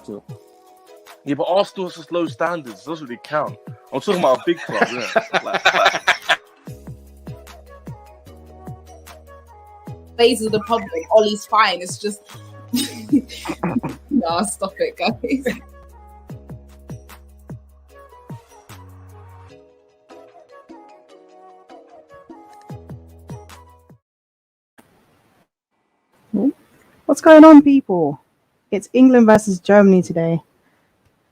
Still. Yeah, but Arsenal has just low standards. It doesn't really count. I'm talking about a big club, innit? Phase of the problem. Ollie's fine. It's just nah, stop it, guys. What's going on, people? It's England versus Germany today.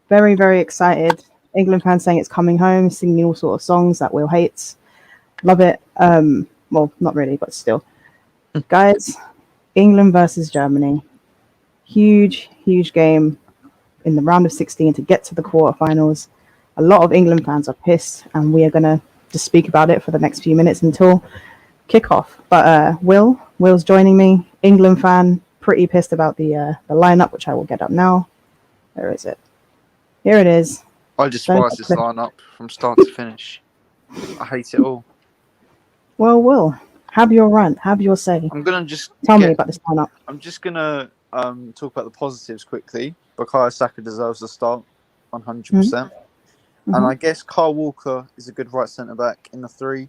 Very, very excited. England fans saying it's coming home, singing all sorts of songs that Will hates. Love it. Well, not really, but still. Guys, England versus Germany. Huge, huge game in the round of 16 to get to the quarterfinals. A lot of England fans are pissed, and we are going to just speak about it for the next few minutes until kickoff. But Will's joining me, England fan, pretty pissed about the lineup, which I will get up now. Where is it? Here it is. I despise this lineup from start to finish. I hate it all. Well, Will, have your rant, have your say. I'm gonna just tell me about this lineup. I'm just gonna talk about the positives quickly. Bukayo Saka deserves a start, 100%. Mm-hmm. And I guess Kyle Walker is a good right centre back in the 3.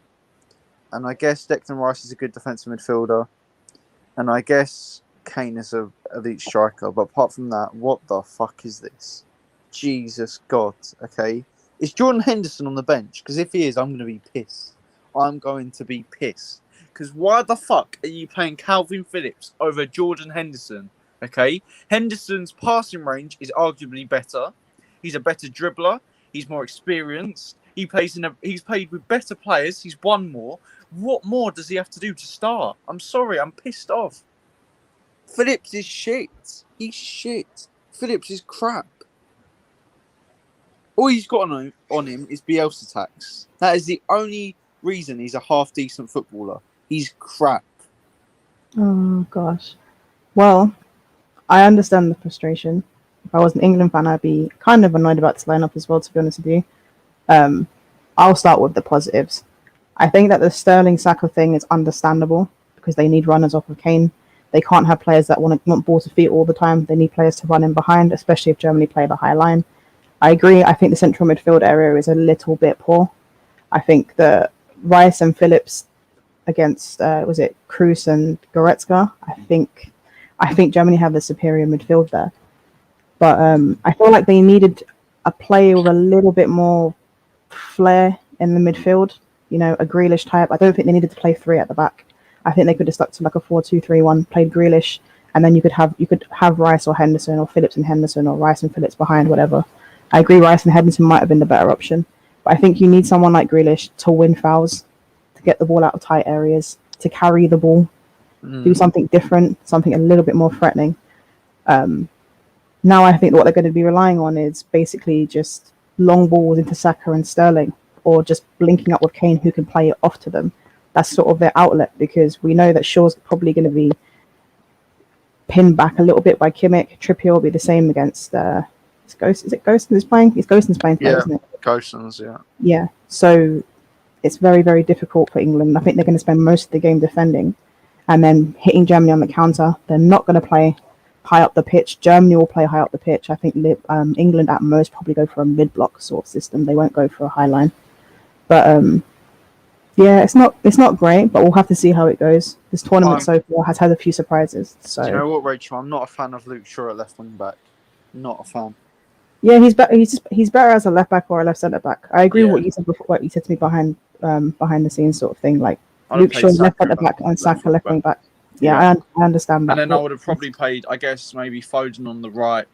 And I guess Declan Rice is a good defensive midfielder. And I guess Kane is a elite striker. But apart from that, what the fuck is this? Jesus God, okay? Is Jordan Henderson on the bench? Because if he is, I'm going to be pissed. I'm going to be pissed. Because why the fuck are you playing Calvin Phillips over Jordan Henderson? Okay? Henderson's passing range is arguably better. He's a better dribbler. He's more experienced. He's played with better players. He's won more. What more does he have to do to start? I'm sorry, I'm pissed off. Phillips is shit. He's shit. Phillips is crap. All he's got on him is Bielsa tax. That is the only reason he's a half-decent footballer. He's crap. Oh, gosh. Well, I understand the frustration. If I was an England fan, I'd be kind of annoyed about this lineup as well, to be honest with you. I'll start with the positives. I think that the Sterling Saka thing is understandable because they need runners off of Kane. They can't have players that want ball to feet all the time. They need players to run in behind, especially if Germany play the high line. I agree. I think the central midfield area is a little bit poor. I think that Rice and Phillips against, was it Kroos and Goretzka? I think Germany have the superior midfield there. But I feel like they needed a player with a little bit more flair in the midfield. You know, a Grealish type. I don't think they needed to play 3 at the back. I think they could have stuck to like a 4-2-3-1, played Grealish, and then you could have Rice or Henderson or Phillips and Henderson or Rice and Phillips behind, whatever. I agree Rice and Henderson might have been the better option. But I think you need someone like Grealish to win fouls, to get the ball out of tight areas, to carry the ball, do something different, something a little bit more threatening. Now I think what they're going to be relying on is basically just long balls into Saka and Sterling, or just linking up with Kane, who can play it off to them. That's sort of their outlet, because we know that Shaw's probably going to be pinned back a little bit by Kimmich. Trippier will be the same against is it Ghostin is playing? It's Ghostin's playing today, isn't it? Ghostin's, yeah. Yeah, so it's very, very difficult for England. I think they're going to spend most of the game defending and then hitting Germany on the counter. They're not going to play high up the pitch. Germany will play high up the pitch. I think England at most probably go for a mid-block sort of system. They won't go for a high line. But yeah, it's not great, but we'll have to see how it goes. This tournament so far has had a few surprises. So do you know what, Rachel? I'm not a fan of Luke Shaw at left wing back. Not a fan. Yeah, he's better as a left back or a left centre back. I agree with what you said before. What you said to me behind the scenes sort of thing, like Luke Shaw left centre back and Saka left wing back. Yeah, I understand that. And then I would have probably played, I guess, maybe Foden on the right,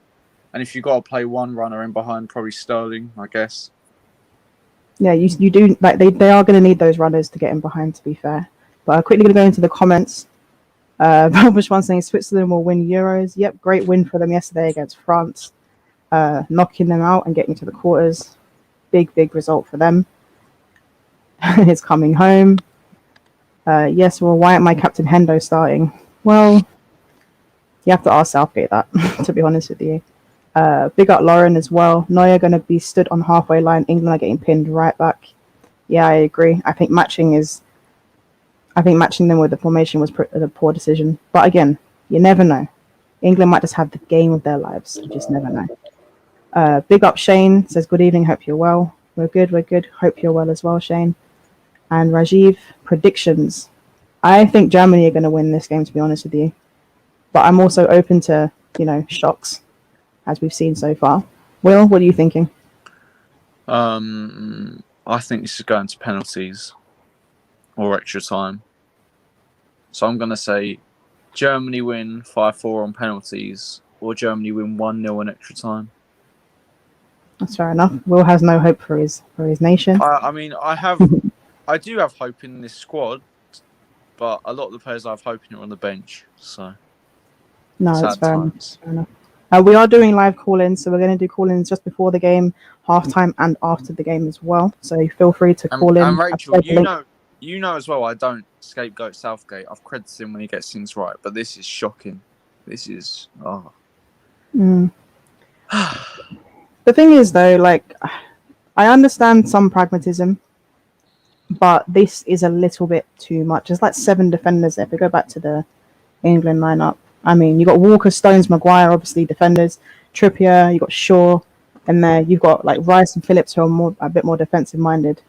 and if you got to play one runner in behind, probably Sterling, I guess. Yeah, you do, like they are going to need those runners to get in behind, to be fair. But I'm quickly going to go into the comments. Bush one saying Switzerland will win Euros. Yep, great win for them yesterday against France, knocking them out and getting to the quarters. Big result for them. It's coming home. Yes, well, why am I Captain Hendo starting? Well, you have to ask Southgate that, to be honest with you. Big up Lauren as well. Neuer going to be stood on halfway line. England are getting pinned right back. Yeah, I agree. I think matching them with the formation was a poor decision. But again, you never know. England might just have the game of their lives. You just never know. Big up Shane says, good evening, hope you're well. We're good. Hope you're well as well, Shane. And Rajiv, predictions. I think Germany are going to win this game, to be honest with you. But I'm also open to, shocks, as we've seen so far. Will, what are you thinking? I think this is going to penalties or extra time. So I'm going to say Germany win 5-4 on penalties, or Germany win 1-0 in extra time. That's fair enough. Will has no hope for his nation. I mean, I do have hope in this squad, but a lot of the players I have hope in are on the bench. So No, sad it's fair times. enough. We are doing live call-ins, so we're going to do call-ins just before the game, halftime, and after the game as well. So feel free to call in. And Rachel, you know as well, I don't scapegoat Southgate. I've credited him when he gets things right, but this is shocking. This is The thing is, though, like, I understand some pragmatism, but this is a little bit too much. There's like 7 defenders there. If we go back to the England lineup, I mean, you got Walker, Stones, Maguire, obviously defenders. Trippier, you got Shaw, and there you've got like Rice and Phillips, who are a bit more defensive minded.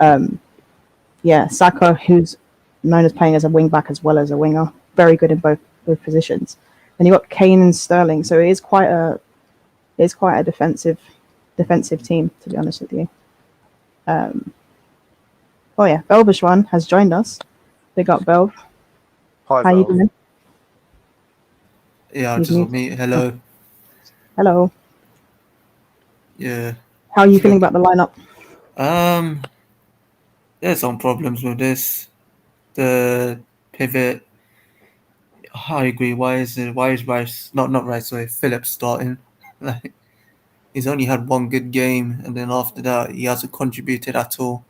Saka, who's known as playing as a wing back as well as a winger, very good in both positions. And you got Kane and Sterling, so it is quite a defensive team, to be honest with you. Belbishwan has joined us. Big up, Belv. Hi, How you doing? Yeah, just on me. Hello. Hello. Yeah. How are you feeling about the lineup? There's some problems with this. The pivot. I agree. Why is Rice not Rice? Sorry, Phillips starting. Like, he's only had one good game, and then after that, he hasn't contributed at all.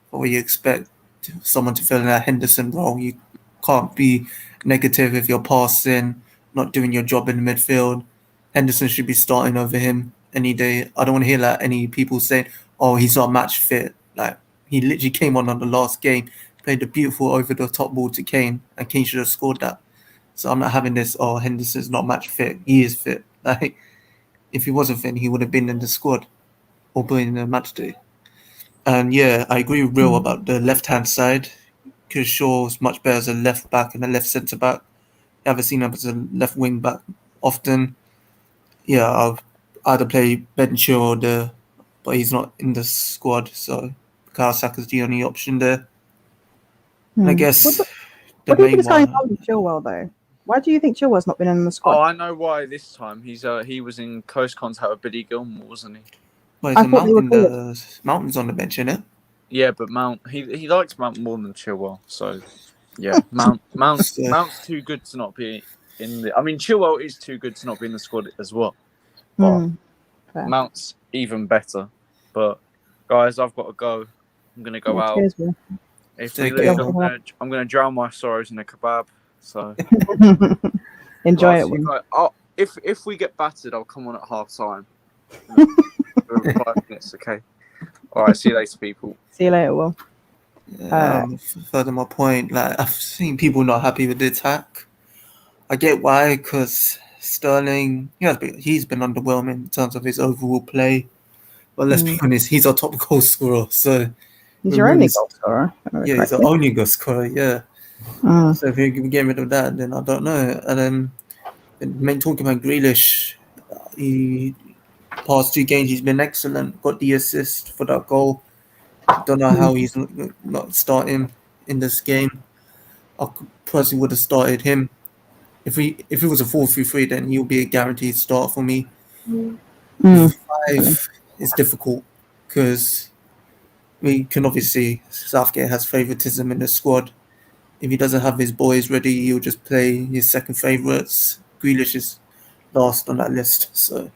What would you expect someone to fill in that Henderson role? You can't be negative if you're passing, not doing your job in the midfield. Henderson should be starting over him any day. I don't want to hear like any people saying, "Oh, he's not match fit." Like, he literally came on the last game, played a beautiful over the top ball to Kane, and Kane should have scored that. So I'm not having this. Oh, Henderson's not match fit. He is fit. Like, if he wasn't fit, he would have been in the squad or been in the match day. And yeah, I agree with Will about the left-hand side, because Shaw's much better as a left back and a left centre back. I haven't seen him as a left wing back often. Yeah, I'll either play Ben Chilwell, but he's not in the squad, so Bukayo Saka's the only option there. And I guess what do you think is going on with Chilwell, though? Why do you think Chilwell's not been in the squad? Oh, I know why this time. He was in close contact with Billy Gilmore, wasn't he? Well, the Mountain's on the bench, innit? Yeah, but Mount he likes Mount more than Chilwell, so yeah, Mount's too good to not be in the. I mean, Chilwell is too good to not be in the squad as well, but Mount's even better. But guys, I've got to go. I'm gonna go out. If we lose, I'm gonna drown my sorrows in a kebab. So enjoy it. If we get battered, I'll come on at half time. For 5 minutes, okay. All right, see you later, people. See you later, Will. Further my point, like, I've seen people not happy with the attack. I get why, because Sterling, he's been underwhelming in terms of his overall play. But let's be honest, he's our top goal scorer. So he's your only goal scorer. Yeah, he's our only goal scorer. Yeah. So if you get rid of that, then I don't know. And then talking about Grealish, he past 2 games he's been excellent. Got the assist for that goal. Don't know how he's not starting in this game. I personally would have started him. If it was a 4-3-3, then he'll be a guaranteed start for me. 5 is difficult because we can obviously Southgate has favouritism in the squad. If he doesn't have his boys ready, he'll just play his second favourites. Grealish is last on that list, so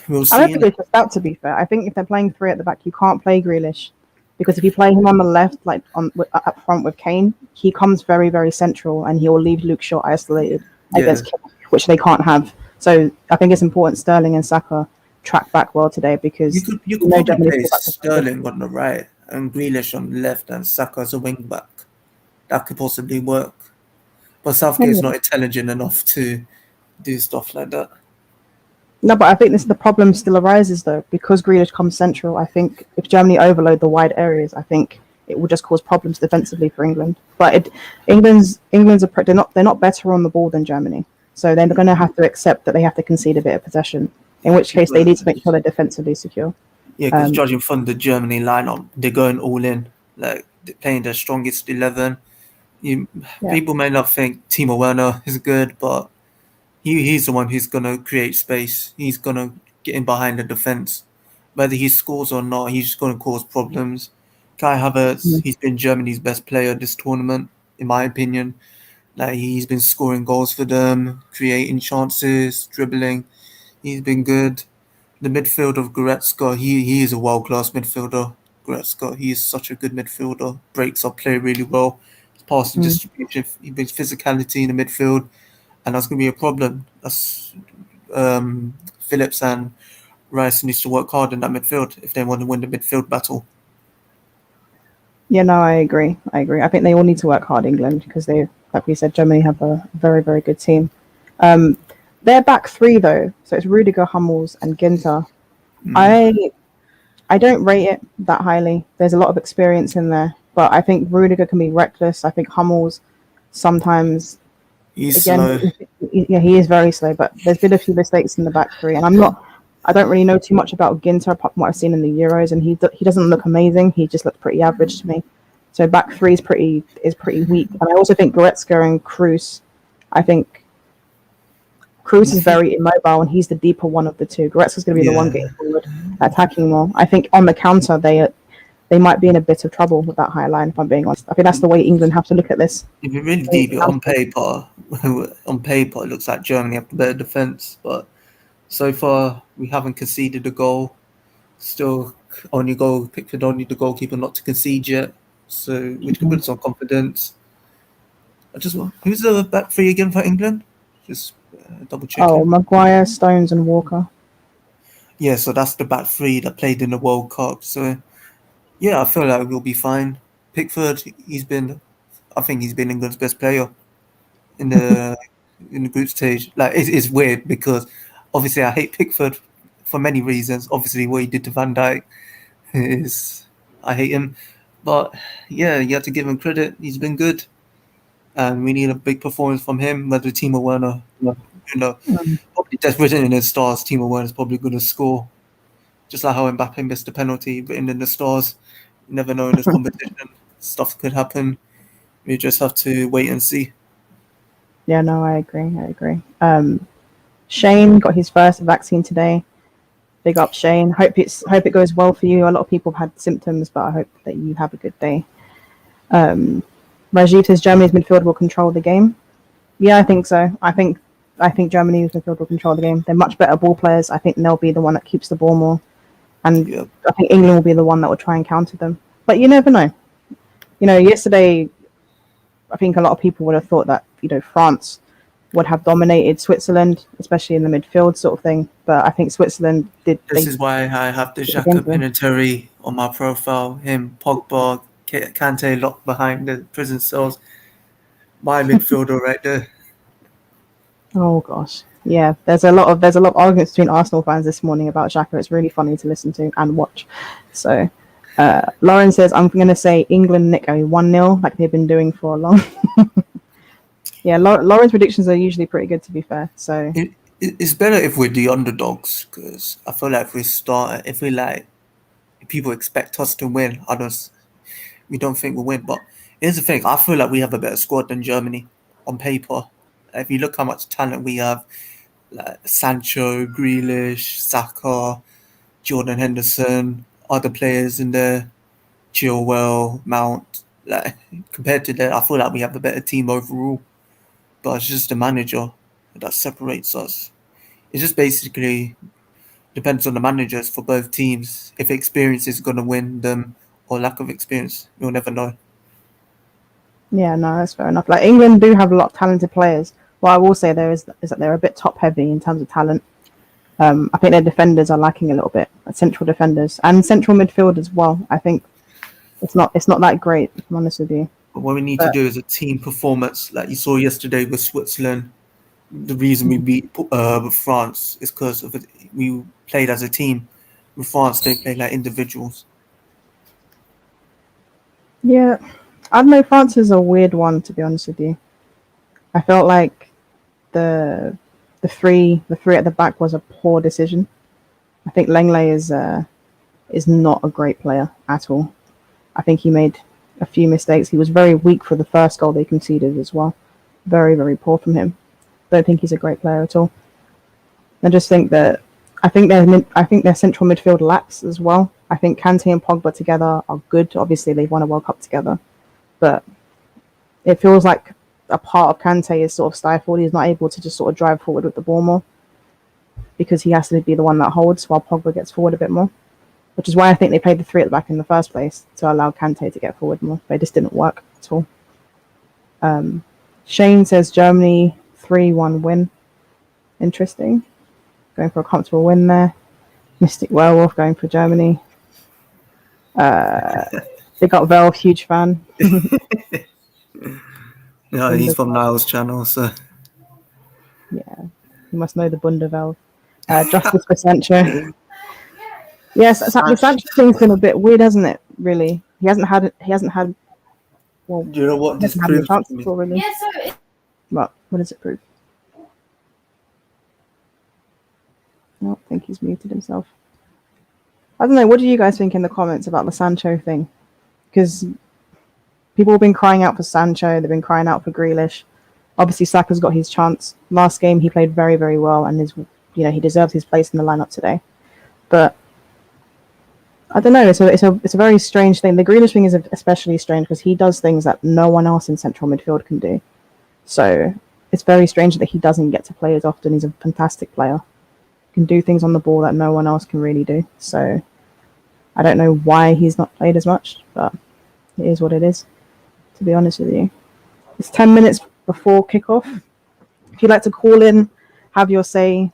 we'll see. I don't think it's just that, to be fair. I think if they're playing 3 at the back, you can't play Grealish, because if you play him on the left, like up front with Kane, he comes very, very central, and he will leave Luke Shaw isolated against Kane, which they can't have. So I think it's important Sterling and Saka track back well today, because you could probably play Sterling on the right and Grealish on the left and Saka as a wing back. That could possibly work. But Southgate's not intelligent enough to do stuff like that. No, but I think the problem still arises though because Grealish comes central. I think if Germany overload the wide areas, I think it will just cause problems defensively for England. But England's they're not better on the ball than Germany, so they're going to have to accept that they have to concede a bit of possession. In which case, they need to make sure they're defensively secure. Yeah, because judging from the Germany lineup, they're going all in, like they're playing their strongest 11. People may not think Timo Werner is good, but he's the one who's gonna create space. He's gonna get in behind the defense. Whether he scores or not, he's just gonna cause problems. Kai Havertz, he's been Germany's best player this tournament, in my opinion. Like he's been scoring goals for them, creating chances, dribbling. He's been good. The midfield of Goretzka, he is a world-class midfielder. Goretzka, he is such a good midfielder. Breaks up play really well. His passing distribution, he brings physicality in the midfield, and that's going to be a problem. That's Phillips and Rice needs to work hard in that midfield if they want to win the midfield battle. Yeah, no, I agree. I think they all need to work hard, England, because they, like we said, Germany have a very, very good team. Their back three, though, so it's Rudiger, Hummels, and Ginter. I don't rate it that highly. There's a lot of experience in there, but I think Rudiger can be reckless. I think Hummels sometimes... He's slow. Yeah, he is very slow, but there's been a few mistakes in the back three, and I don't really know too much about Ginter apart from what I've seen in the Euros, and he doesn't look amazing. He just looks pretty average to me. So back three is pretty weak, and I also think Goretzka and Kroos. I think Kroos is very immobile, and he's the deeper one of the two. Goretzka's going to be the one getting forward, attacking more. I think on the counter they might be in a bit of trouble with that high line. If I'm being honest, I think that's the way England have to look at this. If you're really deep, on paper, it looks like Germany have the better defense, but so far we haven't conceded a goal. Still, Pickford only the goalkeeper not to concede yet, so which can put some confidence. Who's the back three again for England? Just double checking. Oh, Maguire, Stones, and Walker. Yeah, so that's the back three that played in the World Cup. So yeah, I feel like we'll be fine. Pickford, I think he's been England's best player in the group stage. Like it's weird because obviously I hate Pickford for many reasons. Obviously, what he did to Van Dijk I hate him. But yeah, you have to give him credit. He's been good, and we need a big performance from him. Whether Timo Werner, probably that's written in his stars. Timo Werner is probably going to score, just like how Mbappe missed the penalty, written in the stars. You never know in this competition, stuff could happen. We just have to wait and see. Yeah, no, I agree. Shane got his first vaccine today. Big up, Shane. Hope it goes well for you. A lot of people have had symptoms, but I hope that you have a good day. Rajiv says Germany's midfield will control the game. Yeah, I think so. I think Germany's midfield will control the game. They're much better ball players. I think they'll be the one that keeps the ball more. And I think England will be the one that will try and counter them. But you never know. Yesterday, I think a lot of people would have thought that, France would have dominated Switzerland, especially in the midfield sort of thing. But I think Switzerland did. This is why I have the Xhaka, Pinaturi on my profile. Him, Pogba, Kante locked behind the prison cells. My midfielder right there. Oh gosh, yeah. There's a lot of arguments between Arsenal fans this morning about Xhaka. It's really funny to listen to and watch. So, Lauren says I'm going to say England nick 1-0 like they've been doing for a long. Yeah, Lauren's predictions are usually pretty good, to be fair. So it's better if we're the underdogs, because I feel like if people expect us to win, we don't think we'll win. But here's the thing: I feel like we have a better squad than Germany on paper. If you look how much talent we have, like Sancho, Grealish, Saka, Jordan Henderson, other players in there, Chilwell, Mount. Like compared to that, I feel like we have a better team overall. But it's just the manager that separates us. It just basically depends on the managers for both teams. If experience is going to win them or lack of experience, you'll never know. Yeah, no, that's fair enough. Like England do have a lot of talented players. What I will say there is that they're a bit top heavy in terms of talent. I think their defenders are lacking a little bit, central defenders and central midfield as well. I think it's not that great, if I'm honest with you. But what we need to do is a team performance, like you saw yesterday with Switzerland. the reason we beat France is because we played as a team. With France, they play like individuals. Yeah, I don't know. France is a weird one, to be honest with you. I felt like the three at the back was a poor decision. I think Lenglet is not a great player at all. I think he made a few mistakes. He was very weak for the first goal they conceded as well. Very, very poor from him. Don't think he's a great player at all. I just think that I think their central midfield lacks as well. I think Kante and Pogba together are good. Obviously, they've won a World Cup together, but it feels like a part of Kante is sort of stifled. He's not able to just sort of drive forward with the ball more because he has to be the one that holds while Pogba gets forward a bit more. Which is why I think they played the three at the back in the first place to allow Kante to get forward more. But it just didn't work at all. Shane says Germany 3-1 win. Interesting. Going for a comfortable win there. Mystic Werewolf going for Germany. They got Vel, huge fan. Yeah, he's from Niall's channel, so Yeah, you must know the Bundervel. Justice for Sancho. Yes, the Sancho thing's been a bit weird, hasn't it? Really, he hasn't had. Well, do you know what this hasn't had the proves chance to me? at all, really. Yeah, so What does it prove? I don't think he's muted himself. I don't know. What do you guys think in the comments about the Sancho thing? Because people have been crying out for Sancho. They've been crying out for Grealish. Obviously, Saka's got his chance. Last game, he played very, very well, and he deserves his place in the lineup today. But I don't know. It's a very strange thing. The Grealish thing is especially strange because he does things that no one else in central midfield can do. So it's very strange that he doesn't get to play as often. He's a fantastic player. Can do things on the ball that no one else can really do. So I don't know why he's not played as much, but it is what it is, to be honest with you. It's 10 minutes before kickoff. If you'd like to call in, have your say,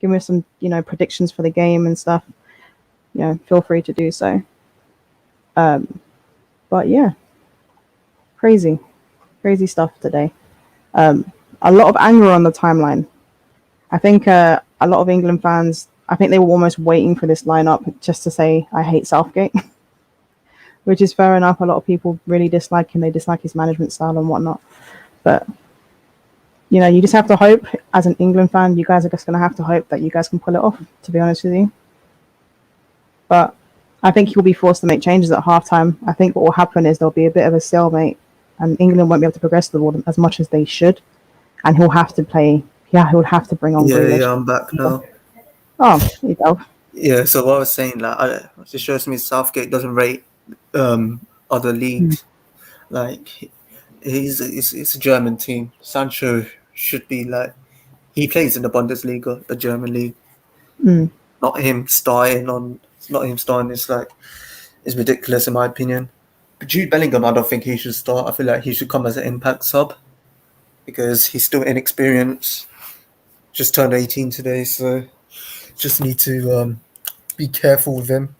give me some, predictions for the game and stuff, feel free to do so. But yeah, crazy stuff today. A lot of anger on the timeline. I think a lot of England fans, I think they were almost waiting for this lineup just to say, I hate Southgate, which is fair enough. A lot of people really dislike him. They dislike his management style and whatnot. But, you just have to hope, as an England fan, you guys are just going to have to hope that you guys can pull it off, to be honest with you. But I think he'll be forced to make changes at halftime. I think what will happen is there'll be a bit of a stalemate and England won't be able to progress the ball as much as they should. And he'll have to play. Yeah, he'll have to bring on Grealish. Yeah, I'm back now. Oh, there you go. Yeah, so what I was saying, it just shows me Southgate doesn't rate other leagues. Like, it's a German team. Sancho should be he plays in the Bundesliga, the German league. Not him starting. It's ridiculous in my opinion. But Jude Bellingham, I don't think he should start. I feel like he should come as an impact sub because he's still inexperienced. Just turned 18 today, so just need to be careful with him.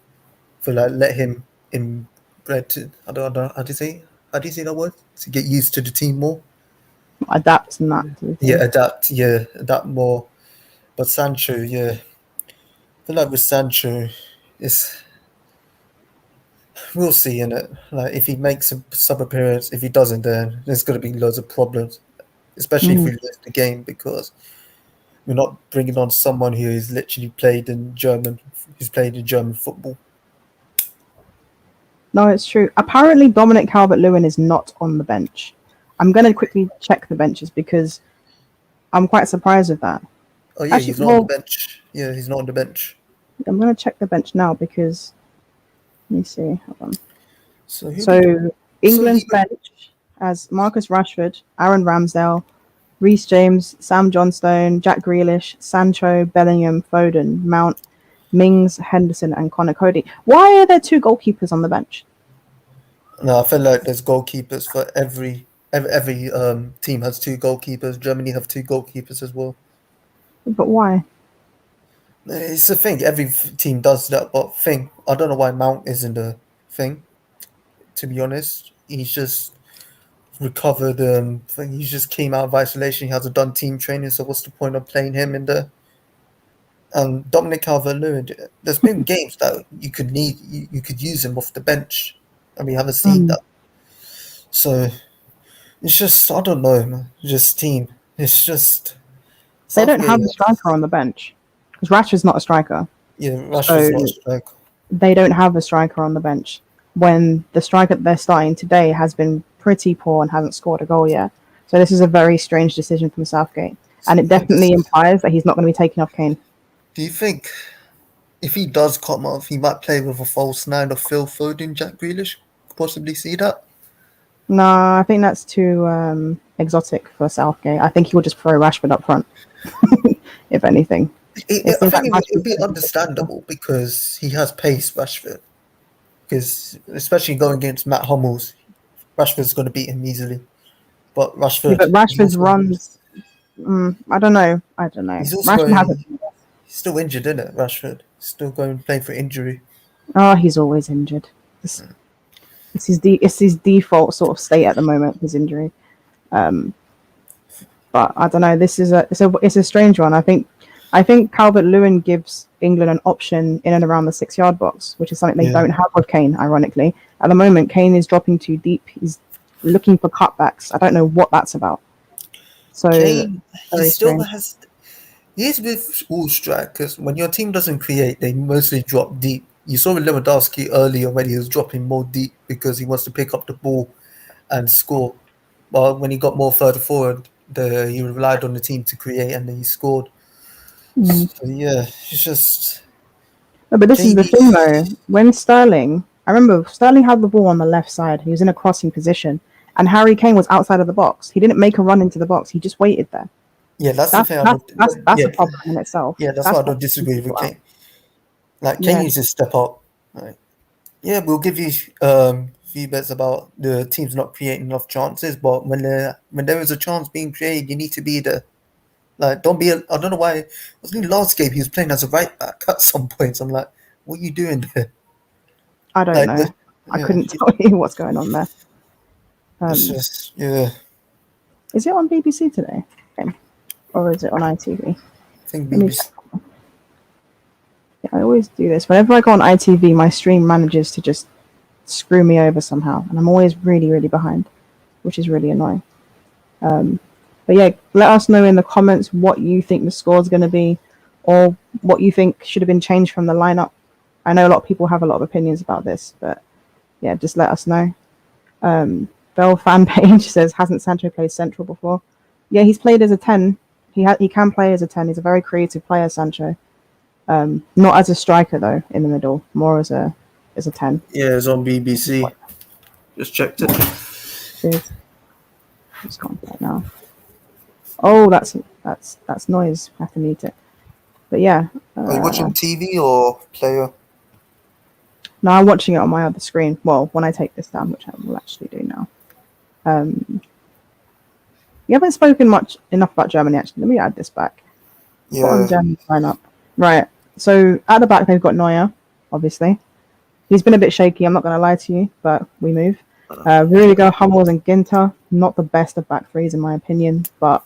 Let him inbred to, I don't know how do you say that word, to get used to the team more. Adapt and that. Adapt more. But Sancho, I feel like with Sancho, we'll see in it. Like if he makes a sub appearance, if he doesn't, then there's going to be loads of problems, especially if we lose the game because we're not bringing on someone who has literally played in German football. No, it's true. Apparently, Dominic Calvert-Lewin is not on the bench. I'm going to quickly check the benches because I'm quite surprised with that. Oh yeah, he's not on the bench. Yeah, he's not on the bench. I'm going to check the bench now because let me see. Hold on. So England's bench has Marcus Rashford, Aaron Ramsdale, Reece James, Sam Johnstone, Jack Grealish, Sancho, Bellingham, Foden, Mount, Mings, Henderson, and Connor Cody. Why are there two goalkeepers on the bench? No, I feel like there's goalkeepers for every team has two goalkeepers. Germany have two goalkeepers as well. But why? It's a thing. Every team does that, but I don't know why Mount isn't a thing. To be honest, he's just recovered. He just came out of isolation. He hasn't done team training, so what's the point of playing him in the? Dominic Calvert-Lewin. There's been games that you could use him off the bench, and we haven't seen that. So it's just, I don't know, man. Just team. It's just They don't have a striker on the bench because Rashford's not a striker. Yeah, Rashford's not a striker. They don't have a striker on the bench when the striker that they're starting today has been pretty poor and hasn't scored a goal yet. So this is a very strange decision from Southgate, and it definitely implies that he's not going to be taking off Kane. Do you think if he does come off, he might play with a false nine of Phil Foden, Jack Grealish? Possibly see that? No, I think that's too exotic for Southgate. I think he would just throw Rashford up front, if anything. I think it would be understandable because he has pace, Rashford. Because especially going against Matt Hummels, Rashford's going to beat him easily. But Rashford... Yeah, but Rashford's runs... I don't know. He's also he's still injured, isn't it, Rashford? Still going playing for injury. Oh, he's always injured. It's his default sort of state at the moment, his injury. But I don't know. This is it's a strange one. I think Calvert-Lewin gives England an option in and around the 6-yard box, which is something they don't have with Kane. Ironically, at the moment, Kane is dropping too deep. He's looking for cutbacks. I don't know what that's about. So Kane, he's with all strikers. When your team doesn't create, they mostly drop deep. You saw with Lewandowski earlier when he was dropping more deep because he wants to pick up the ball and score. But when he got more further forward, he relied on the team to create and then he scored. So, yeah, it's just... No, but this is the thing though. When I remember Sterling had the ball on the left side. He was in a crossing position. And Harry Kane was outside of the box. He didn't make a run into the box. He just waited there. Yeah, that's the thing. That's a problem in itself. Yeah, that's why I don't disagree with Kane. Like, Kane needs to step up. Right. Yeah, we'll give you few bits about the teams not creating enough chances, but when there is a chance being created, you need to be there. Like, don't be. I don't know why. Wasn't he last game? He was playing as a right back at some points. I'm like, what are you doing there? I don't know. I couldn't tell you what's going on there. It's just, yeah. Is it on BBC today? Okay. Or is it on ITV? I think BBC. Yeah, I always do this. Whenever I go on ITV, my stream manages to just screw me over somehow. And I'm always really, really behind, which is really annoying. But yeah, let us know in the comments what you think the score is going to be or what you think should have been changed from the lineup. I know a lot of people have a lot of opinions about this, but yeah, just let us know. Bell fan page says, hasn't Sancho played central before? Yeah, he's played as a 10. He can play as a 10. He's a very creative player, Sancho. Not as a striker though, in the middle, more as a 10. Yeah, it's on BBC. Just checked it. Just gone right now. Oh, that's noise. I have to mute it. But yeah. Are you watching TV or player? No, I'm watching it on my other screen. Well, when I take this down, which I will actually do now. You haven't spoken enough about Germany, actually. Let me add this back. Yeah. Put on Germany lineup. Right. So at the back, they've got Neuer, obviously. He's been a bit shaky, I'm not going to lie to you, but we move. Rudiger, Hummels, and Ginter. Not the best of back threes, in my opinion, but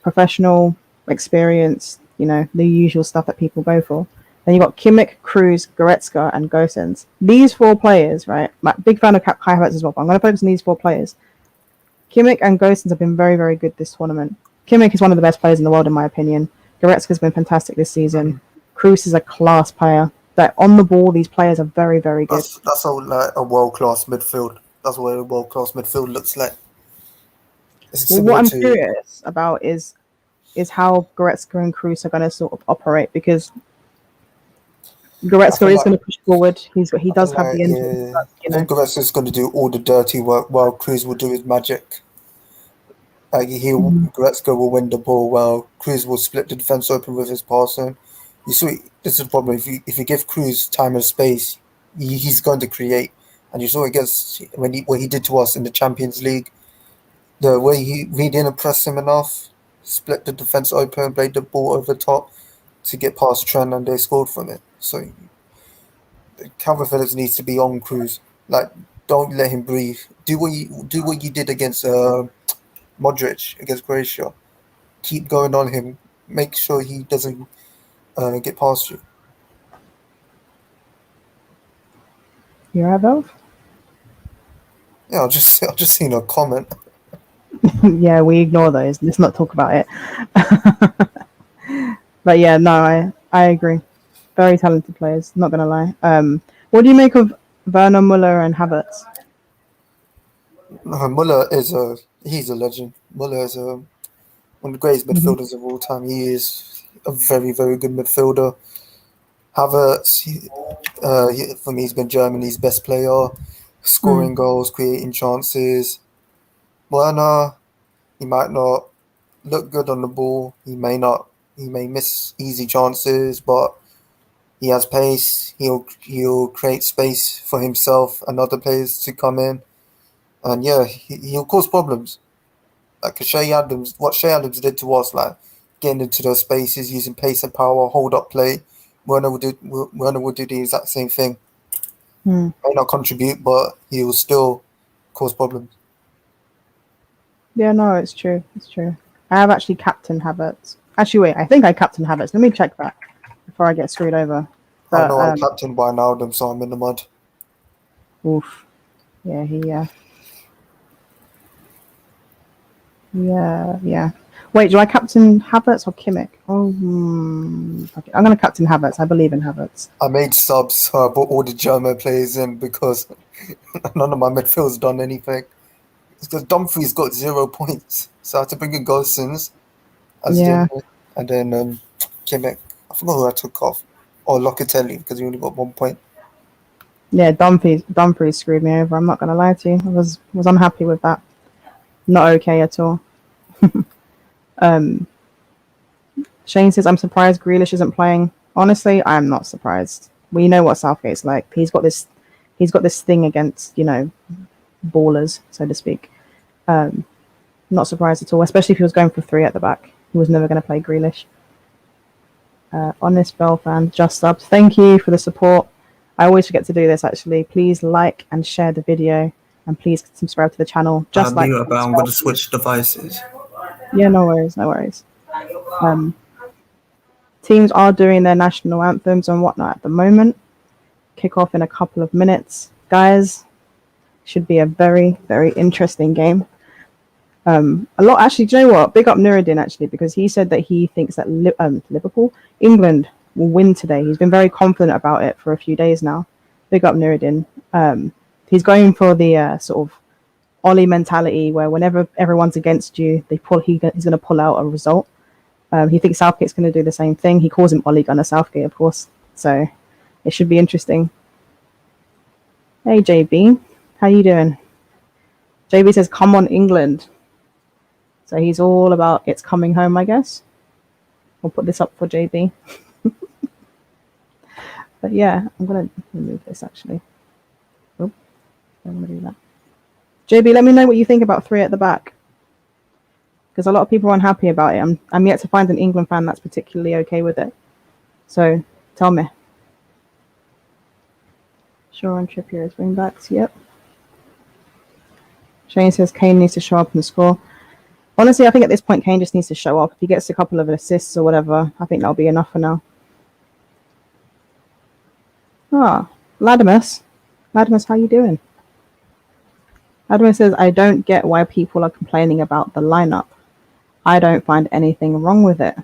professional, experience, the usual stuff that people go for. Then you got Kimmich, Kroos, Goretzka, and Gosens. These 4 players, right? I'm a big fan of Kai Havertz as well, but I'm going to focus on these 4 players. Kimmich and Gosens have been very, very good this tournament. Kimmich is one of the best players in the world, in my opinion. Goretzka's been fantastic this season. Kroos is a class player. That on the ball, these players are very, very good. That's a world-class midfield. That's what a world-class midfield looks like. What I'm curious about is how Goretzka and Kroos are going to sort of operate, because Goretzka is going to push forward. He does have the engine. Yeah. I think Goretzka is going to do all the dirty work while Kroos will do his magic. Like Goretzka will win the ball while Kroos will split the defense open with his passing. You see, this is the problem. If you give Kroos time and space, he's going to create. And you saw against what he did to us in the Champions League. The way we didn't press him enough, split the defense open, played the ball over the top to get past Trent, and they scored from it. So Calvin Phillips needs to be on Kroos. Like, don't let him breathe. Do what you did against Modric against Croatia. Keep going on him. Make sure he doesn't get past you. You alright, Belv? Yeah, I just seen a comment. Yeah, we ignore those. Let's not talk about it. But yeah, no, I agree. Very talented players. Not gonna lie. What do you make of Werner, Muller, and Havertz? Muller he's a legend. Muller is one of the greatest midfielders of all time. He is a very, very good midfielder. Havertz, for me, he's been Germany's best player, scoring goals, creating chances. Werner, he might not look good on the ball. He may miss easy chances, but he has pace. He'll create space for himself and other players to come in, and yeah, he'll cause problems. Like what Shea Adams did to us, like getting into those spaces, using pace and power, hold up play. Werner will do the exact same thing. May not contribute, but he will still cause problems. Yeah, no, it's true. It's true. I have actually captained Havertz. Actually, wait, I think I captained Havertz. Let me check that before I get screwed over. I But, know I captained Wijnaldum, so I'm in the mud. oof. Yeah, yeah. Wait, do I captain Havertz or Kimmich? Oh, okay. I'm going to captain Havertz. I believe in Havertz. I made subs, so I brought all the German players in because none of my midfield's done anything. It's because Dumfries got 0 points, so I had to bring in Gosens as Yeah. and then Kimmich. I forgot who I took off, or Locatelli because he only got 1 point. Yeah, Dumfries screwed me over. I'm not going to lie to you. I was unhappy with that. Not okay at all. Shane says, I'm surprised Grealish isn't playing. Honestly, I'm not surprised. We know what Southgate's like. He's got this thing against, ballers, so to speak. Not surprised at all, especially if he was going for 3 at the back. He was never going to play Grealish. Honest Bell fan, just subbed. Thank you for the support. I always forget to do this, actually. Please like and share the video, and please subscribe to the channel. I'm going to switch devices. Yeah, no worries. Teams are doing their national anthems and whatnot at the moment. Kick off in a couple of minutes. Guys, should be a very, very interesting game. Actually, do you know what? Big up Nuruddin, actually, because he said that he thinks that England will win today. He's been very confident about it for a few days now. Big up Nuruddin. He's going for the sort of Ollie mentality where whenever everyone's against you, he's going to pull out a result. He thinks Southgate's going to do the same thing. He calls him Ole Gunnar Southgate, of course. So it should be interesting. Hey, JB. How you doing? JB says, come on, England. So he's all about it's coming home, I guess. We'll put this up for JB. But yeah, I'm going to remove this, actually. Oh, I don't want to do that. JB, let me know what you think about 3 at the back. Because a lot of people are unhappy about it. I'm yet to find an England fan that's particularly okay with it. So tell me. Shaw and Trippier as wing backs. Yep. Shane says Kane needs to show up and score. Honestly, I think at this point Kane just needs to show up. If he gets a couple of assists or whatever, I think that'll be enough for now. Latimus. Latimus, how you doing? Latimus says, I don't get why people are complaining about the lineup. I don't find anything wrong with it.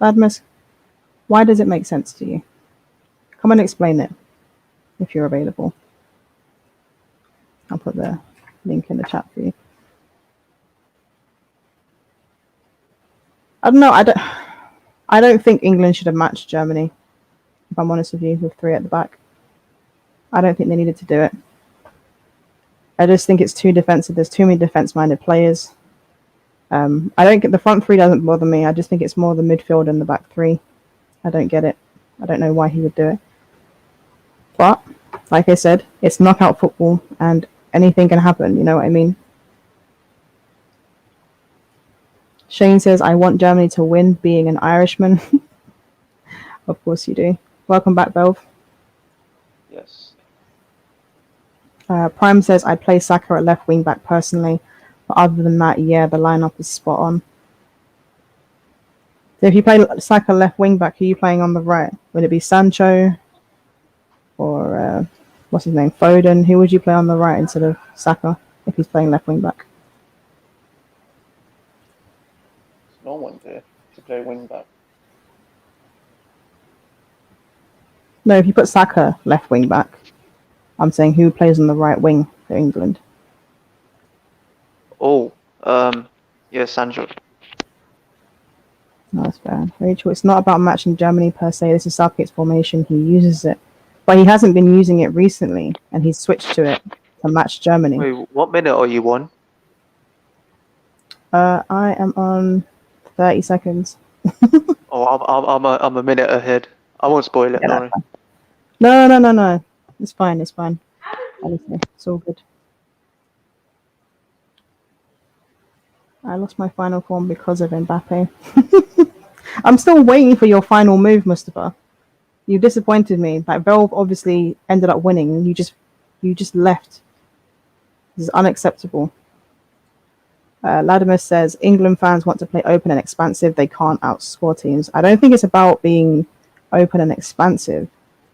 Latimus, why does it make sense to you? Come and explain it if you're available. I'll put the link in the chat for you. I don't know. I don't think England should have matched Germany, if I'm honest with you, with 3 at the back. I don't think they needed to do it. I just think it's too defensive. There's too many defense-minded players. I don't get the front 3 doesn't bother me. I just think it's more the midfield and the back 3. I don't get it. I don't know why he would do it. But like I said, it's knockout football, and anything can happen. You know what I mean? Shane says, I want Germany to win, being an Irishman. Of course you do. Welcome back, Belv. Yes. Prime says I'd play Saka at left wing back personally, but other than that, yeah, the lineup is spot on. So if you play Saka left wing back, who are you playing on the right? Would it be Sancho or what's his name, Foden? Who would you play on the right instead of Saka if he's playing left wing back? No one there to play wing back. No, if you put Saka left wing back, I'm saying who plays on the right wing for England? Oh, yeah, Sancho. No, that's fair. Rachel, it's not about matching Germany per se. This is Southgate's formation. He uses it. But he hasn't been using it recently, and he's switched to it to match Germany. Wait, what minute are you on? I am on 30 seconds. Oh, I'm a minute ahead. I won't spoil it, Yeah, Laurie. No. It's fine. Honestly, it's all good. I lost my final form because of Mbappe. I'm still waiting for your final move, Mustafa. You disappointed me. Like Valve obviously ended up winning, and you just left. This is unacceptable. Latimer says England fans want to play open and expansive. They can't outscore teams. I don't think it's about being open and expansive.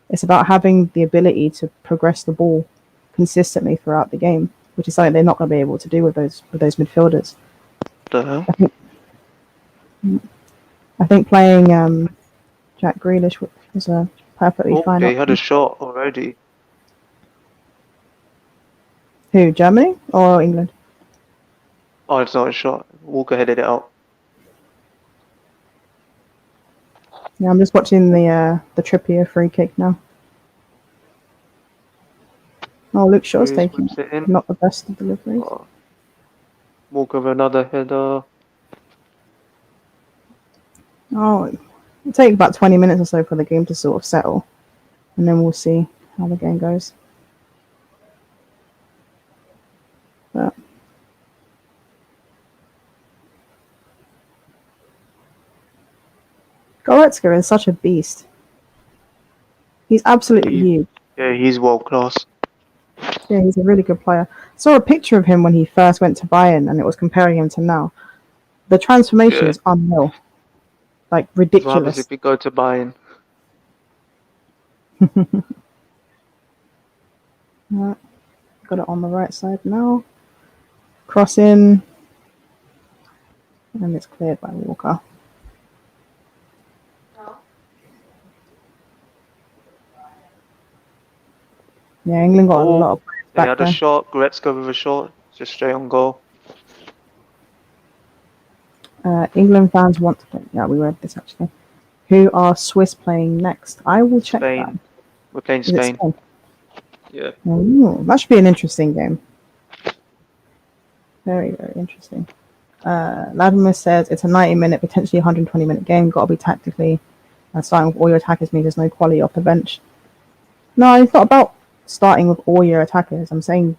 It's about having the ability to progress the ball consistently throughout the game, which is something they're not going to be able to do with those midfielders. The hell? I think playing Jack Grealish was a perfectly fine Okay, he had a option. shot already. Who, Germany or England? Oh, it's not a shot. Walker headed it out. Yeah, I'm just watching the Trippier free kick now. Oh, Luke Shaw's Bruce taking whips it in. not the best of deliveries. Oh. Walker with another header. Oh, it'll take about 20 minutes or so for the game to sort of settle, and then we'll see how the game goes. But Goretzka is such a beast. He's absolutely huge. Yeah, he's world class. Yeah, he's a really good player. Saw a picture of him when he first went to Bayern, and it was comparing him to now. The transformation Yeah. is unreal, like What happens ridiculous. if we go to Bayern? Right. Got it on the right side now. Cross in, and it's cleared by Walker. Yeah, England got a lot of players They back had there. a shot. Goretzka with a shot. Just straight on goal. England fans want to play. Yeah, we read this actually. Who are Swiss playing next? I will check Spain. We're playing that. Is it Spain. Spain? Yeah. Ooh, that should be an interesting game. Very, very interesting. Latimer says it's a 90-minute, potentially 120-minute game. Got to be tactically starting with all your attackers means there's no quality off the bench. No, it's not about starting with all your attackers. I'm saying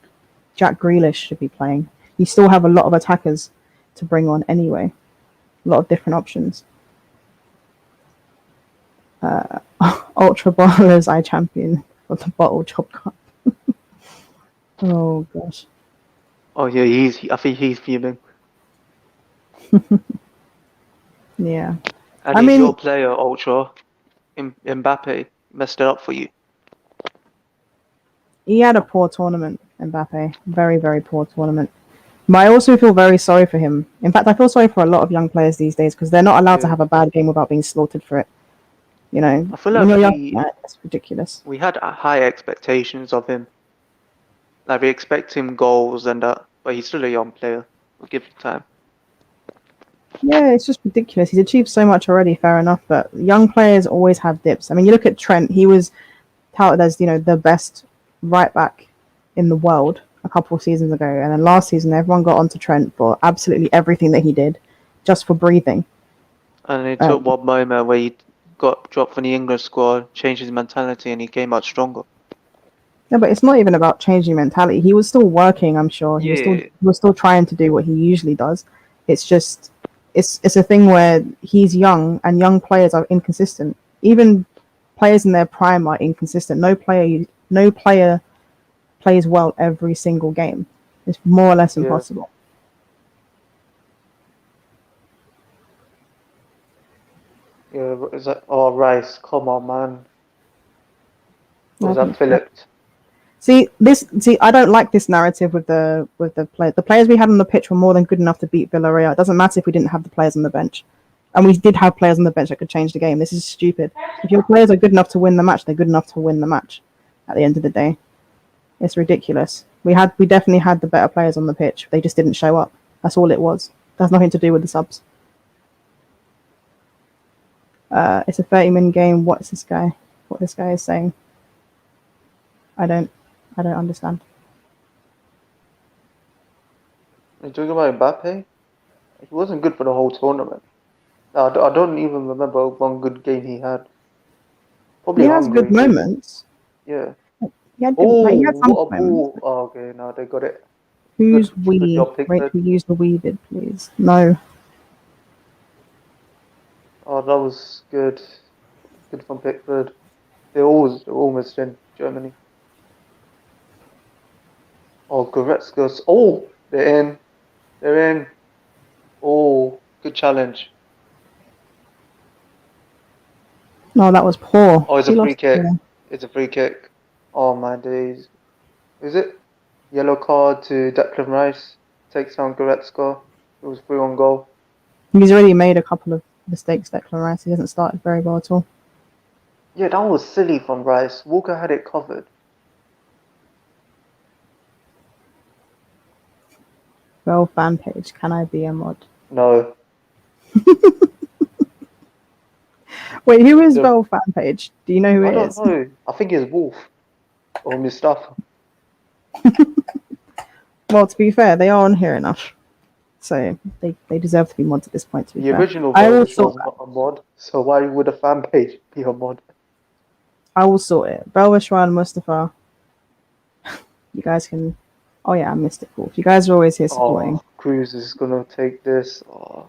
Jack Grealish should be playing. You still have a lot of attackers to bring on anyway. A lot of different options. Ultra Bowlers I champion for the Bottle Job Cup. Oh gosh. Oh yeah, I think he's fuming. Yeah. And I he's mean- your player, Ultra. Mbappe messed it up for you. He had a poor tournament, Mbappe. Very, very poor tournament. But I also feel very sorry for him. In fact, I feel sorry for a lot of young players these days because they're not allowed to Yeah. have a bad game without being slaughtered for it. You know, I feel when like you're young, it's ridiculous. we had high expectations of him. Like we expect him goals and that, but he's still a young player. We'll give him time. Yeah, it's just ridiculous. He's achieved so much already, fair enough, but young players always have dips. I mean, you look at Trent, he was touted as, the best right back in the world a couple of seasons ago, and then last season everyone got onto Trent for absolutely everything that he did, just for breathing. And it took one moment where he got dropped from the England squad, changed his mentality, and he came out stronger. Yeah, but it's not even about changing mentality. He was still working, I'm sure. He was still trying to do what he usually does. It's just it's a thing where he's young and young players are inconsistent. Even players in their prime are inconsistent. No player plays well every single game. It's more or less Yeah. impossible. Yeah, is that? Oh, Rice, come on, man. Or I is think that it's Phillips? See, I don't like this narrative with the play. The players we had on the pitch were more than good enough to beat Villarreal. It doesn't matter if we didn't have the players on the bench, and we did have players on the bench that could change the game. This is stupid. If your players are good enough to win the match, they're good enough to win the match. At the end of the day, it's ridiculous. We definitely had the better players on the pitch. They just didn't show up. That's all it was. That's nothing to do with the subs. It's a 30-minute game. What this guy is saying? I don't understand. Are you talking about Mbappe? He wasn't good for the whole tournament. I don't even remember one good game he had. Probably He has good Hungary. moments. Yeah. He had Oh, some what a moments. ball! Oh, okay, now they got it. Who's Good job, Rate Pickford. to use the we vid, please? No. Oh, that was good. Good from Pickford. They're almost in Germany. Oh, Goretzka's. Oh, they're in. They're in. Oh, good challenge. No, that was poor. Oh, it's He a free lost the kick. ball. It's a free kick. Oh my days. Is it? Yellow card to Declan Rice. Takes down Goretzka. It was 3 on goal. He's already made a couple of mistakes, Declan Rice. He hasn't started very well at all. Yeah, that was silly from Rice. Walker had it covered. Well, fan page. Can I be a mod? No. Wait, who is The- Vel fan page? Do you know who I it don't is? know. I think it's Wolf or Mustafa. Well, to be fair, they are on here enough. So they deserve to be mods at this point, to be The fair. original I will Velvish sort was not a mod, so why would a fan page be a mod? I will sort it. Belvishwan and Mustafa. You guys can. Oh yeah, I missed it. Cool. You guys are always here supporting. Oh, Cruz is gonna take this. Oh.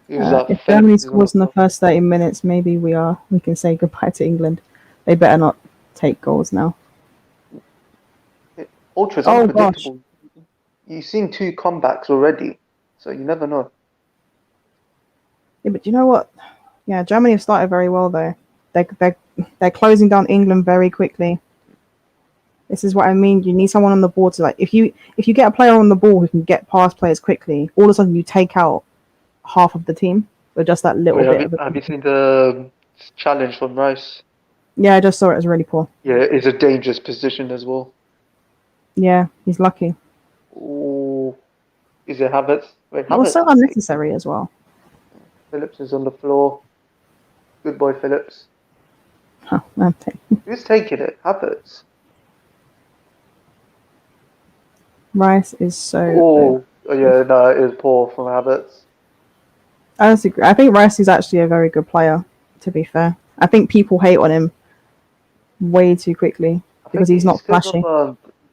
Who's that? If Phillips Germany is on scores in the floor. first 30 minutes, maybe we can say goodbye to England. They better not take goals now. Ultra's Oh, unpredictable. You've seen 2 comebacks already, so you never know. Yeah, but you know what? Yeah, Germany have started very well though. They're closing down England very quickly. This is what I mean. You need someone on the ball to if you get a player on the ball who can get past players quickly, all of a sudden you take out half of the team with just that little Wait, bit of have you seen the challenge from Rice? Yeah, I just saw it as really poor. Yeah, it's a dangerous position as well. Yeah, he's lucky. Ooh, is it Havertz? Wait, It was Havertz. so unnecessary as well. Phillips is on the floor. Good boy, Phillips. Huh, Who's taking it? Havertz. Rice is so. Oh, yeah, no, it is poor from Havertz. I disagree. I think Rice is actually a very good player. To be fair, I think people hate on him way too quickly because he's not flashy.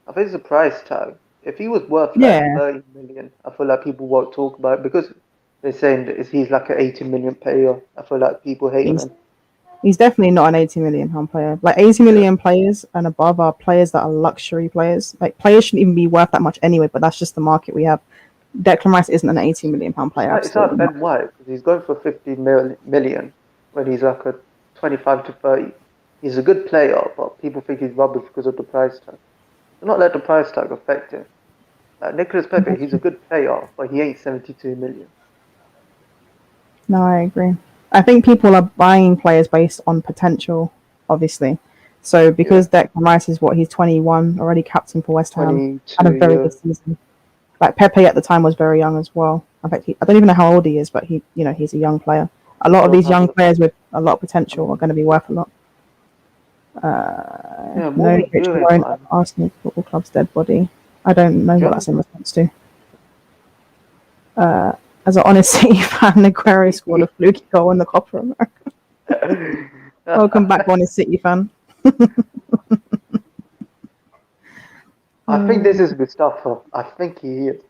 I think it's a price tag. If he was worth like Yeah. 30 million, I feel like people won't talk about it because they're saying that he's like an 80 million player. I feel like people hate him. He's definitely not an 80 million pound player. Like 80 million players and above are players that are luxury players. Like players shouldn't even be worth that much anyway, but that's just the market we have. Declan Rice isn't an 80 million pound player. It's like Ben White because he's going for 50 million when he's like a 25 to 30. He's a good player, but people think he's rubbish because of the price tag. Do not let the price tag affect him. Like Nicolas Pepe, he's a good player, but he ain't 72 million. No, I agree. I think people are buying players based on potential, obviously. So because Declan Rice is he's 21, already captain for West Ham, had a very good season. Like Pepe at the time was very young as well. In fact, I don't even know how old he is, but he's a young player. A lot of these young players with a lot of potential are going to be worth a lot. No, Rich Warren, Arsenal Football Club's dead body. I don't know what that's in response to. As an honest City fan, Aguero scored a fluky goal in the Copa America. Welcome back, honest City fan. I think this is Mustafa. I think he is.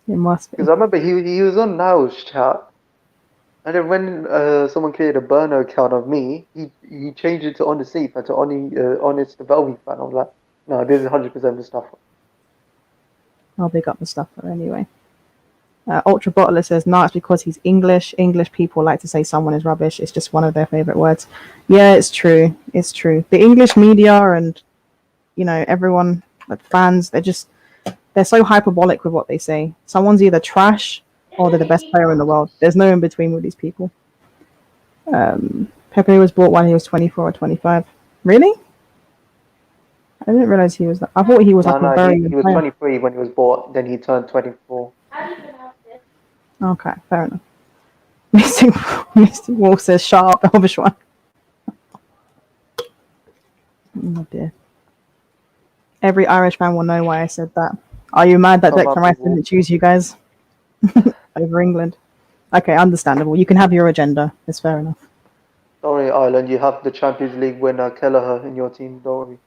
It must be. Because I remember he was on Now's chat. And then when someone created a burner account of me, he changed it to Honest City fan to Honest the Velvet fan. I was like, No, this is 100% Mustafa. I'll big up Mustafa anyway. Ultra Bottler says, no, it's because he's English. English people like to say someone is rubbish. It's just one of their favorite words. Yeah, it's true. It's true. The English media and, everyone, like fans, they're so hyperbolic with what they say. Someone's either trash or they're the best player in the world. There's no in between with these people. Pepe was bought when he was 24 or 25. Really? I didn't realize he was that. I thought he was like a very good he was player. 23 when he was bought, then he turned 24. Okay, fair enough. Mr. Wolf says, shut up, Elvishwan. Oh dear. Every Irish fan will know why I said that. Are you mad that Declan Rice didn't choose you guys over England? Okay, understandable. You can have your agenda. It's fair enough. Don't worry, Ireland, you have the Champions League winner Kelleher in your team, don't worry.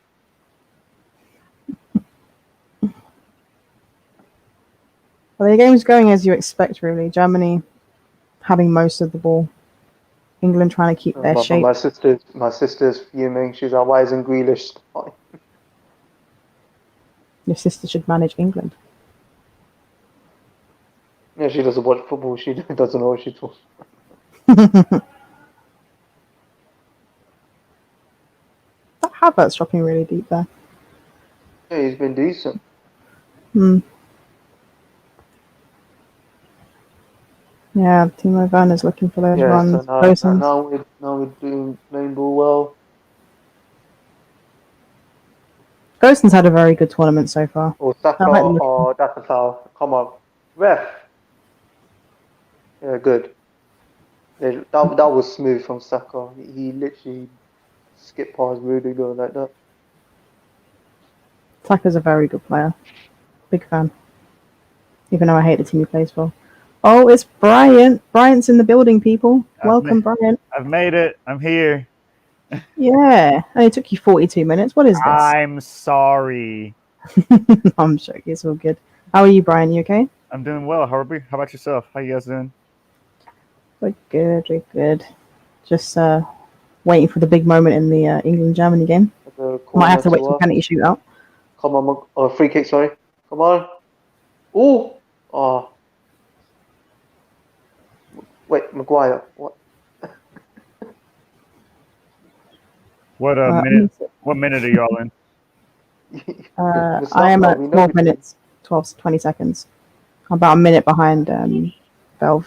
Well, the game's going as you expect, really. Germany having most of the ball. England trying to keep their shape. My sister's fuming. She's like, why isn't Grealish starting? Your sister should manage England. Yeah, she doesn't watch football. She doesn't know what she's talking. That Havertz dropping really deep there. Yeah, he's been decent. Yeah, Timo Werner's looking for those runs. So now we're doing playing ball well. Gosens had a very good tournament so far. Oh, Saka, that's a foul. Come on. Ref. Yeah, good. That was smooth from Saka. He literally skipped past Rudiger like that. Saka's a very good player. Big fan. Even though I hate the team he plays for. Oh, it's Bryant. Bryant's in the building, people. Welcome, Bryant. I've made it. I'm here. Yeah. And it took you 42 minutes. What is this? I'm sorry. I'm sure it's all good. How are you, Brian? You okay? I'm doing well. How about yourself? How you guys doing? We're good. We're good. Just waiting for the big moment in the England-Germany game. Might have to wait for penalty shootout. Come on, free kick, sorry. Come on. Ooh. Oh. Wait, Maguire. What? What minute? What minute are y'all in? I am at 12 minutes, 20 seconds. I'm about a minute behind Belv.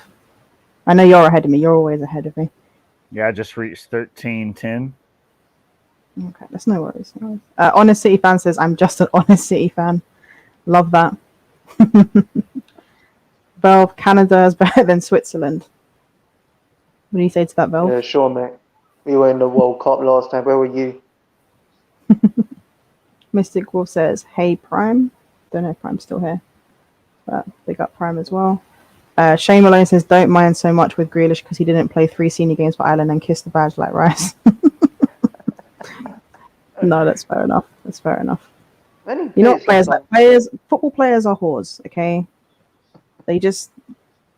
I know you're ahead of me. You're always ahead of me. Yeah, I just reached 13:10. Okay, that's no worries. Honest City fan says, I'm just an Honest City fan. Love that. Belv, Canada is better than Switzerland. What do you say to that, Belv? Yeah, sure, mate. We were in the World Cup last time. Where were you? Mystic Wolf says, hey, Prime. Don't know if Prime's still here. But big up Prime as well. Shane Malone says, don't mind so much with Grealish because he didn't play 3 senior games for Ireland and kiss the badge like Rice. No, that's fair enough. That's fair enough. You know, football players are whores, okay? They just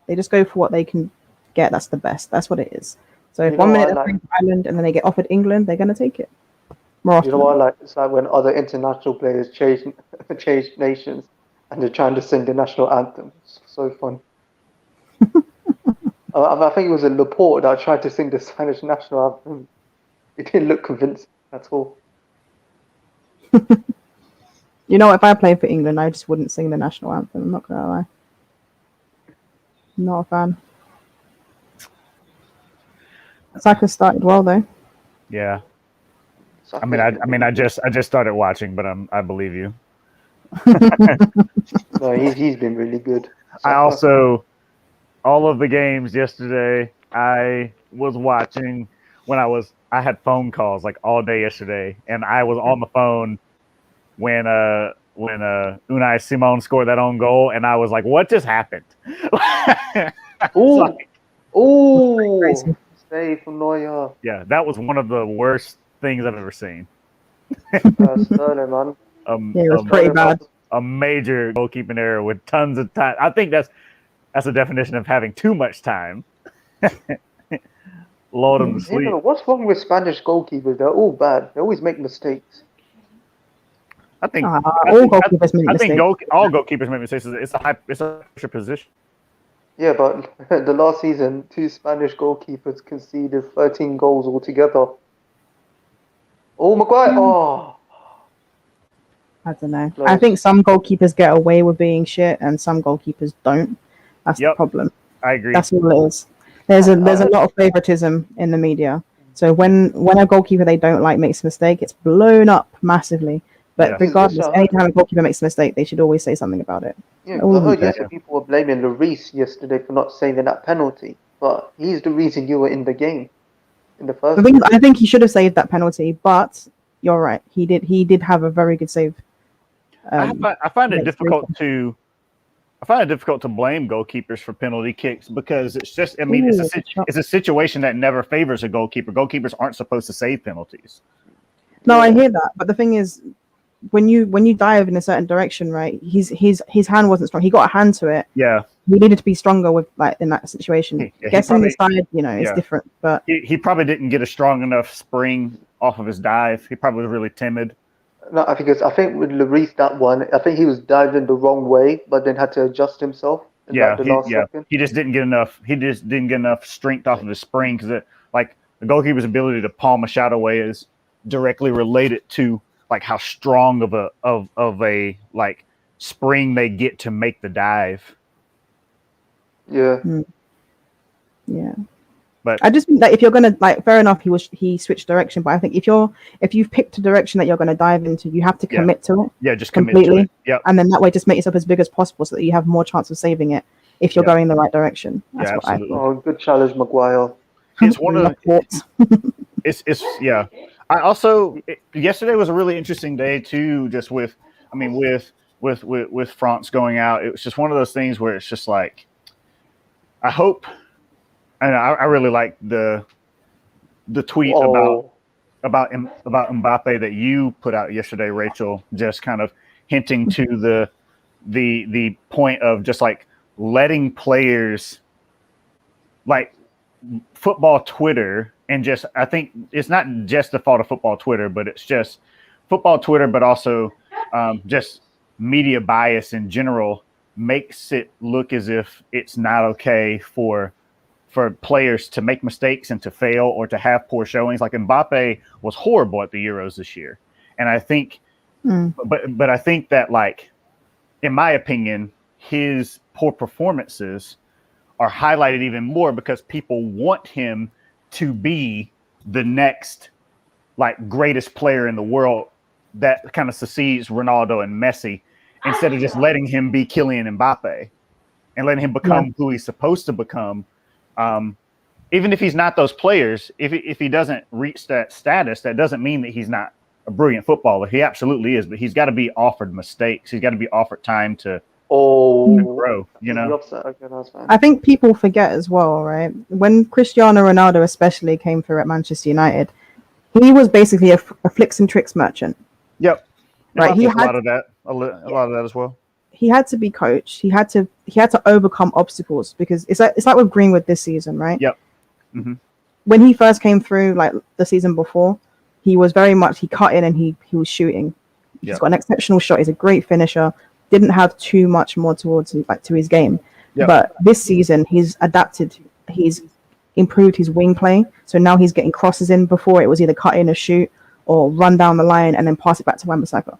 go for what they can get. That's the best. That's what it is. So if 1 minute they're playing for Ireland and then they get offered England, they're going to take it. More often. You know what I like? It's like when other international players change nations and they're trying to sing the national anthem. It's so fun. I think it was a Laporte that tried to sing the Spanish national anthem. It didn't look convincing at all. You know, if I played for England, I just wouldn't sing the national anthem. I'm not going to lie. Not a fan. Saka started well though. Yeah. I just started watching, but I believe you. No, he's been really good. I also, all of the games yesterday, I was watching when I had phone calls like all day yesterday, and I was on the phone when Unai Simon scored that own goal, and I was like, what just happened? Ooh. Stay for Neuer. Yeah, that was one of the worst things I've ever seen. Sterling, man. Yeah, it was pretty bad. A major goalkeeping error with tons of time. I think that's a definition of having too much time. Lulled them to sleep. What's wrong with Spanish goalkeepers? They're all bad. They always make mistakes. I think all I goalkeepers make think mistakes. all goalkeepers make mistakes. It's a pressure position. Yeah, but the last season, 2 Spanish goalkeepers conceded 13 goals altogether. Oh, Maguire! Oh, I don't know. Close. I think some goalkeepers get away with being shit, and some goalkeepers don't. That's the Yep. problem. I agree. That's all it is. There's a lot of favoritism in the media. So when a goalkeeper they don't like makes a mistake, it's blown up massively. But Yeah. regardless, Yes, anytime a goalkeeper makes a mistake, they should always say something about it. Yeah, All I of them heard do it. yesterday people were blaming Lloris yesterday for not saving that penalty, but he's the reason you were in the game in the first The thing is, place. I think he should have saved that penalty, but you're right. He did have a very good save. I find it against difficult to blame goalkeepers for penalty kicks because it's just it's a situation that never favors a goalkeeper. Goalkeepers aren't supposed to save penalties. No, I hear that, but the thing is, when you dive in a certain direction, right? His hand wasn't strong. He got a hand to it. Yeah, He needed to be stronger with in that situation. He Guessing the probably- side, is different. But he probably didn't get a strong enough spring off of his dive. He probably was really timid. No, I think with Lloris that one, I think he was diving the wrong way, but then had to adjust himself in the last second. He just didn't get enough. He just didn't get enough strength off of his spring because the goalkeeper's ability to palm a shot away is directly related to like how strong of a like spring they get to make the dive. Yeah. yeah. But I just think that if you're gonna fair enough, he switched direction. But I think if you've picked a direction that you're gonna dive into, you have to commit to it. Yeah, just completely. commit to it. Yep. And then that way, just make yourself as big as possible so that you have more chance of saving it if you're going in the right direction. That's what absolutely. Oh, good challenge, Maguire. It's one of it's yeah. I also yesterday was a really interesting day too. Just with France going out, it was just one of those things where it's just like, I hope, and I really like the tweet about Mbappe that you put out yesterday, Rachel. Just kind of hinting to the point of just like letting players like football Twitter. And just, I think it's not just the fault of football Twitter, but it's just football Twitter, but also just media bias in general makes it look as if it's not okay for players to make mistakes and to fail or to have poor showings. Like Mbappe was horrible at the Euros this year. And I think, but I think that, like, in my opinion, his poor performances are highlighted even more because people want him to be the next like greatest player in the world that kind of succeeds Ronaldo and Messi, instead of just letting him be Kylian Mbappe and letting him become who he's supposed to become. Even if he's not those players, if he doesn't reach that status, that doesn't mean that he's not a brilliant footballer. He absolutely is, but he's got to be offered mistakes. He's got to be offered time to grow, I think people forget as well, right? When Cristiano Ronaldo especially came through at Manchester United, he was basically a flicks and tricks merchant. Yep. Right. He had a lot of that as well. He had to be coached. He had to overcome obstacles because it's like with Greenwood this season, right? Yep. Mm-hmm. When he first came through, like the season before, he was very much he cut in and he was shooting. He's got an exceptional shot. He's a great finisher. Didn't have too much more to his game. Yep. But this season he's adapted. He's improved his wing play. So now he's getting crosses in. Before it was either cut in or shoot or run down the line and then pass it back to Wan-Bissaka.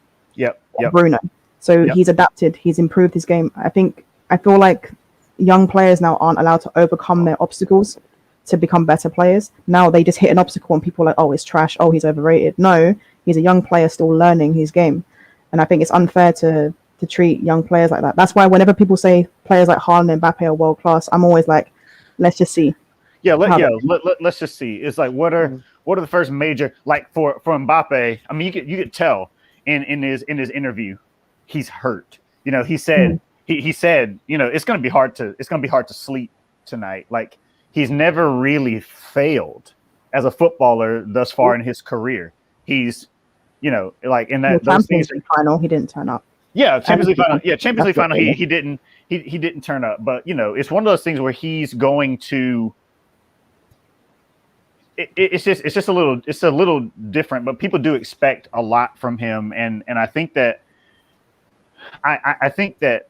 Or Bruno. So he's adapted. He's improved his game. I feel like young players now aren't allowed to overcome their obstacles to become better players. Now they just hit an obstacle and people are like, oh, it's trash. Oh, he's overrated. No, he's a young player still learning his game. And I think it's unfair to treat young players like that. That's why whenever people say players like Haaland and Mbappe are world class, I'm always like, let's just see. Let's just see. It's like what are the first major, like for Mbappe? I mean, you could tell in his interview, he's hurt. You know, he said he said, you know, it's gonna be hard to sleep tonight. Like he's never really failed as a footballer thus far in his career. He's, you know, like in that those things. Final, he didn't turn up. Yeah, Champions League final. Yeah, Champions League final. He didn't turn up. But you know, it's one of those things where he's going to it's just a little different. But people do expect a lot from him, and I think that I think that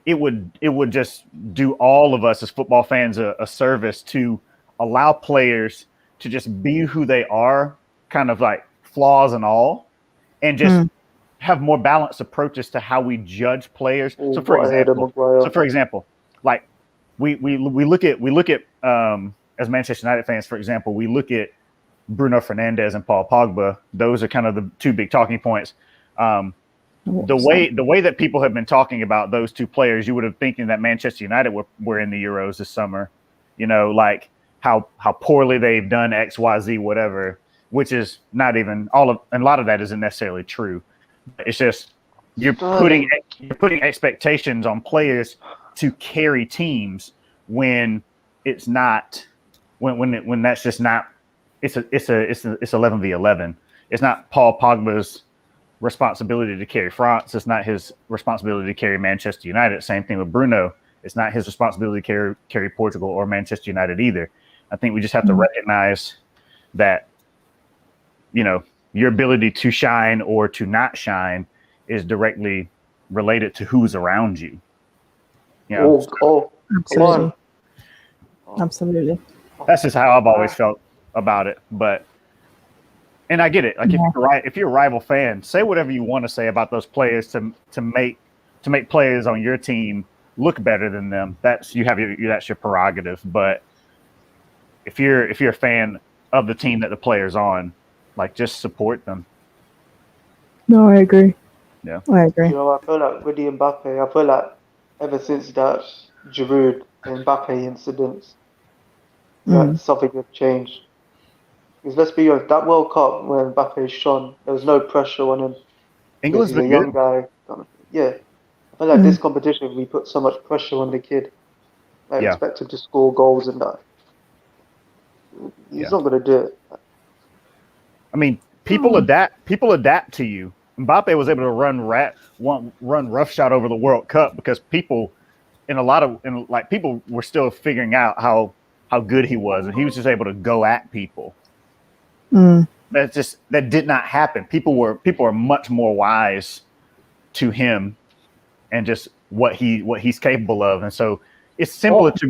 it would just do all of us as football fans a service to allow players to just be who they are, kind of like flaws and all, and just have more balanced approaches to how we judge players. So for example, like we look at as Manchester United fans, for example, we look at Bruno Fernandes and Paul Pogba. Those are kind of the two big talking points. The way that people have been talking about those two players, you would have thinking that Manchester United were in the Euros this summer, like how poorly they've done X, Y, Z, whatever, which is not even and a lot of that isn't necessarily true. It's just you're putting expectations on players to carry teams when it's not when that's just not it's 11v11. It's not Paul Pogba's responsibility to carry France. It's not his responsibility to carry Manchester United. Same thing with Bruno. It's not his responsibility to carry Portugal or Manchester United either. I think we just have to recognize that, your ability to shine or to not shine is directly related to who's around you. Absolutely. Absolutely. That's just how I've always felt about it. And I get it. Like if you're a rival fan, say whatever you want to say about those players to make players on your team look better than them. That's your prerogative. But if you're a fan of the team that the player's on, like just support them. No, I agree. Yeah, I agree. I feel like with the Mbappe, I feel like ever since that Giroud and Mbappe incidents, something has changed. Because let's be honest, that World Cup when Mbappe shone, there was no pressure on him. England's He's a been young good. guy. Yeah, I feel like this competition we put so much pressure on the kid. Expect him to score goals and that. He's not going to do it. I mean, people adapt. People adapt to you. Mbappe was able to run roughshod over the World Cup because people were still figuring out how good he was, and he was just able to go at people. That did not happen. People are much more wise to him and just what he's capable of, and so it's similar to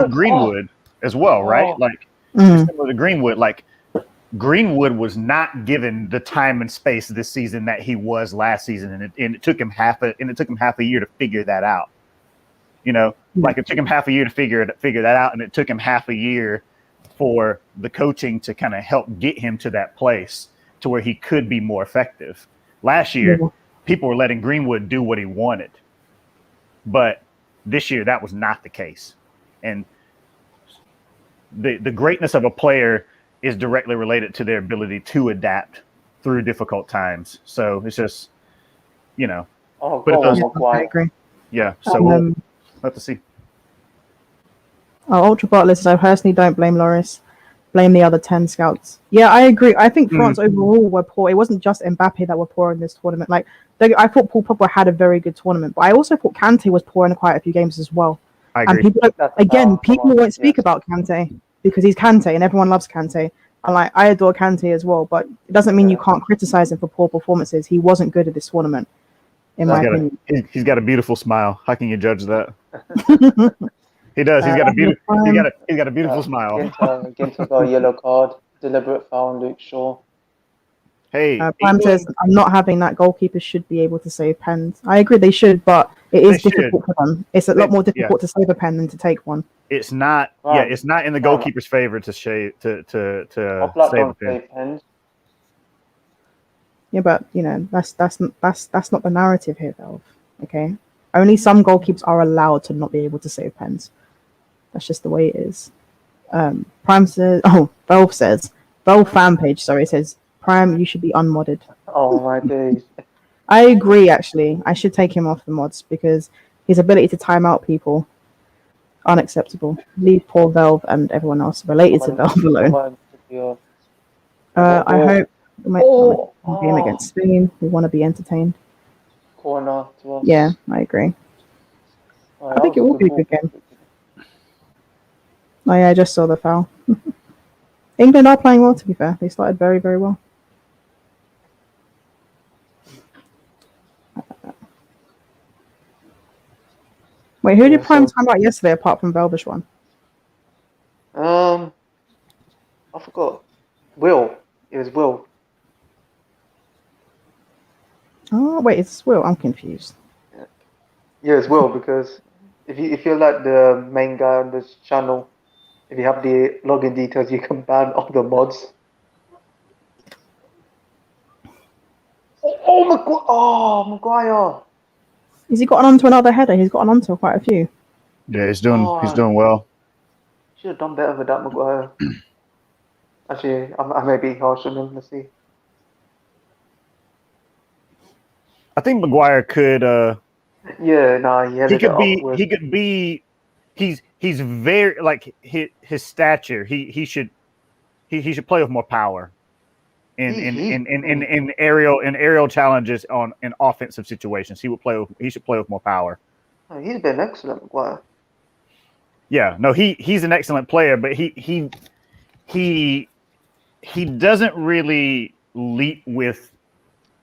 Greenwood as well, right? Like it's similar to Greenwood. Like Greenwood was not given the time and space this season that he was last season, and it took him half a year to figure that out. Like it took him half a year to figure that out, and it took him half a year for the coaching to kind of help get him to that place to where he could be more effective. Last year, people were letting Greenwood do what he wanted, but this year that was not the case. And the greatness of a player is directly related to their ability to adapt through difficult times. So it's just, I agree. Yeah, so we'll have to see. Ultra Butler says, I personally don't blame Loris. Blame the other 10 scouts. Yeah, I agree. I think France overall were poor. It wasn't just Mbappe that were poor in this tournament. Like, I thought Paul Pogba had a very good tournament, but I also thought Kante was poor in quite a few games as well. I agree. And people won't speak about Kante because he's Kante and everyone loves Kante. And I adore Kante as well, but it doesn't mean you can't criticize him for poor performances. He wasn't good at this tournament, in my opinion. He's got a beautiful smile. How can you judge that? He does. He's got a beautiful smile. Ginter got a yellow card. Deliberate foul, Luke Shaw. Hey, Prime says, I'm not having that. Goalkeepers should be able to save pens. I agree they should, but it is difficult for them. It's a lot more difficult to save a pen than to take one. It's not. Right. Yeah, it's not in the goalkeeper's favor to save a pen. Yeah, but that's not the narrative here, Valve. Okay, only some goalkeepers are allowed to not be able to save pens. That's just the way it is. Prime says, Valve fan page, says, Prime, you should be unmodded. Oh my days. I agree, actually. I should take him off the mods because his ability to time out people, unacceptable. Leave poor Valve and everyone else related to Valve alone. I hope we might game against Spain. We want to be entertained. Corner to us. Yeah, I agree. I think it will be a good game. Oh yeah, I just saw the foul. England are playing well, to be fair. They started very, very well. Wait, who Yeah, did Prime so- time out yesterday apart from Velvish one? I forgot. Will. It was Will. Oh, wait, it's Will. I'm confused. Yeah, it's Will because if you're like the main guy on this channel, if you have the login details, you can ban all the mods. Maguire. Has he gotten onto another header? He's gotten onto quite a few. Yeah, he's doing Oh. well. Should have done better with that Maguire. Actually, I may be harsh on him. Let's see. I think Maguire could Yeah, nah, he headed it upwards. he could be he's very like his stature. He should play with more power in aerial challenges in offensive situations. He should play with more power. Oh, he's been excellent, Maguire. Yeah, no, he's an excellent player, but he doesn't really leap with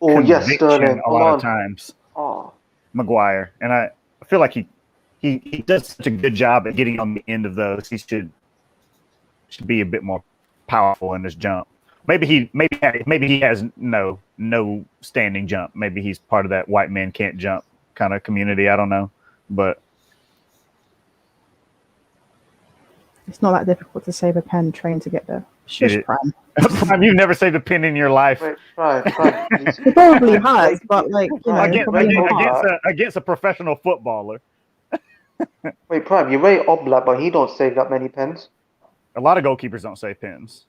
Oh yes, conviction Sterling. a lot of times. Oh, Maguire, and I feel like he does such a good job at getting on the end of those. He should be a bit more powerful in his jump. Maybe he has no standing jump. Maybe he's part of that white man can't jump kind of community. I don't know, but It's not that difficult to save a pen. Train to get there. Shush, Prime. Prime, you've never saved a pin in your life. wait, right. He probably has, but like you know, Against a professional footballer. Wait, Prime, you rate Oblak, but he don't save that many pens. A lot of goalkeepers don't save pins.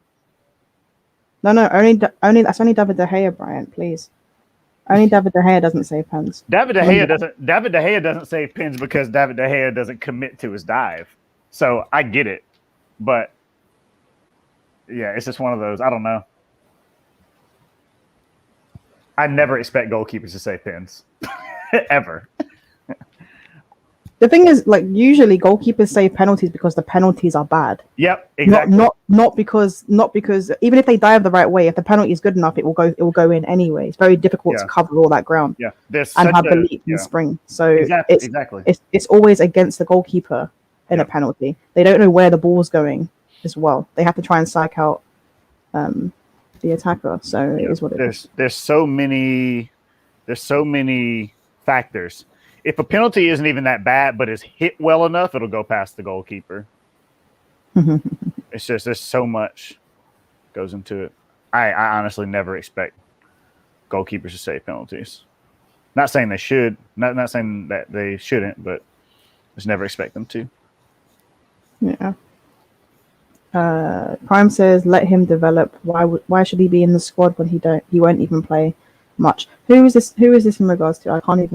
No, only that's only David De Gea, Bryant. Please, only David De Gea doesn't save pens. David De Gea doesn't save pins because David De Gea doesn't commit to his dive. So I get it, but yeah, it's just one of those. I don't know. I never expect goalkeepers to save pins, ever. The thing is, like usually goalkeepers save penalties because the penalties are bad. Yep, exactly. Not because even if they dive the right way, if the penalty is good enough, it will go in anyway. It's very difficult to cover all that ground. Yeah, and have the leap and spring. So it's always against the goalkeeper in a penalty. They don't know where the ball's going as well. They have to try and psych out the attacker. So it is what it is. There's so many factors. If a penalty isn't even that bad, but is hit well enough, it'll go past the goalkeeper. It's just there's so much goes into it. I honestly never expect goalkeepers to save penalties. Not saying they should, not saying that they shouldn't, but just never expect them to. Yeah. Prime says, "Let him develop. Why should he be in the squad when he won't even play much?" Who is this in regards to? I can't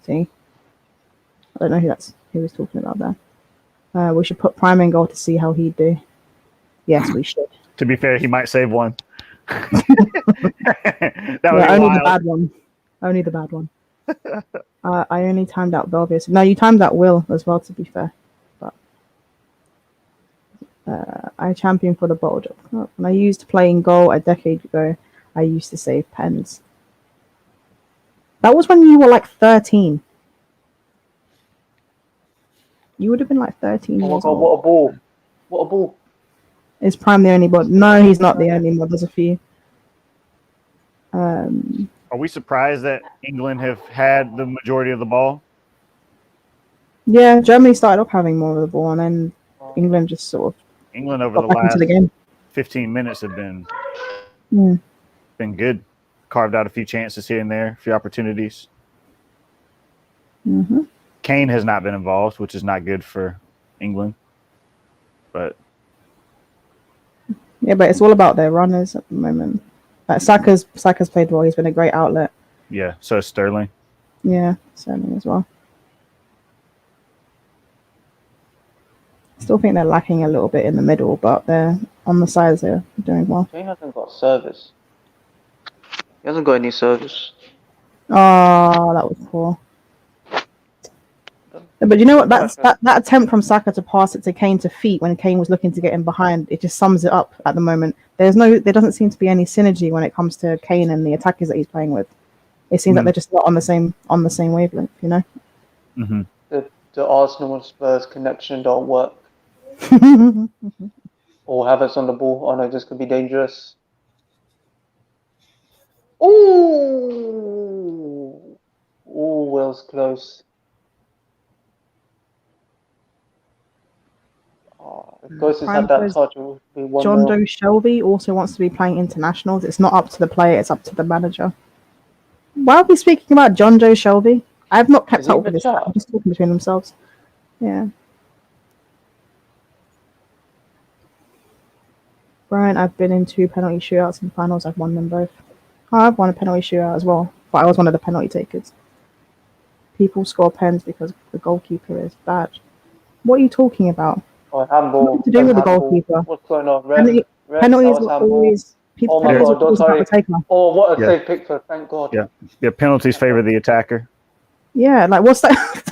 see. I don't know who was talking about there. We should put Prime in goal to see how he'd do. Yes, we should. To be fair, he might save one. Only the bad one. Only the bad one. I only timed out Velvius. No, you timed out Will as well, to be fair. But I champion for the bottle job. When I used to play in goal a decade ago, I used to save pens. That was when you were like 13. You would have been like 13 Oh my years god, old. what a ball. What a ball. Is Prime the only mod? No, he's not the only mod. There's a few. Are we surprised that England have had the majority of the ball? Yeah, Germany started off having more of the ball, and then England just sort of England over the got back last into the game. 15 minutes have been Yeah. been good. Carved out a few chances here and there, a few opportunities. Mm-hmm. Kane has not been involved, which is not good for England. But Yeah, but it's all about their runners at the moment. Like Saka's played well. He's been a great outlet. yeah, so is Sterling. Yeah, certainly as well. Still think they're lacking a little bit in the middle, but they're on the sides. They're doing well. Kane hasn't got service. He hasn't got any service. Oh, that was poor. But you know what? That attempt from Saka to pass it to Kane to feet when Kane was looking to get in behind, it just sums it up at the moment. There doesn't seem to be any synergy when it comes to Kane and the attackers that he's playing with. It seems like they're just not on the same wavelength, you know. Mm-hmm. The Arsenal and Spurs connection don't work. Or Havertz on the ball. Oh no, this could be dangerous. Ooh, Will's close. Oh, if Ghosts had that touch, it would be 1-0. John Doe Shelby also wants to be playing internationals. It's not up to the player; it's up to the manager. Why are we speaking about John Joe Shelby? I've not kept up with this. I'm just talking between themselves. Yeah. Brian, I've been in 2 penalty shootouts in finals. I've won them both. I've won a penalty shootout as well, but I was one of the penalty takers. People score pens because the goalkeeper is bad. What are you talking about? Oh, handball. Nothing to do with the goalkeeper. What's going on? Penalties were always. Oh my god! Don't sorry. Oh, what a Yeah. save, Pickford! Thank God. Yeah. Penalties favor the attacker. Yeah, like what's that?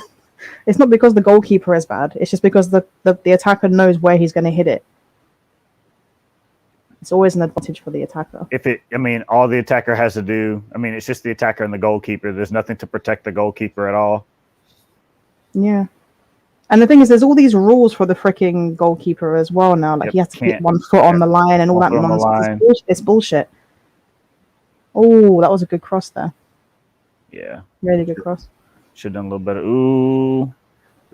It's not because the goalkeeper is bad. It's just because the attacker knows where he's going to hit it. It's always an advantage for the attacker. All the attacker has to do, it's just the attacker and the goalkeeper. There's nothing to protect the goalkeeper at all. Yeah. And the thing is, there's all these rules for the freaking goalkeeper as well now. Like, he has to keep 1 foot on the line and all that nonsense. It's bullshit. Oh, that was a good cross there. Yeah. Really good cross. Should have done a little better. Ooh.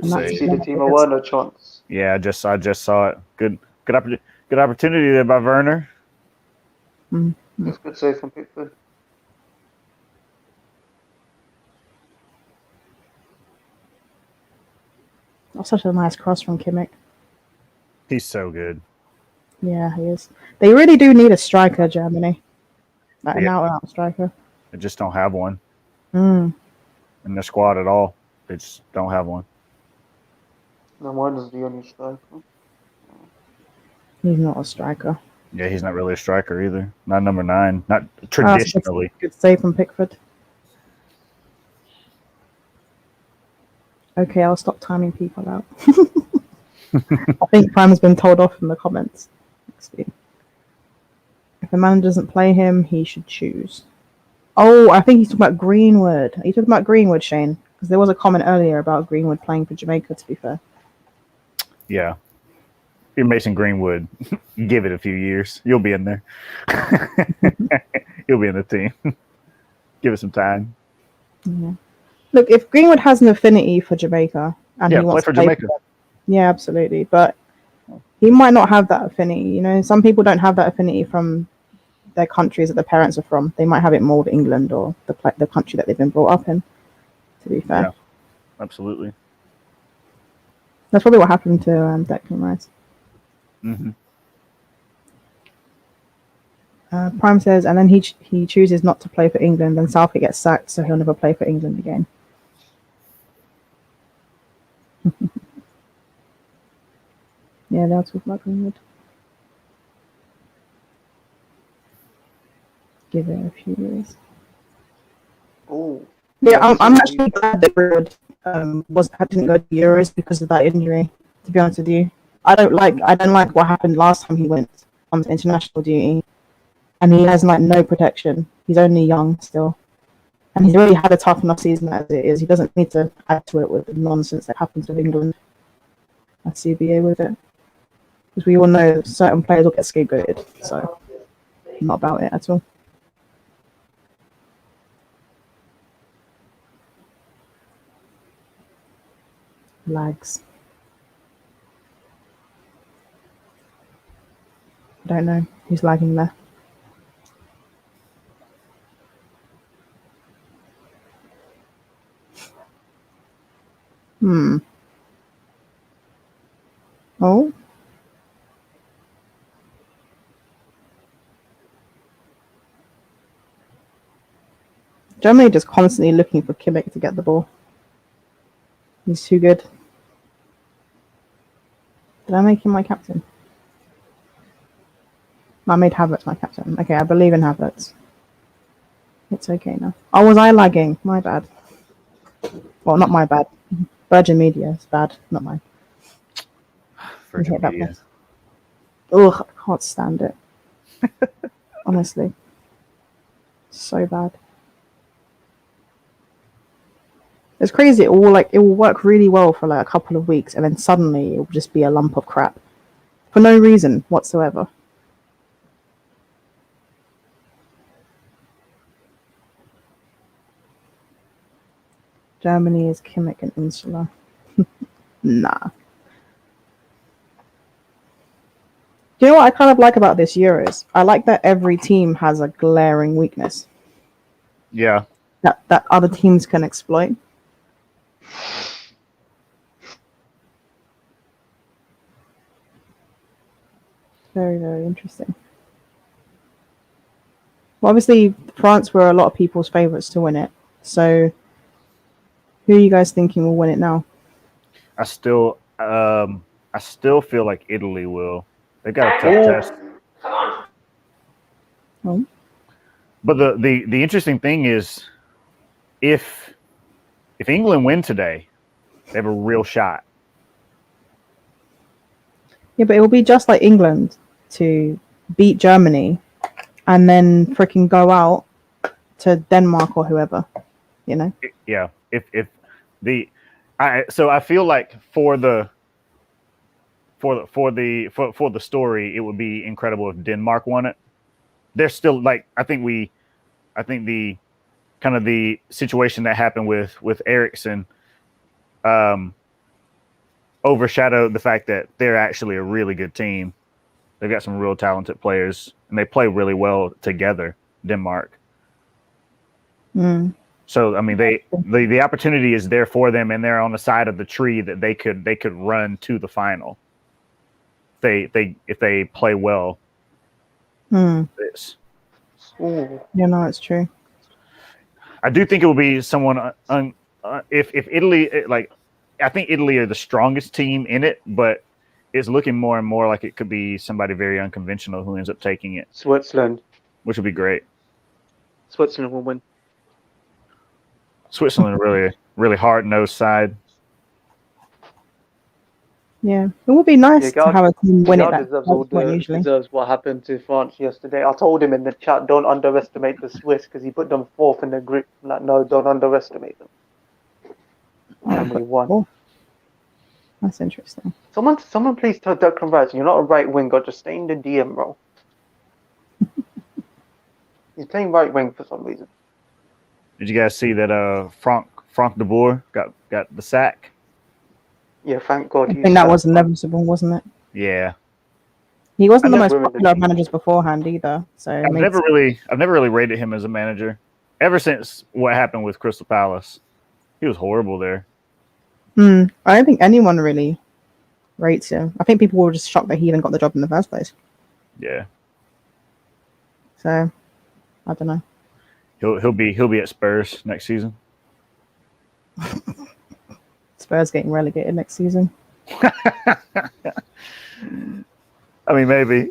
You see the team of Werner chance. Yeah, I just saw it. Good opportunity there by Werner. That's good save from Pickford. That's such a nice cross from Kimmich. He's so good. Yeah, he is. They really do need a striker, Germany. Like an out-and-out striker. They just don't have one Mm. in their squad at all. They just don't have one. No, Werner's the only striker. He's not a striker. Yeah, he's not really a striker either. Not number 9. Not traditionally. Good save from Pickford. Okay, I'll stop timing people out. I think Prime has been told off in the comments. Let's see. If the man doesn't play him, he should choose. Oh, I think he's talking about Greenwood. Are you talking about Greenwood, Shane? Because there was a comment earlier about Greenwood playing for Jamaica, to be fair. Yeah. If you're Mason Greenwood, give it a few years. You'll be in there. You'll be in the team. Give it some time. Yeah. Look, if Greenwood has an affinity for Jamaica and he wants play for to play Jamaica. for them, yeah, absolutely. But he might not have that affinity. You know, some people don't have that affinity from their countries that their parents are from. They might have it more of England or the country that they've been brought up in. To be fair, Yeah, absolutely. That's probably what happened to Declan Rice. Mm-hmm. Prime says, and then he chooses not to play for England, and Southgate gets sacked, so he'll never play for England again. Yeah, they'll talk about Greenwood. Give it a few years. Oh. Yeah, I'm actually glad that Greenwood didn't go to Euros because of that injury. To be honest with you, I don't like what happened last time he went on international duty, and he has like no protection. He's only young still, and he's already had a tough enough season as it is. He doesn't need to add to it with the nonsense that happens with England. I CBA with it, because we all know certain players will get scapegoated. So, not about it at all. Lags. I don't know who's lagging there. Oh. Germany just constantly looking for Kimmich to get the ball. He's too good. Did I make him my captain? I made Havertz my captain. Okay, I believe in Havertz. It's okay now. Oh, was I lagging? My bad. Well, not my bad. Virgin Media is bad, not mine. Virgin hate that Media. place. Ugh, I can't stand it. Honestly. So bad. It's crazy. It will work really well for like a couple of weeks, and then suddenly it will just be a lump of crap for no reason whatsoever. Germany is Kimmich and Insula. Nah. Do you know what I kind of like about this Euros? I like that every team has a glaring weakness Yeah. that other teams can exploit. Very, very interesting. Well, obviously, France were a lot of people's favourites to win it. So, who are you guys thinking will win it now? I still feel like Italy will. They got a tough test. Oh. But the interesting thing is, if England win today, they have a real shot. Yeah, but it will be just like England to beat Germany and then freaking go out to Denmark or whoever, you know? Yeah. So I feel like for the story, it would be incredible if Denmark won it. They're still like I think the kind of the situation that happened with Ericsson overshadowed the fact that they're actually a really good team. They've got some real talented players, and they play really well together, Denmark. Mm. So I mean, the opportunity is there for them, and they're on the side of the tree that they could run to the final. If they play well. This. Ooh. Yeah, no, it's true. I do think it will be someone. If Italy, I think Italy are the strongest team in it, but it's looking more and more like it could be somebody very unconventional who ends up taking it. Switzerland. Which would be great. Switzerland will win. Switzerland really, really hard-nosed side. Yeah, it would be nice to have a team win it. Deserves what happened to France yesterday. I told him in the chat, don't underestimate the Swiss because he put them fourth in the group. I'm like, no, don't underestimate them. And we won. Cool. That's interesting. Someone please tell Declan Rice, you're not a right winger, just stay in the DM role. He's playing right wing for some reason. Did you guys see that Frank de Boer got the sack? Yeah, thank God. I think that was inevitable, wasn't it? Yeah. He wasn't the most popular of managers beforehand either. So I've never really rated him as a manager. Ever since what happened with Crystal Palace. He was horrible there. I don't think anyone really rates him. I think people were just shocked that he even got the job in the first place. Yeah. So I don't know. He'll be at Spurs next season. Spurs getting relegated next season. I mean, maybe.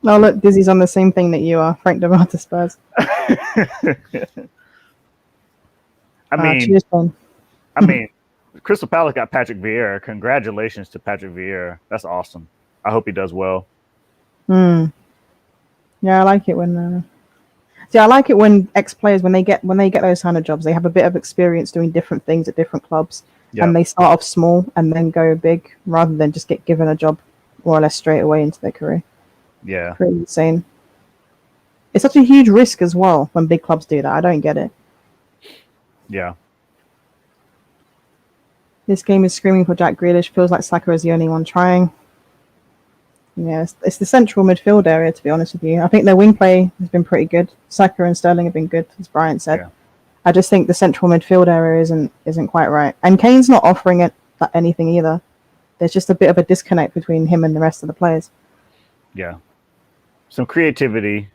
No, look, Dizzy's on the same thing that you are. Frank de Boer to Spurs. I mean, Crystal Palace got Patrick Vieira. Congratulations to Patrick Vieira. That's awesome. I hope he does well. Yeah, I like it when. I like it when ex-players when they get those kind of jobs, they have a bit of experience doing different things at different clubs, and they start off small and then go big, rather than just get given a job more or less straight away into their career. Yeah, pretty insane. It's such a huge risk as well when big clubs do that. I don't get it. Yeah. This game is screaming for Jack Grealish. Feels like Saka is the only one trying. Yeah, it's the central midfield area, to be honest with you. I think their wing play has been pretty good. Saka and Sterling have been good, as Brian said. Yeah. I just think the central midfield area isn't quite right. And Kane's not offering it anything either. There's just a bit of a disconnect between him and the rest of the players. Yeah. Some creativity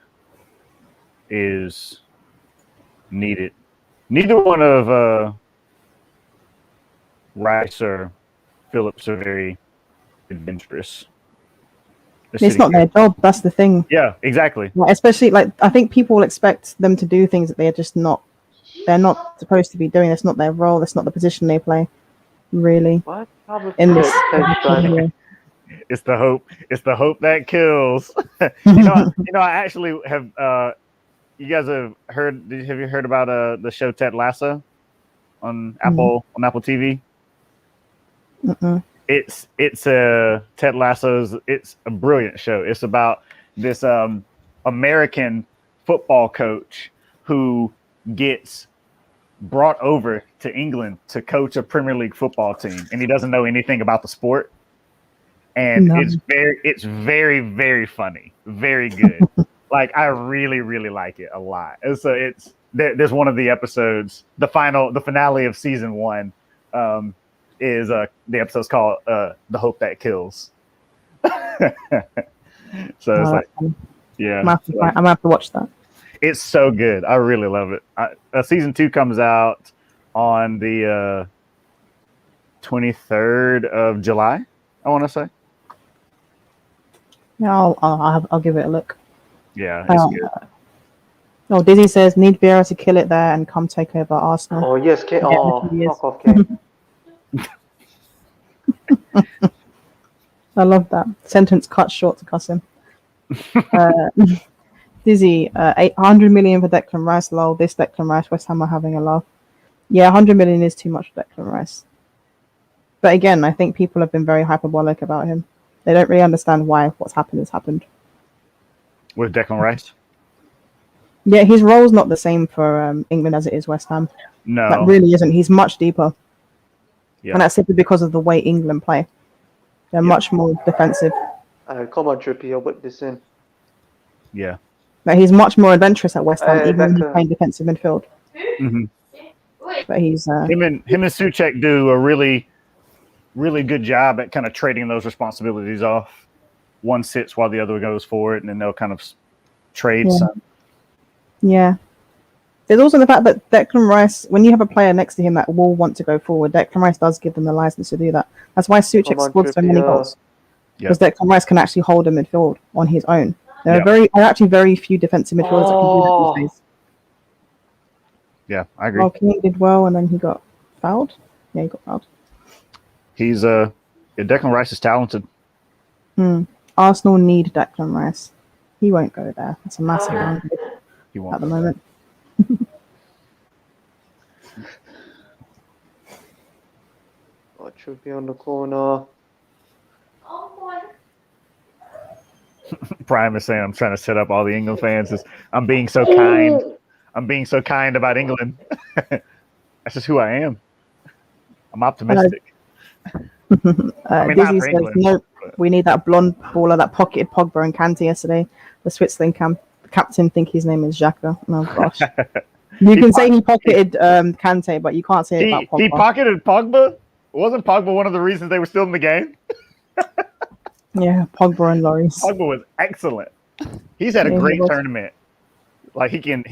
is needed. Neither one of Rice or Phillips are very adventurous. It's not their job. That's the thing. Yeah, exactly. Especially, I think people expect them to do things that they're just not. They're not supposed to be doing. That's not their role. That's not the position they play. really. What? Calvin In this Phillips plays like yeah. It's the hope. It's the hope that kills. I actually have. You guys have heard? Have you heard about the show Ted Lasso on Apple TV? Mm-mm. It's Ted Lasso's. It's a brilliant show. It's about this American football coach who gets brought over to England to coach a Premier League football team, and he doesn't know anything about the sport. And No. it's very, very funny, very good. Like I really, really like it a lot. And so there's one of the episodes, the finale of season 1, is the episode's called "The Hope That Kills." So it's like, Funny. yeah, I'm gonna have to watch that. it's so good. I really love it. Season 2 comes out on the 23rd of July. I want to say. Yeah, I'll give it a look. Yeah, it's good. Oh, Dizzy says need Vieira to kill it there and come take over Arsenal. Oh yes, Kate. Yeah, Oh, he is. fuck off, Kate. I love that sentence cut short to cuss him. Dizzy, 800 million for Declan Rice. Lol, this Declan Rice. West Ham are having a laugh. Yeah, 100 million is too much for Declan Rice. But again, I think people have been very hyperbolic about him. They don't really understand why what's happened has happened. With Declan Rice? Yeah, his role's not the same for England as it is West Ham. No. That really isn't. He's much deeper. Yeah. And that's simply because of the way England play. They're much more defensive. Come on, Trippy, I'll whip this in. Yeah. But he's much more adventurous at West Ham, Hey, even when he's Becca. playing defensive midfield. Mm-hmm. But he's Him and Suchek do a really, really good job at kind of trading those responsibilities off. One sits while the other goes forward, and then they'll kind of trade Yeah. some. yeah. There's also the fact that Declan Rice, when you have a player next to him that will want to go forward, Declan Rice does give them the license to do that. That's why Suchek Come on, scored so many Trippier. goals. Yeah. Because Declan Rice can actually hold a midfield on his own. There Yeah. are actually very few defensive midfielders that can do that these days. Yeah, I agree. Well, Keane did well, and then he got fouled. Yeah, he got fouled. He's Declan Rice is talented. Arsenal need Declan Rice. He won't go there. It's a massive downgrade He at won't. the moment. Oh, Trippy on the corner. Prime is saying I'm trying to set up all the England fans. I'm being so kind. I'm being so kind about England. That's just who I am. I'm optimistic. mean, not Dizzy for says, England, no, but- we need that blonde baller that pocketed Pogba and Kante yesterday. The Switzerland captain think his name is Xhaka. Oh, gosh. You can say he pocketed Kante, but you can't say it about Pogba. He pocketed Pogba? Wasn't Pogba one of the reasons they were still in the game? Yeah, Pogba and Lloris. Pogba was excellent. He's had a Yeah, he great was. tournament. Like he can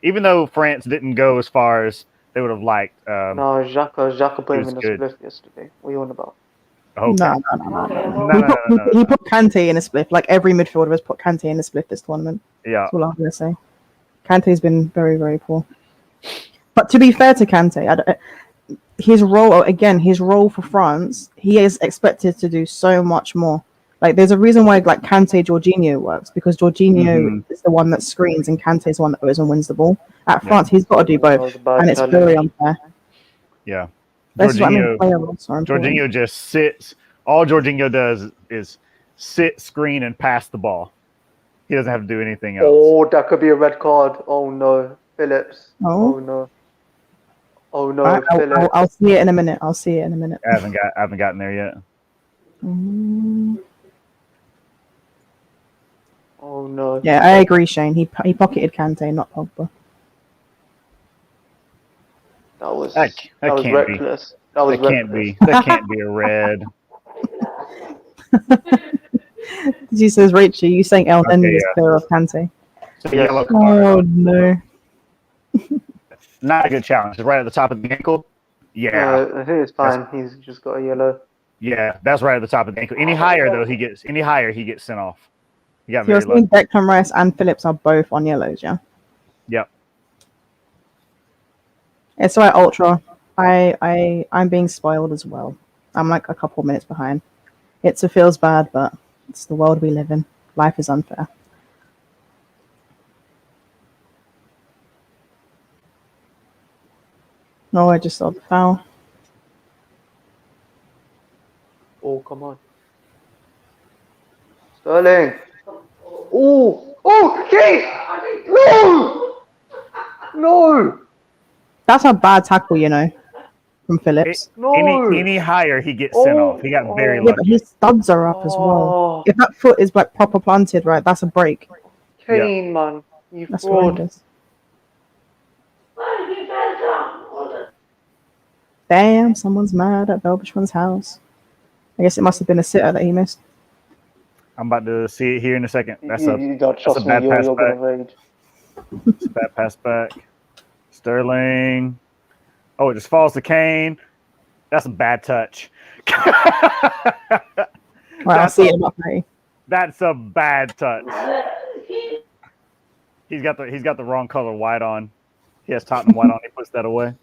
even though France didn't go as far as they would have liked. No, Xhaka put he him in was the good. split yesterday. What are you on about? Okay. No. No. He put Kante in a split. Like every midfielder has put Kante in a split this tournament. Yeah. That's all I'm going to say. Kante's been very, very poor. But to be fair to Kante, his role for France, he is expected to do so much more. Like, there's a reason why like Kante Jorginho works, because Jorginho is the one that screens and Kante is the one that goes and wins the ball. At France, he's got to do That both, was a bad and it's challenge. very unfair. Yeah. That's what I mean. Jorginho, Player roles are important. Jorginho just sits. All Jorginho does is sit, screen, and pass the ball. He doesn't have to do anything else. Oh, that could be a red card. Oh no, Phillips. Oh. Oh no. Oh no, Alright, Phillips. I'll see it in a minute. I haven't gotten there yet. Oh no. Yeah, I agree, Shane. He pocketed Kante, not Pogba. That was That that was can't be. reckless. That was That can't reckless. be. That can't be a red. She says, Rachel, you saying El Neni Okay, is yeah. clear of Kante? It's a yellow card. Oh no. Not a good challenge. It's right at the top of the ankle. Yeah, I think it's fine. He's just got a yellow. yeah, that's right at the top of the ankle. Any higher though, he gets sent off. He got So you're very low. saying Declan Rice and Phillips are both on yellows, yeah? Yep. It's all right, Ultra. I'm being spoiled as well. I'm like a couple minutes behind. It feels bad, but it's the world we live in. Life is unfair. No, I just saw the foul. Oh, come on. Sterling. Oh, oh, Kane! No! No! That's a bad tackle, you know, from Phillips. No! Any higher, he gets sent off. He got very Yeah, but lucky. his studs are up as well. Oh, If that foot is like proper planted, right, that's a break. Kane, man. You That's fraud. horrendous. Damn, someone's mad at Belbushman's house. I guess it must have been a sitter that he missed. I'm about to see it here in a second. That's You don't trust me, bad you're pass going to rage. a bad pass back. Sterling. Oh, it just falls to Kane. That's a bad touch. Right, I'll see it about 30. That's a bad touch. He's got the wrong color white on. He has Tottenham white on. He puts that away.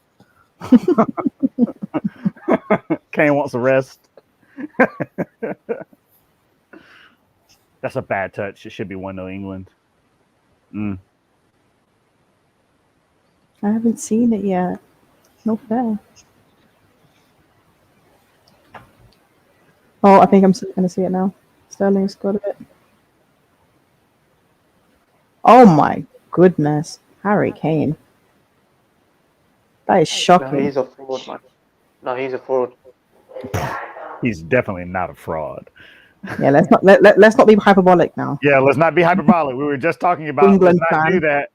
Kane wants a rest. That's a bad touch. It should be 1-0 England. I haven't seen it yet. No fair. Oh, I think I'm going to see it now. Sterling's got it. Oh my goodness. Harry Kane. That is No, shocking. he's a fraud, man. No, he's a fraud. He's definitely not a fraud. Yeah, let's not be hyperbolic now. Yeah, let's not be hyperbolic. We were just talking about England let's not fan. do that.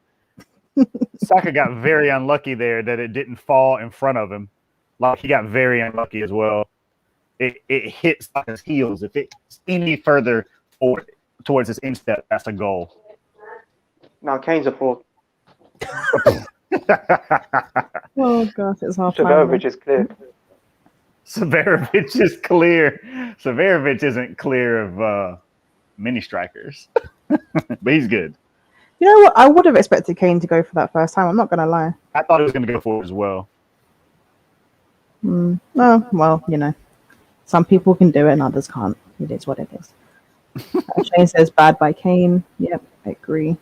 Saka got very unlucky there that it didn't fall in front of him. Like he got very unlucky as well. It hit Saka's heels. If it's any further forward towards his instep, that's a goal. No, Kane's a fraud. Oh gosh, it's half time. Severovic is clear. Severovic is clear. Severovic isn't clear of mini strikers, but he's good. You know what? I would have expected Kane to go for that first time. I'm not gonna lie. I thought he was going to go for it as well. Oh, well, you know, some people can do it and others can't. It is what it is. Shane says bad by Kane. Yep, I agree.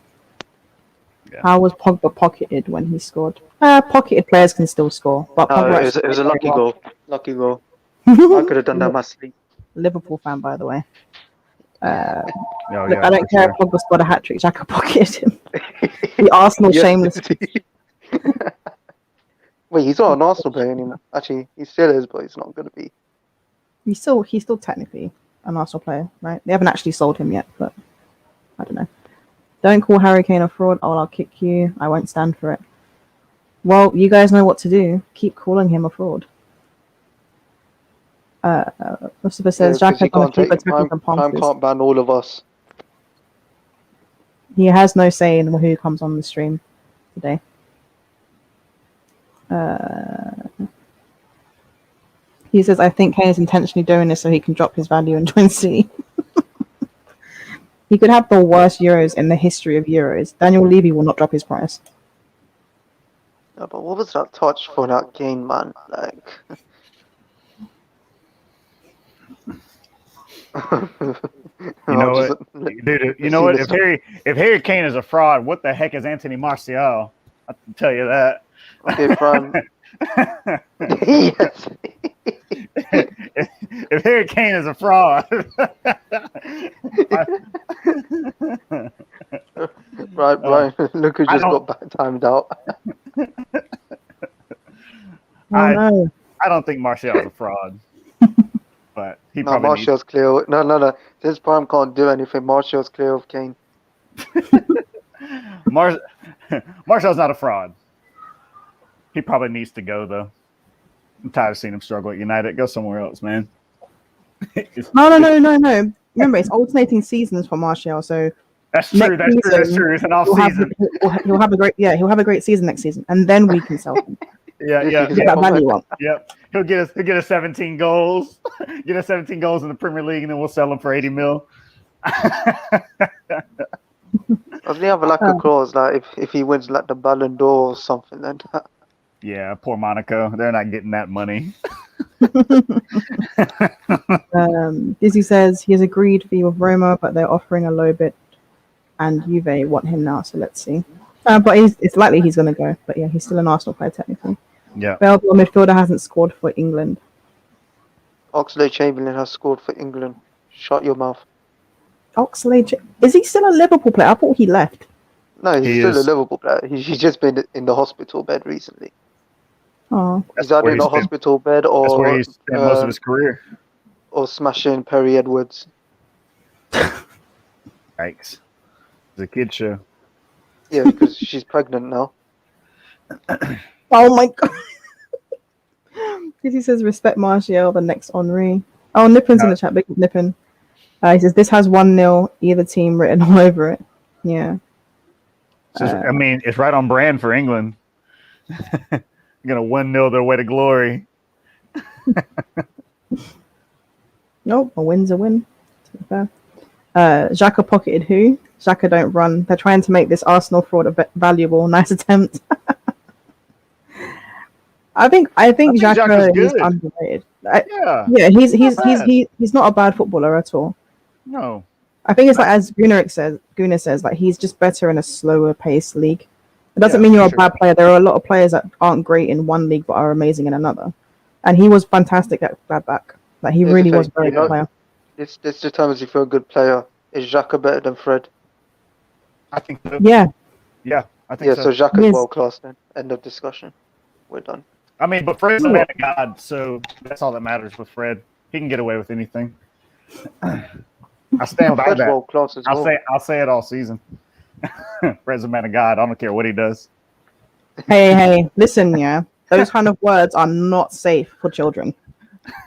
Yeah. How was Pogba pocketed when he scored? Pocketed players can still score, but No, Pogba it was a lucky well. goal. Lucky goal. I could have done that myself. Liverpool fan, by the way. Oh, Look, yeah, I don't for care sure. if Pogba scored a hat trick. Xhaka pocketed him. The Arsenal Yes. shameless. Wait, he's not an Arsenal player anymore. Actually, he still is, but he's not going to be. He's still technically an Arsenal player, right? They haven't actually sold him yet, but I don't know. Don't call Harry Kane a fraud. Oh, I'll kick you. I won't stand for it. Well, you guys know what to do. Keep calling him a fraud. Mustafa says Yeah, 'cause Xhaka's on a keeper tackle from Prime Palmers. can't ban all of us. He has no say in who comes on the stream today. He says, I think Kane is intentionally doing this so he can drop his value and join City. He could have the worst Euros in the history of Euros. Daniel Levy will not drop his price. Yeah, but what was that touch for that Kane, man? Like, You know what, dude? You know what? If Harry Kane is a fraud, what the heck is Anthony Martial? I can tell you that. Okay, Prime. Yes. if Harry Kane is a fraud, right. Look who just got back timed out. No. I don't think Martial is a fraud, but he No, probably Martial's clear. No. Since Prime can't do anything, Martial's clear of Kane. Martial's not a fraud. He probably needs to go though. I'm tired of seeing him struggle at United. Go somewhere else, man. No. Remember, it's alternating seasons for Martial, so That's true. That's true. It's an off season. He'll have a great season next season, and then we can sell him. Yeah. Get that value up. Yep. He'll get us 17 goals. Get us 17 goals in the Premier League, and then we'll sell him for 80 mil. Doesn't he have like a clause like if he wins like the Ballon d'Or or something then? Yeah, poor Monaco. They're not getting that money. Dizzy says he has agreed fee with Roma, but they're offering a low bid, and Juve want him now. So let's see. But it's likely he's going to go. But yeah, he's still an Arsenal player technically. Yeah. Belgium midfielder hasn't scored for England. Oxlade-Chamberlain has scored for England. Shut your mouth. Is he still a Liverpool player? I thought he left. No, he's He still a is. Liverpool player. He's just been in the hospital bed recently. Oh, He's either where in a he's been. hospital bed That's where or he's spent most of his career. or smashing Perry Edwards. Yikes. It's a kid show. Yeah, because she's pregnant now. oh my god. Dizzy says respect Martial, the next Henri. Oh, Nippin's in the chat. Big Nippin. He says this has 1-0 either team written all over it. Yeah. I mean, it's right on brand for England. You're gonna 1-0 their way to glory. Nope, a win's a win. To be fair. Xhaka pocketed who? Xhaka don't run. They're trying to make this Arsenal fraud valuable. Nice attempt. I think Xhaka is underrated. Yeah, he's not a bad footballer at all. No. I think it's like as Gunnar says, like he's just better in a slower paced league. It doesn't mean you're a bad player. There are a lot of players that aren't great in one league but are amazing in another. And he was fantastic at back. Like he really was a very good player. This determines if you're a good player. Is Xhaka better than Fred? I think so. Yeah. Yeah, I think so Xhaka is world class then. End of discussion. We're done. I mean, but Fred's a man of God, so that's all that matters with Fred. He can get away with anything. I stand by that. World class as well. I'll say it all season. Fred's a man of God. I don't care what he does. Hey, listen, yeah. Those kind of words are not safe for children.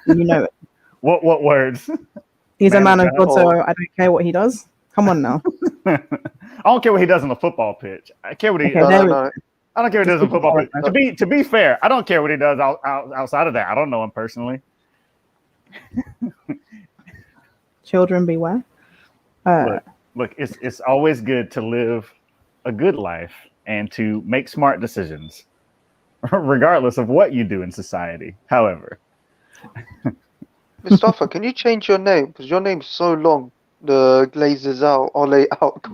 You know it. What words? He's a man of God, so I don't care what he does. Come on now. I don't care what he does on the football pitch. I care what he. Okay, I don't care what he does on the football pitch. To be fair, I don't care what he does outside of that. I don't know him personally. Children beware. Look, it's always good to live a good life and to make smart decisions, regardless of what you do in society. However, Mustafa, can you change your name? Because your name's so long. The glazes out, Ole out.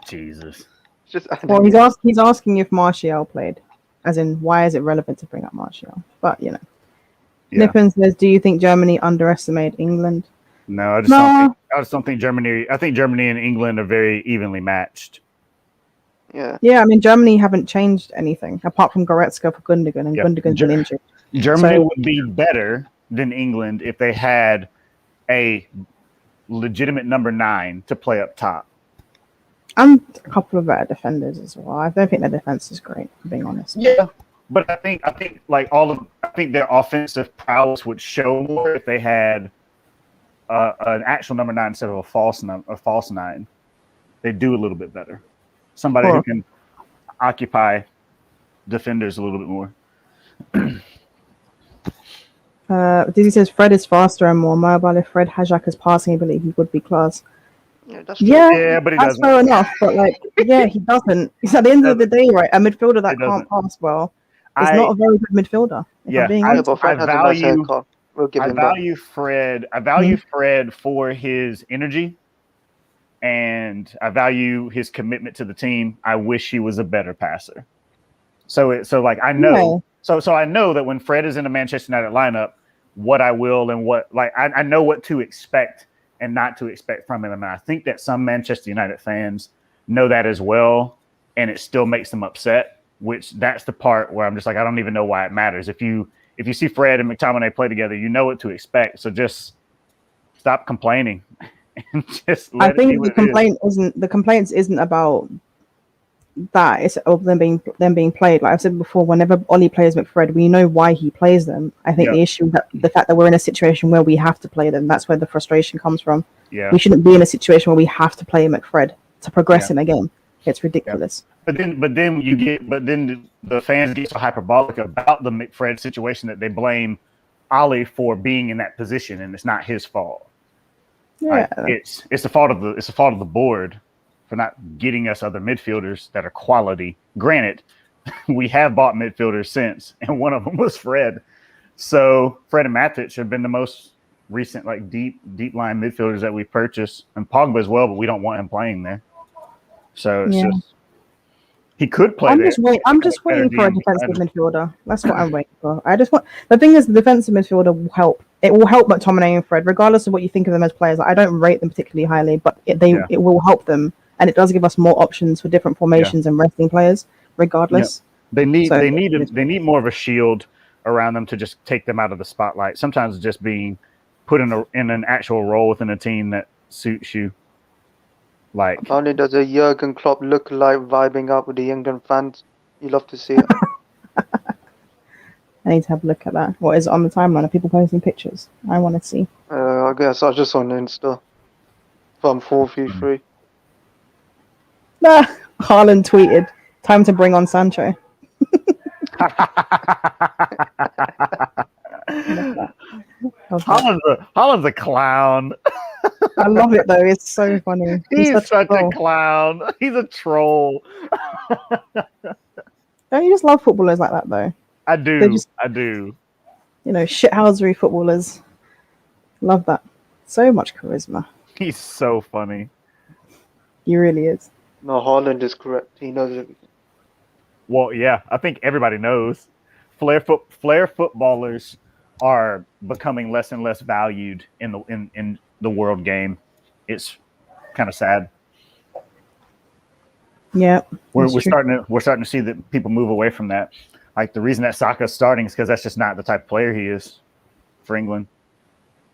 Jesus. Well, he's asking if Martial played, as in why is it relevant to bring up Martial? But you know, Nippon says, "Do you think Germany underestimate England?" No, I just don't think Germany. I think Germany and England are very evenly matched. Yeah. Yeah, I mean Germany haven't changed anything apart from Goretzka for Gundogan, and Gundogan's been injured. Germany would be better than England if they had a legitimate number 9 to play up top. And a couple of better defenders as well. I don't think their defense is great, for being honest. Yeah, but I think like I think their offensive prowess would show more if they had an actual number 9 instead of a false 9. They do a little bit better. Somebody who can occupy defenders a little bit more. Dizzy says Fred is faster and more mobile. If Fred had Xhaka's passing ability, he would be class. Yeah, that's true. Yeah, but he doesn't. Fair enough, but like, yeah, he doesn't. It's at the end of the day, right? A midfielder that can't pass well is not a very good midfielder. But Fred has a nice haircut. We'll give him value Fred. I value Fred for his energy, and I value his commitment to the team. I wish he was a better passer. So I know. Yeah. So I know that when Fred is in a Manchester United lineup, what I will and what I know what to expect and not to expect from him. And I think that some Manchester United fans know that as well, and it still makes them upset. Which that's the part where I'm just like, I don't even know why it matters. If you see Fred and McTominay play together, you know what to expect. So just stop complaining and just let I think the complaints isn't about that. It's of them being played. Like I've said before, whenever Ollie plays McFred, we know why he plays them. I think the issue that the fact that we're in a situation where we have to play them, that's where the frustration comes from. Yeah. We shouldn't be in a situation where we have to play McFred to progress in a game. It's ridiculous. But then the fans get so hyperbolic about the McFred situation that they blame Ollie for being in that position, and it's not his fault. Yeah, it's the fault of the board for not getting us other midfielders that are quality. Granted, we have bought midfielders since, and one of them was Fred. So Fred and Matic have been the most recent, like deep line midfielders that we purchased, and Pogba as well. But we don't want him playing there. So it's just he could play there. I'm just waiting for a defensive midfielder. That's what I'm waiting for. The thing is, the defensive midfielder will help. It will help McTominay and Fred, regardless of what you think of them as players. I don't rate them particularly highly, but it will help them, and it does give us more options for different formations and resting players. Regardless, they need more of a shield around them to just take them out of the spotlight. Sometimes just being put in an actual role within a team that suits you. Like, not only does a Jurgen Klopp look like vibing out with the England fans, you love to see it. I need to have a look at that. What is it on the timeline? Are people posting pictures? I want to see. I guess I just on Insta. From 4v3. Haaland tweeted, "Time to bring on Sancho." Haaland's a clown. I love it though. It's so funny. He's such a clown. He's a troll. Don't you just love footballers like that though? I do. I do. You know, shithousery footballers. Love that. So much charisma. He's so funny. He really is. No, Haaland is correct. He knows everything. Well, yeah, I think everybody knows. Flair footballers are becoming less and less valued in the world game. It's kind of sad. Yeah, we're starting to see that people move away from that. Like the reason that Saka's starting is because that's just not the type of player he is for England.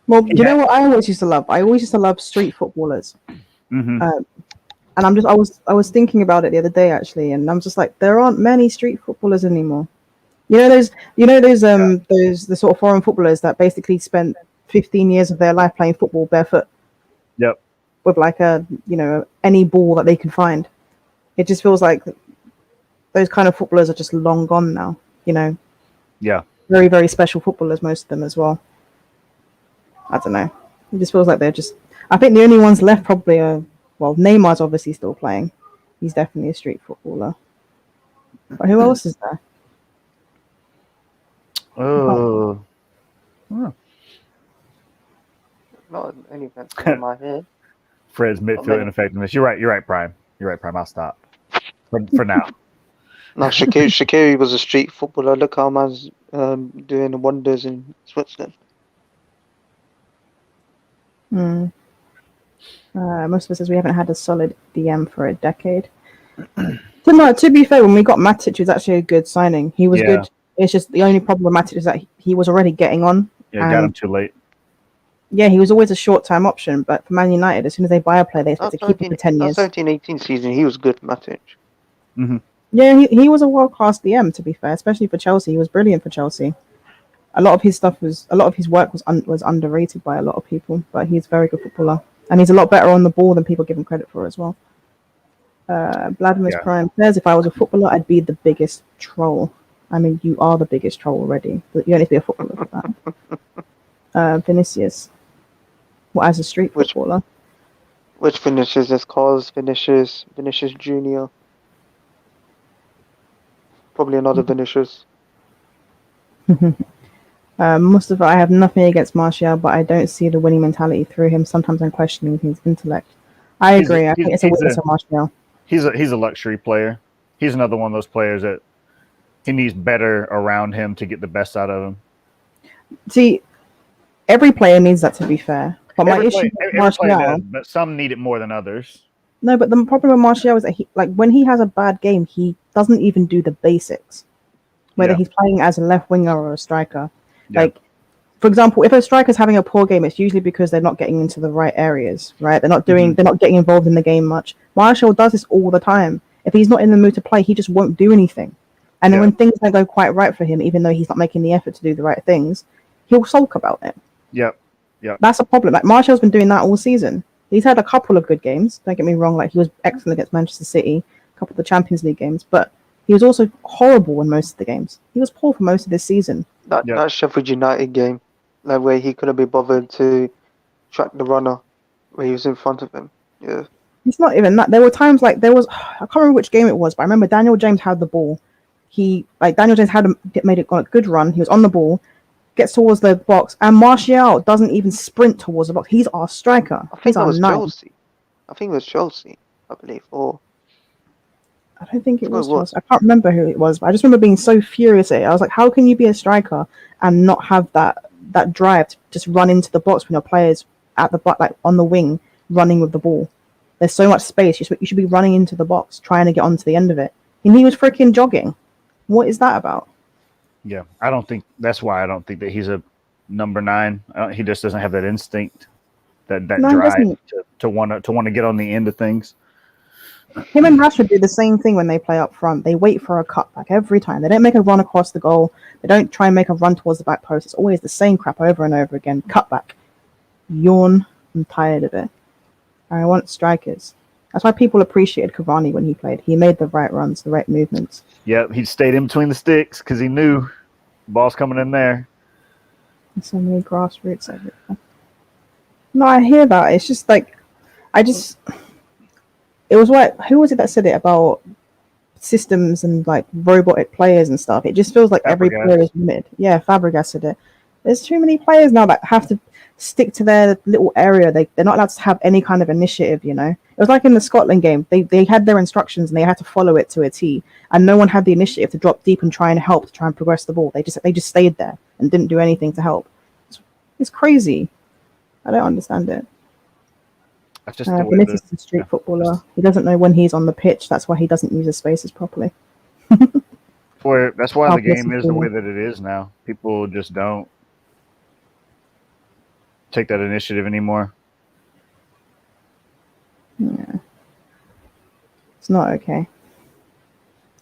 Well, you know what I always used to love? I always used to love street footballers. Mm-hmm. And I was thinking about it the other day actually, and I'm just like, there aren't many street footballers anymore. Those the sort of foreign footballers that basically spent 15 years of their life playing football barefoot. Yep. With like any ball that they can find. It just feels like those kind of footballers are just long gone now. Yeah. Very, very special footballers, most of them as well. I don't know. It just feels like they're just. I think the only ones left probably are. Well, Neymar's obviously still playing. He's definitely a street footballer. But who else is there? Oh. Not anything in my head. Fred's midfield ineffectiveness. You're right, Prime. I'll stop. For now. No, Shaqiri was a street footballer. Look how man's doing wonders in Switzerland. Most of us says we haven't had a solid DM for a decade. To be fair, when we got Matic, it was actually a good signing. He was good. It's just the only problem with Matic is that he was already getting on. Yeah, got him too late. Yeah, he was always a short-term option, but for Man United, as soon as they buy a player, they expect to keep him for 10 years. 17-18 season, he was good, Matic. Mm-hmm. Yeah, he was a world-class DM, to be fair, especially for Chelsea. He was brilliant for Chelsea. A lot of his work was underrated by a lot of people, but he's a very good footballer. And he's a lot better on the ball than people give him credit for as well. Vladimir's Prime says, if I was a footballer, I'd be the biggest troll. I mean, you are the biggest troll already. But you don't need to be a footballer for that. Vinicius. Well, as a street footballer. Which Vinicius? There's Carlos Vinicius Jr. Probably another Vinicius. Mustafa, I have nothing against Martial, but I don't see the winning mentality through him. Sometimes I'm questioning his intellect. I agree. I think it's a weakness of Martial. He's a luxury player. He's another one of those players that he needs better around him to get the best out of him. See, every player needs that, to be fair. But my issue with Martial, but some need it more than others. No, but the problem with Martial is that when he has a bad game, he doesn't even do the basics. Whether he's playing as a left winger or a striker. Yeah. Like, for example, if a striker's having a poor game, it's usually because they're not getting into the right areas, right? They're not getting involved in the game much. Martial does this all the time. If he's not in the mood to play, he just won't do anything. And then when things don't go quite right for him, even though he's not making the effort to do the right things, he'll sulk about it. Yep. That's a problem. Like, Martial's been doing that all season. He's had a couple of good games. Don't get me wrong. Like, he was excellent against Manchester City, a couple of the Champions League games, but he was also horrible in most of the games. He was poor for most of this season. That Sheffield United game, like where he couldn't be bothered to track the runner, where he was in front of him. Yeah. It's not even that. There were times I can't remember which game it was, but I remember Daniel James had the ball, Daniel James made it on a good run. He was on the ball, gets towards the box, and Martial doesn't even sprint towards the box. He's our striker. I think He's it our was nine. Chelsea. I think it was Chelsea, I believe. Or I don't think it That's was what it was. Chelsea. I can't remember who it was, but I just remember being so furious at it. I was like, how can you be a striker and not have that drive to just run into the box when your players at the on the wing running with the ball? There's so much space. You should be running into the box, trying to get onto the end of it. And he was freaking jogging. What is that about? Yeah, I don't think that's why I don't think that he's a number 9. He just doesn't have that instinct, that No, he drive doesn't. to want to get on the end of things. Him and Rashford do the same thing when they play up front. They wait for a cutback every time. They don't make a run across the goal. They don't try and make a run towards the back post. It's always the same crap over and over again. Cutback. Yawn. I'm tired of it. I want strikers. That's why people appreciated Cavani when he played. He made the right runs, the right movements. Yeah, he stayed in between the sticks because he knew ball's coming in there. There's so many grassroots everywhere. No, I hear that. It's just like, it was who was it that said it about systems and like robotic players and stuff? It just feels like every Fabregas. player is limited. Yeah, Fabregas said it. There's too many players now that have to stick to their little area. They're not allowed to have any kind of initiative, you know? It was like in the Scotland game. They had their instructions and they had to follow it to a T. And no one had the initiative to drop deep and try and help, to try and progress the ball. They just stayed there and didn't do anything to help. It's crazy. I don't understand it. That's just the way Vinicius is a street footballer. He doesn't know when he's on the pitch. That's why he doesn't use his spaces properly. that's why the game is the Helpless way that it is now. People just don't take that initiative anymore. Yeah. It's not okay.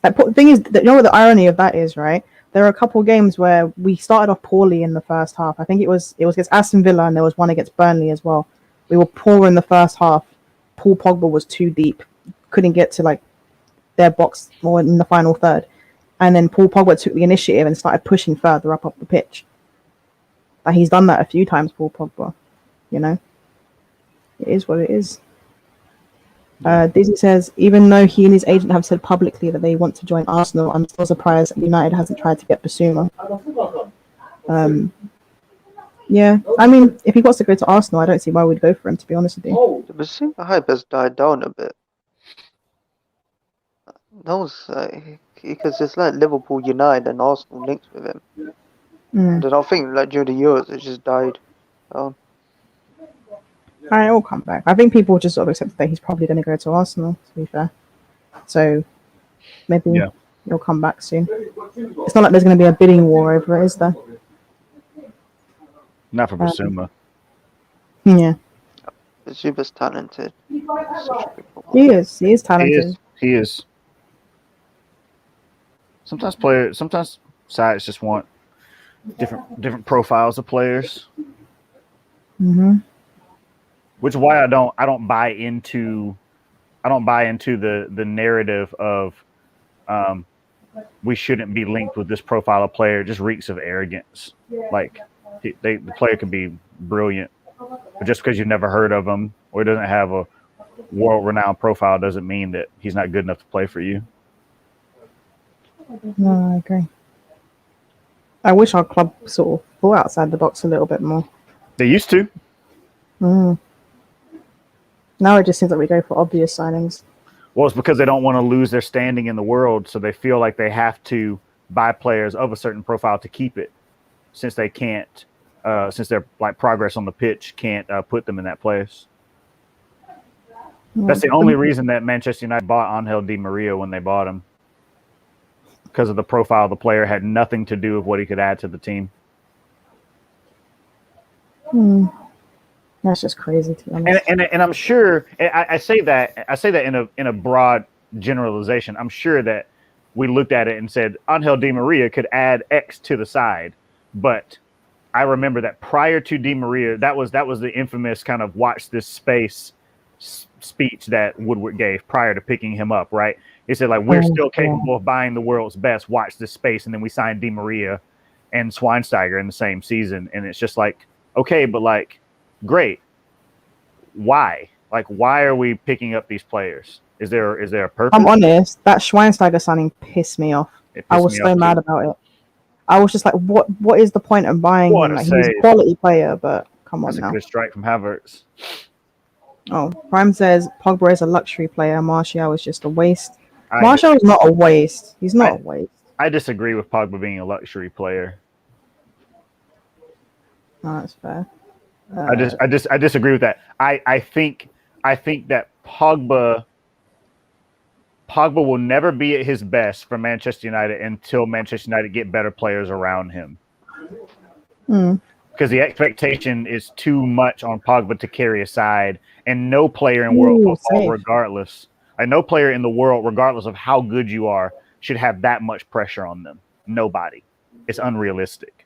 The thing is, you know what the irony of that is, right? There are a couple games where we started off poorly in the first half. I think it was against Aston Villa and there was one against Burnley as well. We were poor in the first half. Paul Pogba was too deep, couldn't get to like their box or in the final third. And then Paul Pogba took the initiative and started pushing further up the pitch. But he's done that a few times, Paul Pogba. You know, it is what it is. Dizzy says, even though he and his agent have said publicly that they want to join Arsenal, I'm still surprised that United hasn't tried to get Basuma. Yeah, I mean, if he wants to go to Arsenal, I don't see why we'd go for him, to be honest with you. the Basuma hype has died down a bit. That was because it's like Liverpool, United, and Arsenal linked with him. Mm. And I think like during the Euros, it just died down. It will come back. I think people just sort of accept that he's probably going to go to Arsenal, to be fair. So maybe he'll come back soon. It's not like there's going to be a bidding war over it, is there? Not for Basuma. Yeah. Basuma's talented. He is talented. He is. Sometimes sides just want different profiles of players. Mm-hmm. Which is why I don't buy into the narrative of we shouldn't be linked with this profile of player. It just reeks of arrogance. Like the player can be brilliant, but just because you've never heard of him or doesn't have a world-renowned profile doesn't mean that he's not good enough to play for you. No, I agree. I wish our club sort of thought outside the box a little bit more. They used to. Now it just seems like we go for obvious signings. Well, it's because they don't want to lose their standing in the world, so they feel like they have to buy players of a certain profile to keep it, since they can't, since their like progress on the pitch can't put them in that place. That's the only reason that Manchester United bought Angel Di Maria when they bought him, because of the profile of the player had nothing to do with what he could add to the team. That's just crazy to be honest. And I'm sure I say that in a broad generalization. I'm sure that we looked at it and said Angel Di Maria could add X to the side, but I remember that prior to Di Maria, that was the infamous kind of watch this space speech that Woodward gave prior to picking him up. Right? He said like we're still capable of buying the world's best. Watch this space, and then we signed Di Maria and Schweinsteiger in the same season, and it's just like okay, but like. Great. Why? Like, why are we picking up these players? Is there a purpose? I'm honest. That Schweinsteiger signing pissed me off. It I pissed was me so off, mad too. about it. I was just like, what is the point of buying What him? a Like, he's a save. quality player, but come on That's a now. good strike from Havertz. Oh, Prime says Pogba is a luxury player. Martial is just a waste. I Martial is not a waste. He's not a waste. I disagree with Pogba being a luxury player. No, that's fair. I disagree with that. I think that Pogba will never be at his best for Manchester United until Manchester United get better players around him. Because the expectation is too much on Pogba to carry aside, and no player in world football, regardless, no player in the world, regardless of how good you are, should have that much pressure on them. Nobody. It's unrealistic.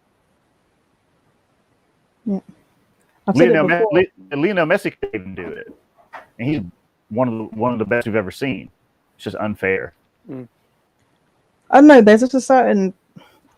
Yeah. Lionel Messi could even do it, and he's one of the best we've ever seen. It's just unfair. I don't know. There's just a certain.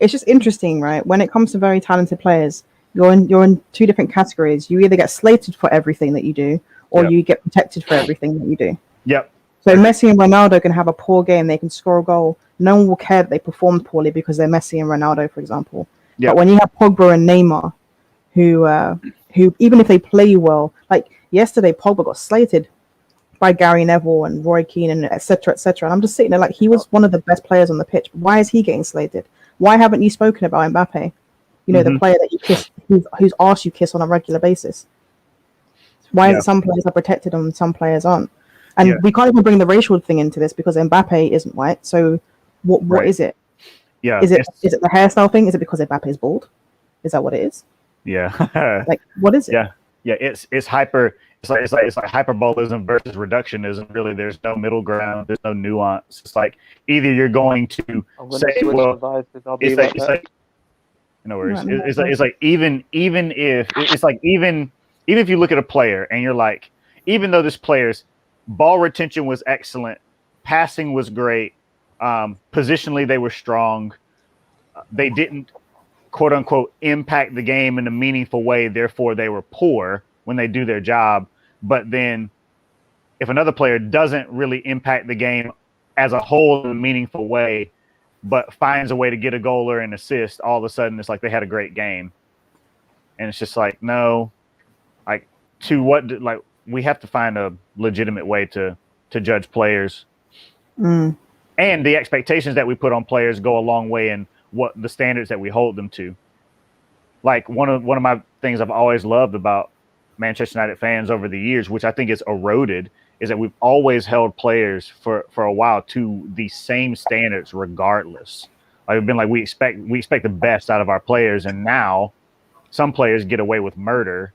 It's just interesting, right? When it comes to very talented players, you're in two different categories. You either get slated for everything that you do, or you get protected for everything that you do. Yep. So Messi and Ronaldo can have a poor game. They can score a goal. No one will care that they performed poorly because they're Messi and Ronaldo, for example. Yep. But when you have Pogba and Neymar, who even if they play well, like yesterday, Pogba got slated by Gary Neville and Roy Keane and etc. etc. And I'm just sitting there like, he was one of the best players on the pitch. Why is he getting slated? Why haven't you spoken about Mbappe? You know, the player that you kiss, whose arse you kiss on a regular basis. Why is it some players are protected and some players aren't? And we can't even bring the racial thing into this because Mbappe isn't white. So what is it? Yeah. Is it the hairstyle thing? Is it because Mbappe is bald? Is that what it is? Yeah. Like, what is it? Yeah. Yeah. It's hyper. It's like hyperbolism versus reductionism. Really, there's no middle ground. There's no nuance. It's like either you're going to say, well, it's like no worries. It's like even if you look at a player and you're like, even though this player's ball retention was excellent, passing was great, positionally they were strong, they didn't quote unquote impact the game in a meaningful way, therefore they were poor when they do their job. But then if another player doesn't really impact the game as a whole in a meaningful way, but finds a way to get a goal or an assist, all of a sudden it's like they had a great game. And it's just like, no, like we have to find a legitimate way to judge players. And the expectations that we put on players go a long way in what the standards that we hold them to. Like one of my things I've always loved about Manchester United fans over the years, which I think is eroded, is that we've always held players for a while to the same standards regardless. Like we've been like, we expect the best out of our players, and now some players get away with murder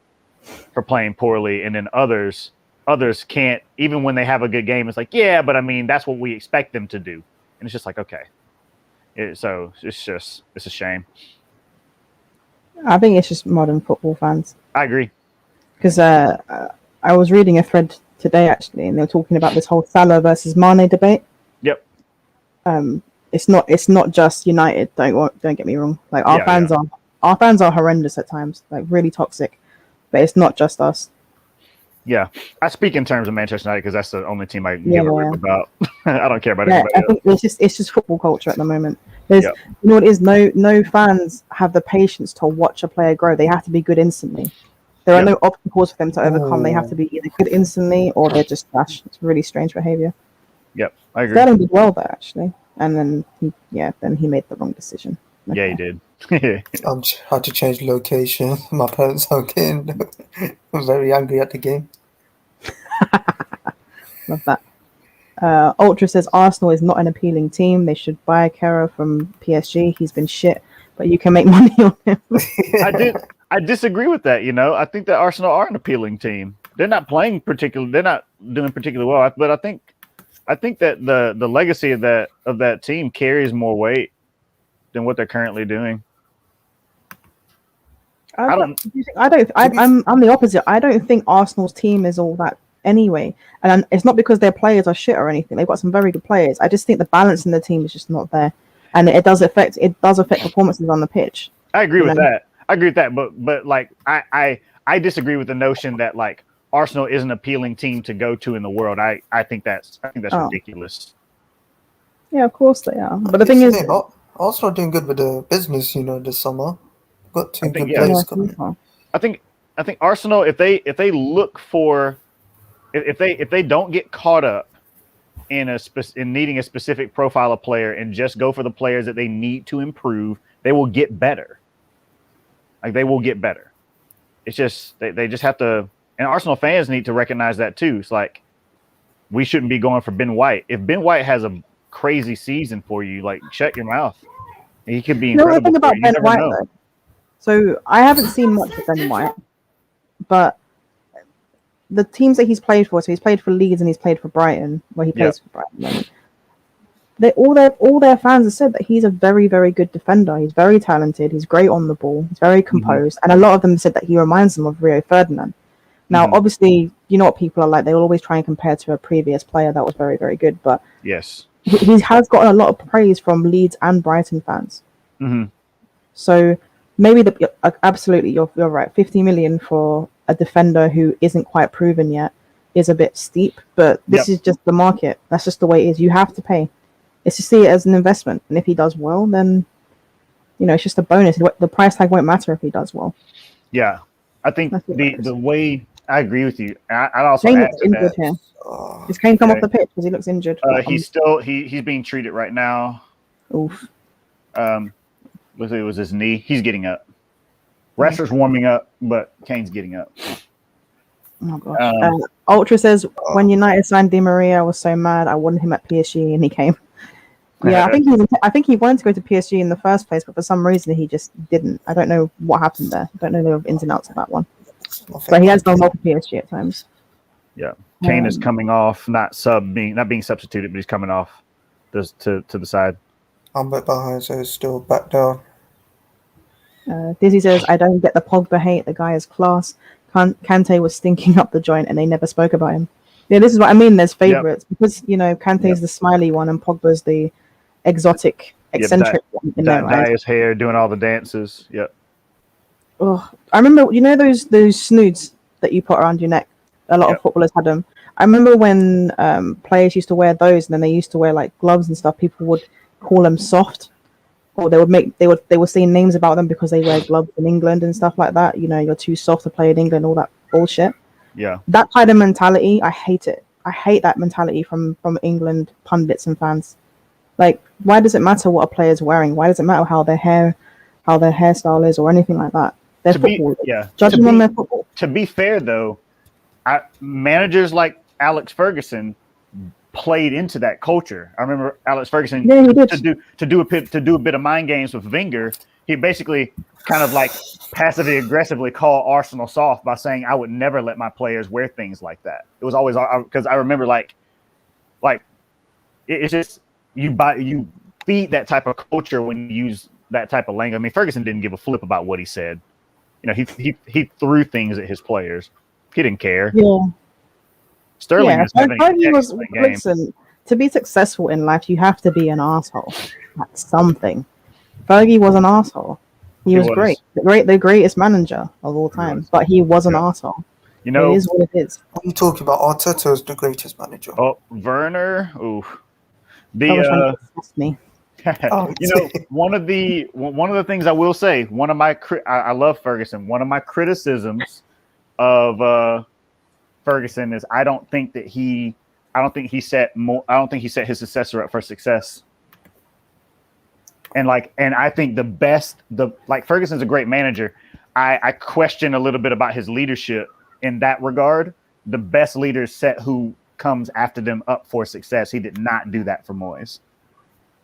for playing poorly, and then others can't, even when they have a good game. It's like, yeah, but I mean, that's what we expect them to do. And it's just like, okay. So it's a shame. I think it's just modern football fans. I agree. Because I was reading a thread today actually, and they were talking about this whole Salah versus Mane debate. Yep. It's not just United. Don't get me wrong. Like our fans are horrendous at times, like really toxic. But it's not just us. Yeah, I speak in terms of Manchester United because that's the only team I give a rip about. I don't care about anybody else. I think it's just football culture at the moment. You know what it is? No fans have the patience to watch a player grow. They have to be good instantly. There are no obstacles for them to overcome. They have to be either good instantly or they're just trash. It's really strange behavior. Yep, I agree. Sterling did well there actually, and then he made the wrong decision. Yeah, he did. I had to change location. My parents are getting very angry at the game. Love that. Ultra says Arsenal is not an appealing team. They should buy Kera from PSG. He's been shit, but you can make money on him. I disagree with that. You know, I think that Arsenal are an appealing team. They're not playing particularly. They're not doing particularly well. But I think that the legacy of that team carries more weight than what they're currently doing. I'm the opposite. I don't think Arsenal's team is all that anyway, and it's not because their players are shit or anything. They've got some very good players. I just think the balance in the team is just not there, and it does affect performances on the pitch. I agree with that. But like I disagree with the notion that like Arsenal is an appealing team to go to in the world. I think that's ridiculous. Yeah, of course they are. But the thing is, Arsenal doing good with the business, this summer. Got two good yeah. players yeah, coming. FIFA. I think Arsenal, if they look for, if they don't get caught up in in needing a specific profile of player and just go for the players that they need to improve, they will get better. Like, they will get better. It's just they just have to, and Arsenal fans need to recognize that too. It's like, we shouldn't be going for Ben White. If Ben White has a crazy season for you, like, shut your mouth. He could be You know what I incredible. think about You Ben never White know. though? So I haven't seen much of Ben White, but the teams that he's played for, so he's played for Leeds and he's played for Brighton, where he plays for Brighton. All their fans have said that he's a very, very good defender. He's very talented. He's great on the ball. He's very composed, and a lot of them said that he reminds them of Rio Ferdinand. Now, obviously, you know what people are like. They will always try and compare to a previous player that was very, very good. But Yes. he has gotten a lot of praise from Leeds and Brighton fans. Mm-hmm. So maybe absolutely, you're right. 50 million for a defender who isn't quite proven yet is a bit steep. But this is just the market. That's just the way it is. You have to pay. It's to see it as an investment, and if he does well, then it's just a bonus. The price tag won't matter if he does well. Yeah, I think the way I agree with you. I'd also Kane add looks to injured that. here. Is Kane come off the pitch because he looks injured? He's still he's being treated right now. Oof. It was his knee. He's getting up. Rashford's warming up, but Kane's getting up. Oh gosh. Ultra says when United signed Di Maria, I was so mad. I wanted him at PSG, and he came. Yeah, I think he wanted to go to PSG in the first place, but for some reason he just didn't. I don't know what happened there. I don't know the ins and outs of that one. But he has done well for PSG at times. Yeah, Kane is coming off, not being substituted, but he's coming off to the side. Albert Bahazo is still back down. Dizzy says, I don't get the Pogba hate. The guy is class. Kante was stinking up the joint, and they never spoke about him. Yeah, this is what I mean. There's favorites because Kante's the smiley one, and Pogba's the exotic, eccentric one in their eyes. Dye his hair, doing all the dances. Yep. Oh, I remember, those snoods that you put around your neck. A lot of footballers had them. I remember when players used to wear those, and then they used to wear like gloves and stuff. People would call them soft, or they would say names about them because they wear gloves in England and stuff like that. You're too soft to play in England, all that bullshit. Yeah. That kind of mentality, I hate it. I hate that mentality from England pundits and fans. Like, why does it matter what a player's wearing? Why does it matter how their hairstyle is or anything like that? They're football. Judge them on their football. To be fair, though, managers like Alex Ferguson played into that culture. I remember Alex Ferguson to do a bit of mind games with Wenger. He basically kind of like passively aggressively called Arsenal soft by saying, I would never let my players wear things like that. It was always because I remember like it's just you feed that type of culture when you use that type of language. I mean, Ferguson didn't give a flip about what he said. He threw things at his players. He didn't care. Yeah. Sterling is having an excellent game. Listen, to be successful in life, you have to be an asshole at something. Fergie was an asshole. He was great. The greatest manager of all time. But he was an asshole. It is what it is. What are you talking about? Arteta is the greatest manager. Oh, Werner. Ooh. Me. One of the things I will say, I love Ferguson. One of my criticisms of Ferguson is I don't think he set his successor up for success. And I think Ferguson's a great manager. I question a little bit about his leadership in that regard. The best leaders set who comes after them up for success. He did not do that for Moyes.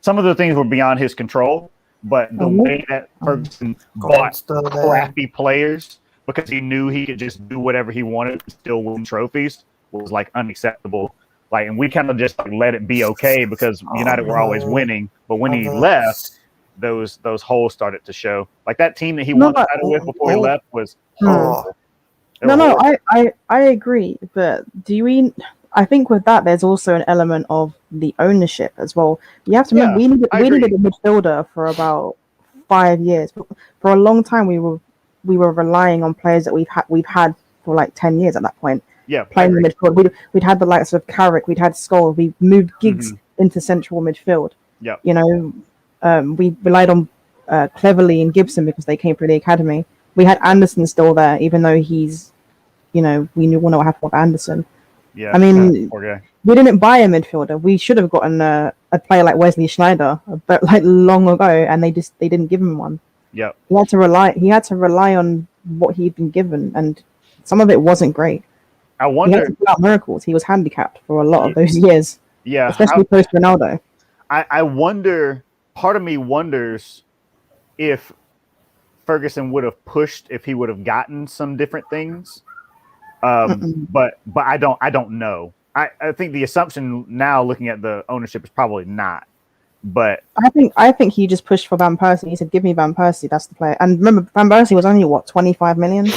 Some of the things were beyond his control, but the way that Ferguson bought crappy players because he knew he could just do whatever he wanted and still win trophies was unacceptable. And we kind of just let it be okay because United were always winning. But when he left, those holes started to show. Like that team that he won the title with before he left was horrible. I agree. But I think with that, there's also an element of the ownership as well. You have to remember, we needed a midfielder for about 5 years. For a long time, we were relying on players that we've had for like 10 years at that point. Yeah, playing the midfield. We'd had the likes of Carrick, we'd had Scholes, we moved Giggs into central midfield. Yep. You know, we relied on Cleverly and Gibson because they came through the academy. We had Anderson still there, even though he's, we know what happened with Anderson. Yeah. I mean, poor guy. we didn't buy a midfielder. We should have gotten a player like Wesley Schneider, but like long ago, and they didn't give him one. Yep. He had to rely on what he'd been given, and some of it wasn't great. I He had wonder. to pull out miracles. He was handicapped for a lot of those years, Yeah. especially post Ronaldo. I wonder. Part of me wonders if Ferguson would have pushed if he would have gotten some different things. But I don't know. I think the assumption now, looking at the ownership, is probably not. But I think he just pushed for Van Persie. He said, "Give me Van Persie. That's the player." And remember, Van Persie was only what 25 million,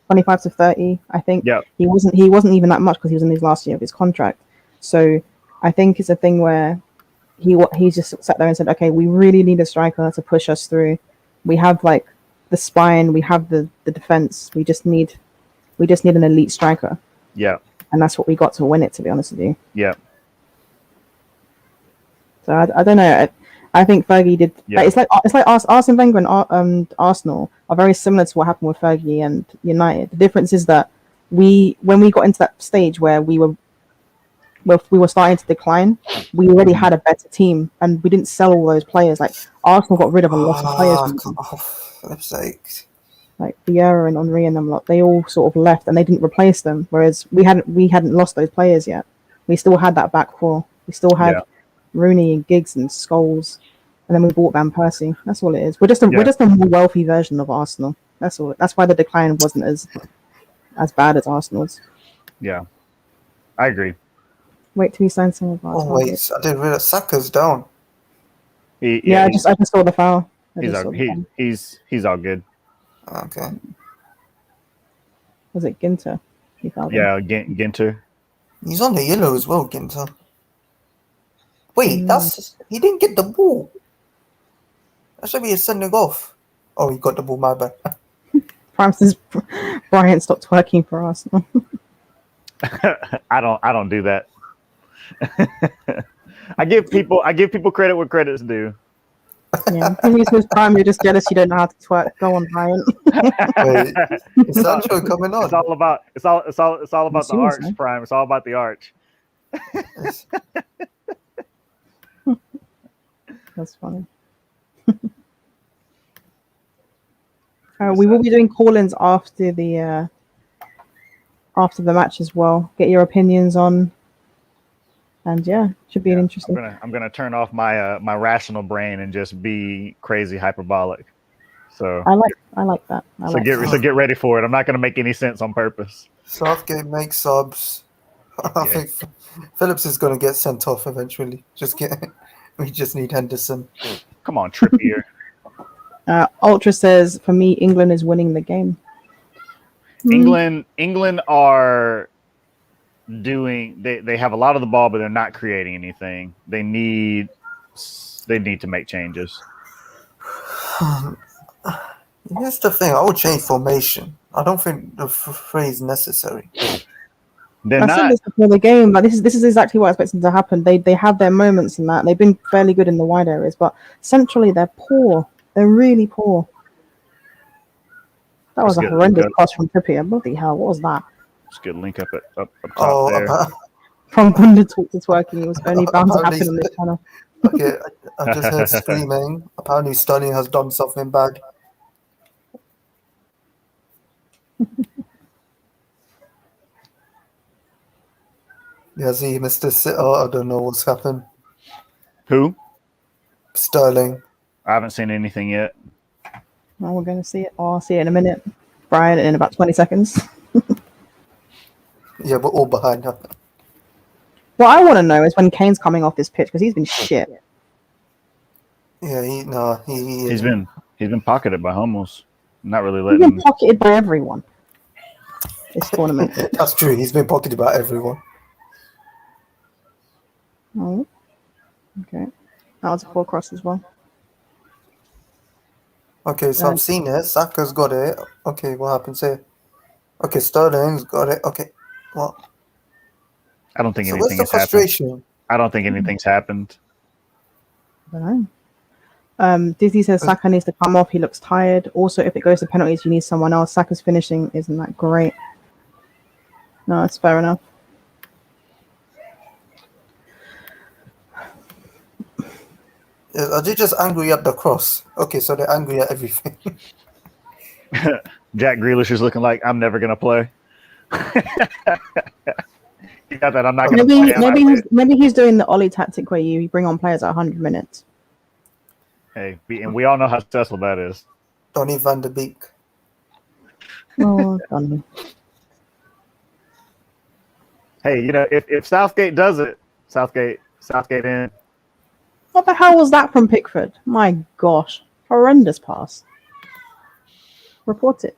25 to 30. I think. Yeah. He wasn't even that much because he was in his last year of his contract. So I think it's a thing where he just sat there and said, "Okay, we really need a striker to push us through. We have like the spine, we have the defense. We just need an elite striker." yeah, And that's what we got to win it. To be honest with you. yeah, So I don't know. I think Fergie did. Yeah. It's like Arsene Wenger and Arsenal are very similar to what happened with Fergie and United. The difference is that when we got into that stage where we were starting to decline, we already had a better team, and we didn't sell all those players. Like Arsenal got rid of a lot of players, Come off. Flip's sake. like Vieira and Henry and them lot. They all sort of left, and they didn't replace them. Whereas we hadn't lost those players yet. We still had that back four. We still had Rooney and Giggs and Scholes, and then we bought Van Persie. That's all it is. We're just a more wealthy version of Arsenal. That's all. That's why the decline wasn't as bad as Arsenal's. yeah. I agree. Wait till he signs some of ours. Oh wait, I didn't realize Saka's down. I just saw the foul. He's all good. Okay. Was it Ginter? He fouled him. Yeah, Ginter. He's on the yellow as well, Ginter. Wait, he didn't get the ball. That should be a sending off. Oh, he got the ball, my bad. Prime says Brian stopped working for Arsenal. I don't do that. I give people credit where credit's due. Yeah, he says Prime, you're just jealous you don't know how to twerk. Go on, Brian. Wait, is Sancho coming on? It's all about the arch, Seriously? Prime. It's all about the arch. That's funny. We will be doing call-ins after the match as well. Get your opinions on, and should be an interesting. I'm gonna turn off my my rational brain and just be crazy hyperbolic. So I like that. So get ready for it. I'm not gonna make any sense on purpose. Southgate makes subs. I think Phillips is going to get sent off eventually. We just need Henderson. Come on, Trippier. Ultra says, for me, England is winning the game. England are doing. They have a lot of the ball, but they're not creating anything. They need to make changes. Here's the thing. I would change formation. I don't think the phrase necessary. They're I said not. this before the game. Like this is exactly what I expected to happen. They have their moments in that. They've been fairly good in the wide areas, but centrally they're poor. They're really poor. That was a horrendous pass from Trippier. Bloody hell! What was that? Just good link up top there. From Wonder Talk to twerking, it was only bound to happen on this channel. Okay, I just heard screaming. Apparently, Sterling has done something bad. Yeah, see, Mr. I don't know what's happened. Who? Sterling. I haven't seen anything yet. Well, we're going to see it. I'll see it in a minute. Brian, in about 20 seconds. Yeah, we're all behind her. What I want to know is when Kane's coming off this pitch, because he's been shit. Yeah, He's been pocketed by Hummels. Not really He's letting. been pocketed by everyone this tournament. That's true. He's been pocketed by everyone. Oh, okay. That was a full cross as well. Okay, so I've seen it. Saka's got it. Okay, what happens here? Okay, Sterling's got it. Okay, what? I don't think So anything where's the has happened. frustration? I don't think anything's happened. I don't know. Dizzy says Saka needs to come off. He looks tired. Also, if it goes to penalties, you need someone else. Saka's finishing isn't that great. No, that's fair enough. Are they just angry at the cross? Okay, so they're angry at everything. Jack Grealish is looking like I'm never gonna play. You got that? I'm not gonna play. Maybe he's doing the Ollie tactic where you bring on players at 100 minutes. Hey, and we all know how successful that is. Donny van de Beek. Oh, Donny. Hey, you know, if Southgate does it, Southgate in. What the hell was that from Pickford? My gosh. Horrendous pass. Report it.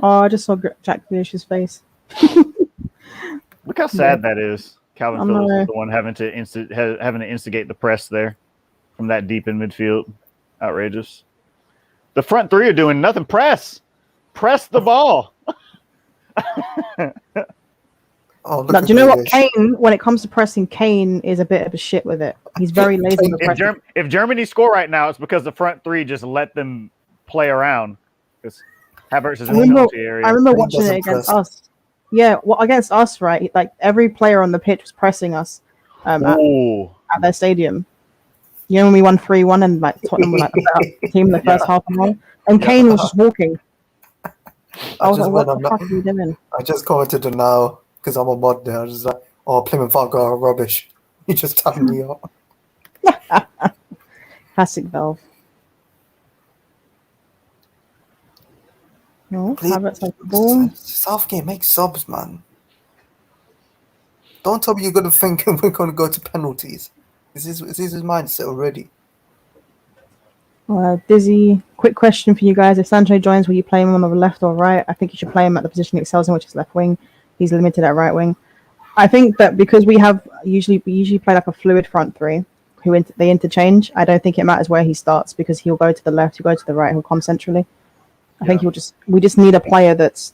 Oh, I just saw Jack Grealish's face. Look how sad that is. Calvin Phillips know. is the one having to instigate the press there from that deep in midfield. Outrageous. The front three are doing nothing. Press the ball. Oh, Now, do you know what, Kane? When it comes to pressing, Kane is a bit of a shit with it. He's very lazy with pressing. If Germany score right now, it's because the front three just let them play around. Because Havertz is in the penalty area. I remember watching it against us. Yeah, well, against us, right? Like every player on the pitch was pressing us at their stadium. You know when we won 3-1 and like Tottenham were like the team in the first half and one, and Kane was just walking. I was like, what the fuck are you doing? I just commented on now because I'm a mod there. I was just like, oh, Plymouth Argyle are rubbish. You just tell me up. Classic Valve. No, Havertz has the ball. Southgate, make subs, man. Don't tell me you're going to think we're going to go to penalties. Is his mindset already? Dizzy, quick question for you guys. If Sancho joins, will you play him on the left or right? I think you should play him at the position he excels in, which is left wing. He's limited at right wing. I think that because we usually play like a fluid front three, they interchange. I don't think it matters where he starts because he'll go to the left, he'll go to the right, he'll come centrally. I think we just need a player that's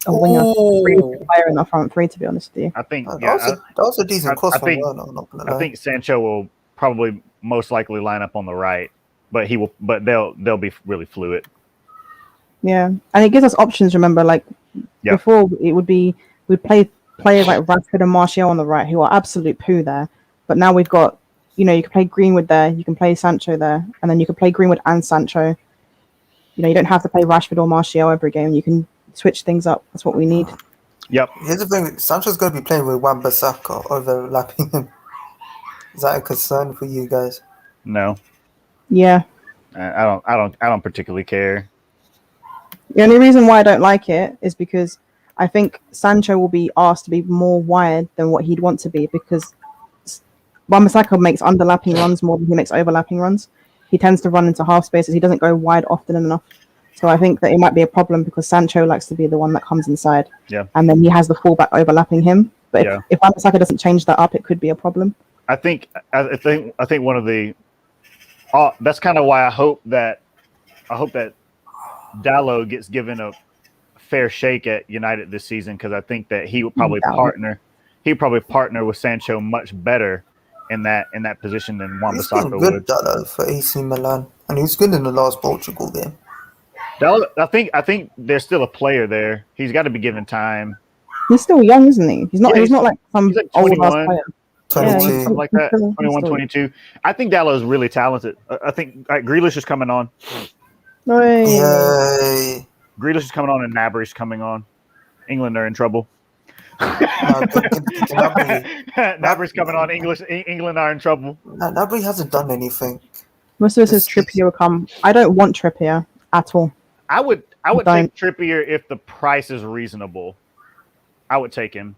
a winger, player in the front three. To be honest with you, I think that was a decent cross from Werner. I'm not gonna lie. I think Sancho will probably most likely line up on the right, but they'll be really fluid. Yeah, and it gives us options. Remember, like before, it would be we'd play players like Rashford and Martial on the right, who are absolute poo there. But now we've got, you can play Greenwood there, you can play Sancho there, and then you can play Greenwood and Sancho. You don't have to play Rashford or Martial every game. You can switch things up. That's what we need. Yep. Here's the thing: Sancho's going to be playing with Wan-Bissaka overlapping him. Is that a concern for you guys? No. Yeah. I don't particularly care. The only reason why I don't like it is because I think Sancho will be asked to be more wide than what he'd want to be because Wan-Bissaka makes underlapping runs more than he makes overlapping runs. He tends to run into half spaces. He doesn't go wide often enough. So I think that it might be a problem because Sancho likes to be the one that comes inside. Yeah. And then he has the fullback overlapping him. But if Wan-Bissaka doesn't change that up, it could be a problem. I think one of the that's kind of why I hope that Dalot gets given a fair shake at United this season because I think that he would probably partner with Sancho much better in that position than Wan-Bissaka would. Good Dalot for AC Milan, and he was good in the last Portugal game. Dalot, I think there's still a player there. He's got to be given time. He's still young, isn't he? He's not like some like old 21, player. 22, something like that. 21, 22. I think Dalot is really talented. I think Grealish is coming on. Yay! Grealish is coming on, and Gnabry's coming on. England are in trouble. Gnabry's coming on. England are in trouble. Gnabry hasn't done anything. Most of us says Trippier will come. I don't want Trippier at all. I would take Trippier if the price is reasonable. I would take him.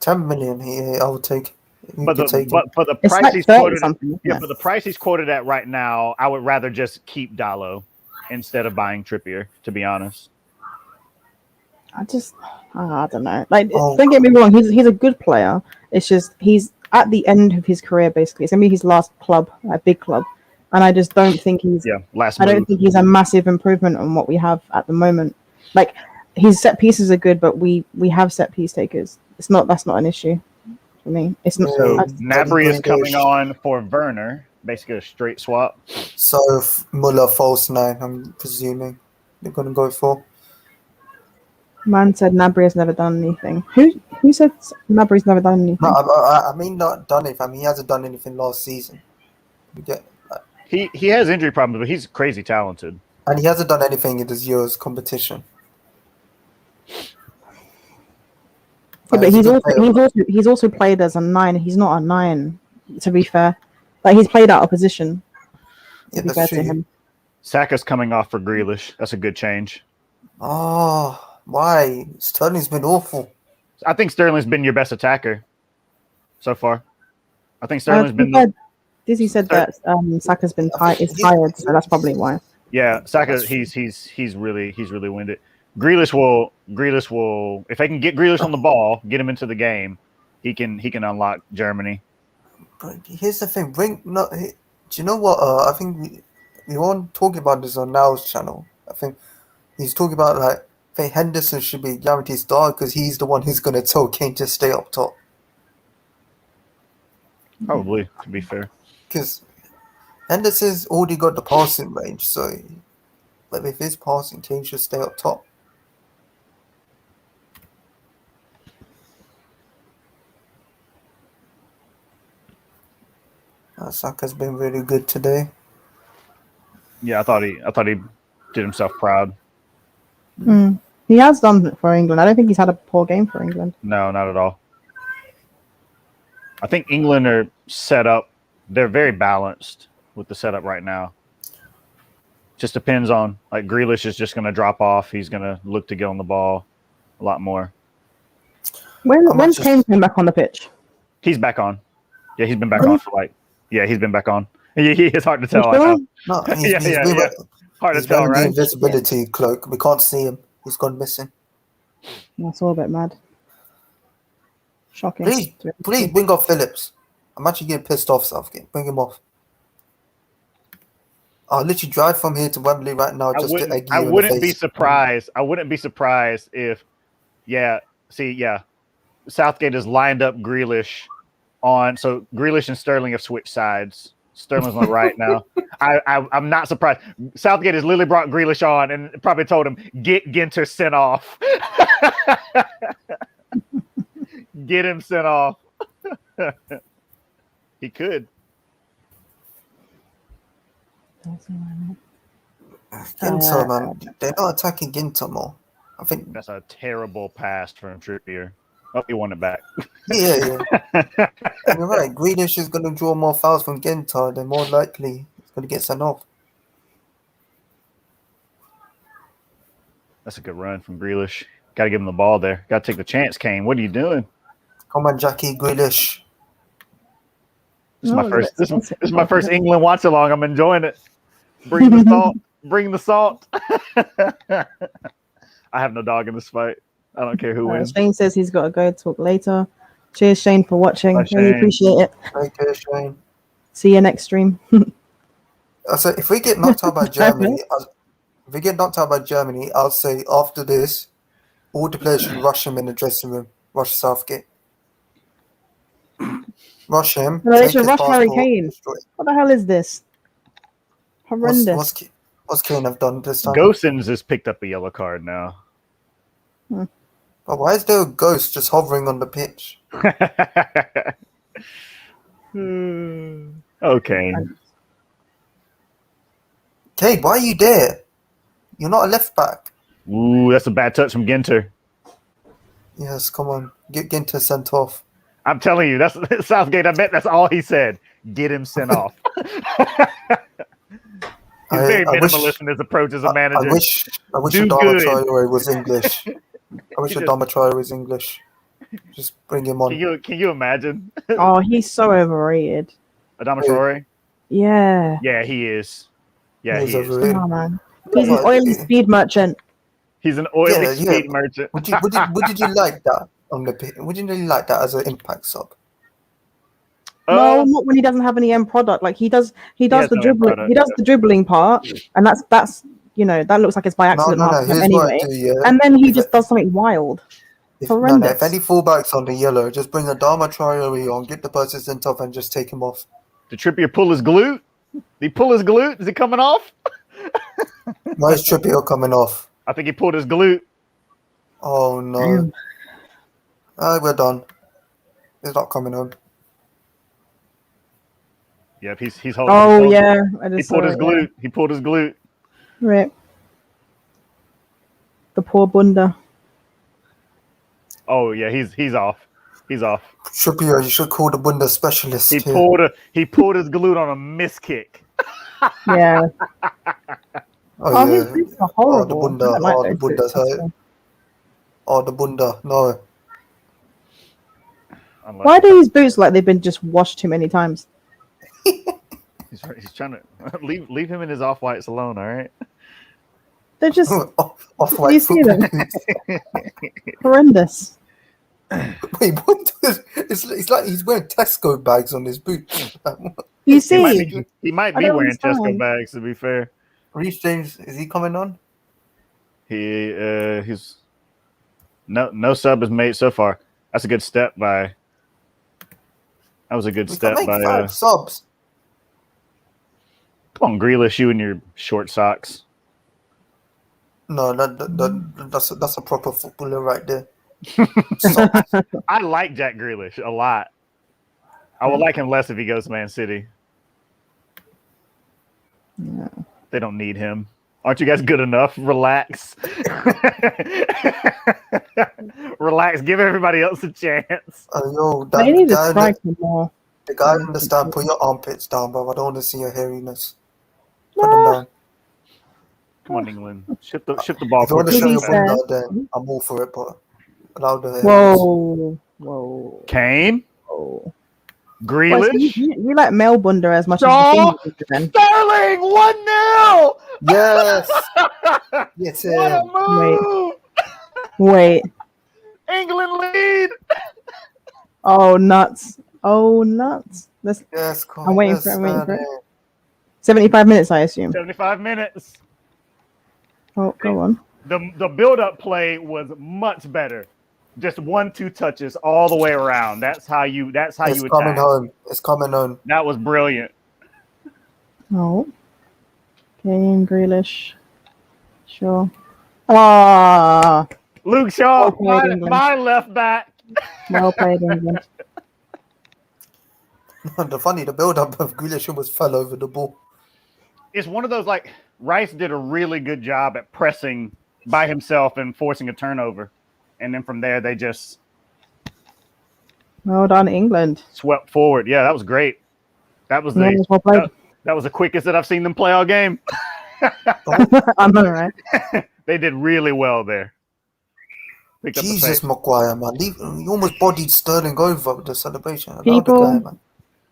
10 million I would take. But the price like he's quoted, but the price he's quoted at right now, I would rather just keep Dalot instead of buying Trippier. To be honest, I don't know. Like, don't get me wrong, he's a good player. It's just he's at the end of his career. Basically, it's gonna be his last club, a big club, and I just don't think he's. I don't think he's a massive improvement on what we have at the moment. Like, his set pieces are good, but we have set piece takers. That's not an issue. for me. It's not. So I- Nabry is coming Grealish. on for Werner, basically a straight swap. So Muller false 9, I'm presuming they're going to go for. Man said Nabry has never done anything. Who said Nabry's never done anything? No, I mean not done anything. I mean he hasn't done anything last season. You get, He has injury problems, but he's crazy talented. and he hasn't done anything in this year's competition. Yeah, but he's a he's good also player. he's also played as a 9. He's not a 9. To be fair, like he's played out of position. Yeah, To be fair that's to true. him. Saka's coming off for Grealish. That's a good change. Oh, why? Sterling's been awful. I think Sterling's been your best attacker so far. I think To Sterling's be been fair, Dizzy said that Saka's been is tired, so that's probably why. yeah. Saka That's true. he's really winded. Grealish will if they can get Grealish on the ball, get him into the game, he can unlock Germany. But here's the thing. Do you know what? I think we weren't talking about this on Now's channel. I think he's talking about like I think Henderson should be guaranteed start because he's the one who's going to tell Kane to stay up top. Probably, to be fair. Because Henderson's already got the passing range, so like if his passing, Kane should stay up top. Saka's been really good today. Yeah, I thought he did himself proud. Mm. He has done it for England. I don't think he's had a poor game for England. No, not at all. I think England are set up. They're very balanced with the setup right now. Just depends on like Grealish is just going to drop off. He's going to look to get on the ball a lot more. When's Kane came back on the pitch? He's back on. Yeah, he's been back on for he's been back on. It's hard to tell. I sure? know. No, Yeah. Hard to he's tell, wearing the right? invisibility cloak. We can't see him. He's gone missing. That's all a bit mad. Shocking. Please bring off Phillips. I'm actually getting pissed off, Southgate. Bring him off. I'll literally drive from here to Wembley right now just to egg you I in the wouldn't be face. surprised. I wouldn't be surprised if, Southgate has lined up Grealish on. So Grealish and Sterling have switched sides. Sterling's on the right now. I'm not surprised. Southgate has literally brought Grealish on and probably told him, get Ginter sent off. Get him sent off. He could. Ginter, man. They're not attacking Ginter more. I think. That's a terrible pass from Trippier. Oh, he won it back. Yeah. And you're right. Grealish is going to draw more fouls from Ginter. They're more likely he's going to get sent off. That's a good run from Grealish. Got to give him the ball there. Got to take the chance, Kane. What are you doing? Come on, Jackie Grealish. This is my first England watch along. I'm enjoying it. Bring the salt. Bring the salt. I have no dog in this fight. I don't care who wins. Shane says he's got to go talk later. Cheers, Shane, for watching. Bye, Really Shane. appreciate it. Okay, Shane. See you next stream. So if we get knocked out by Germany, I'll say after this, all the players should rush him in the dressing room. Rush Southgate. Rush him. No, they take should his rush Harry passport, Kane. destroy it. What the hell is this? Horrendous. What's Kane have done this time? Gosens has picked up a yellow card now. But why is there a ghost just hovering on the pitch? Okay. Kane, why are you there? You're not a left back. Ooh, that's a bad touch from Ginter. Yes, come on. Get Ginter sent off. I'm telling you, that's Southgate. I bet that's all he said. Get him sent off. He's very minimalist in his approach as a manager. I wish Do Adama good. Traore was English. I wish Adama Traore was English. Just bring him on. Can you imagine? Oh, he's so overrated. Adama Traore? Yeah. Yeah, he is. Yeah, He's he is. overrated. Oh, man. He's an oily speed merchant. He's an oily speed merchant. Would you like that on the pitch? Would you really like that as an impact sub? No, not when he doesn't have any end product. Like he does the no end dribbling. product, He does the dribbling part, and that's that looks like it's by accident half the time Here's what I anyway. do, yeah. And then he just does something wild. If Horrendous. any fullbacks on the yellow, just bring a Dharma Traore on, get the persistent off, and just take him off. Did Trippier pull his glute? Did he pull his glute? Is it coming off? Why is Trippier coming off? I think he pulled his glute. Oh no. We're done. He's not coming home. Yep, he's holding. Oh yeah, I He just pulled saw his it, glute. He pulled his glute. yeah. Right. The poor bunda. Oh yeah, he's off. He's off. Trippier, you should call the Bunda specialist. He here. pulled his glute on a miss kick. Yeah. Oh, His yeah. boots are horrible. the bunda. I don't like Oh, the those bunda's boots, that's hurt. Oh, the Bunda. No. Unless Why do these boots like they've been just washed too many times? he's trying to leave him and his off whites alone? All right. They're just Off white you see football them? boots. Horrendous. Wait, what? It's like he's wearing Tesco bags on his boots. You He might I be don't wearing Tesco understand. bags. To be fair, Reece James, is he coming on? he's no sub is made so far. That's a good step by. That was a good We step can make by. 5 subs. Come on, Grealish, you and your short socks. No, that's a proper footballer right there. I like Jack Grealish a lot. I would like him less if he goes to Man City. Yeah. They don't need him. Aren't you guys good enough? Relax. Relax. Give everybody else a chance. Yo, They need to guy, strike them more. the guy understand. Put your armpits down, bro. I don't want to see your hairiness. Put them down. Come on, England. Ship the ball. If you want to quickly. show your Please, bunda, then I'm all for it. But allow the hairiness. Whoa. Kane. Whoa. Grealish. Well, so you like male bunda as much Oh, as the female Sterling 1-0. Yes. Yes. What a move. Wait. England lead. Oh nuts. Let's Yes. Come I'm waiting yes, for it, I'm waiting for it. man. 75 minutes, I assume. 75 minutes. Oh, go on. The build-up play was much better. Just 1-2 touches all the way around. That's how you It's attack. coming home. It's coming home. That was brilliant. Oh. Kane, Grealish. Sure. Ah, Luke Shaw, Well played, England. my left back. well played, England. The build-up of Grealish almost fell over the ball. It's one of those, like, Rice did a really good job at pressing by himself and forcing a turnover. And then from there, they just Well done, England. swept forward. Yeah, that was great. That was Yeah, it was well played. that was the quickest that I've seen them play all game. I know, right? They did really well there. Picked up the Jesus, pace. Maguire, man. You almost bodied Sterling over with the celebration. Allow People- the guy, man.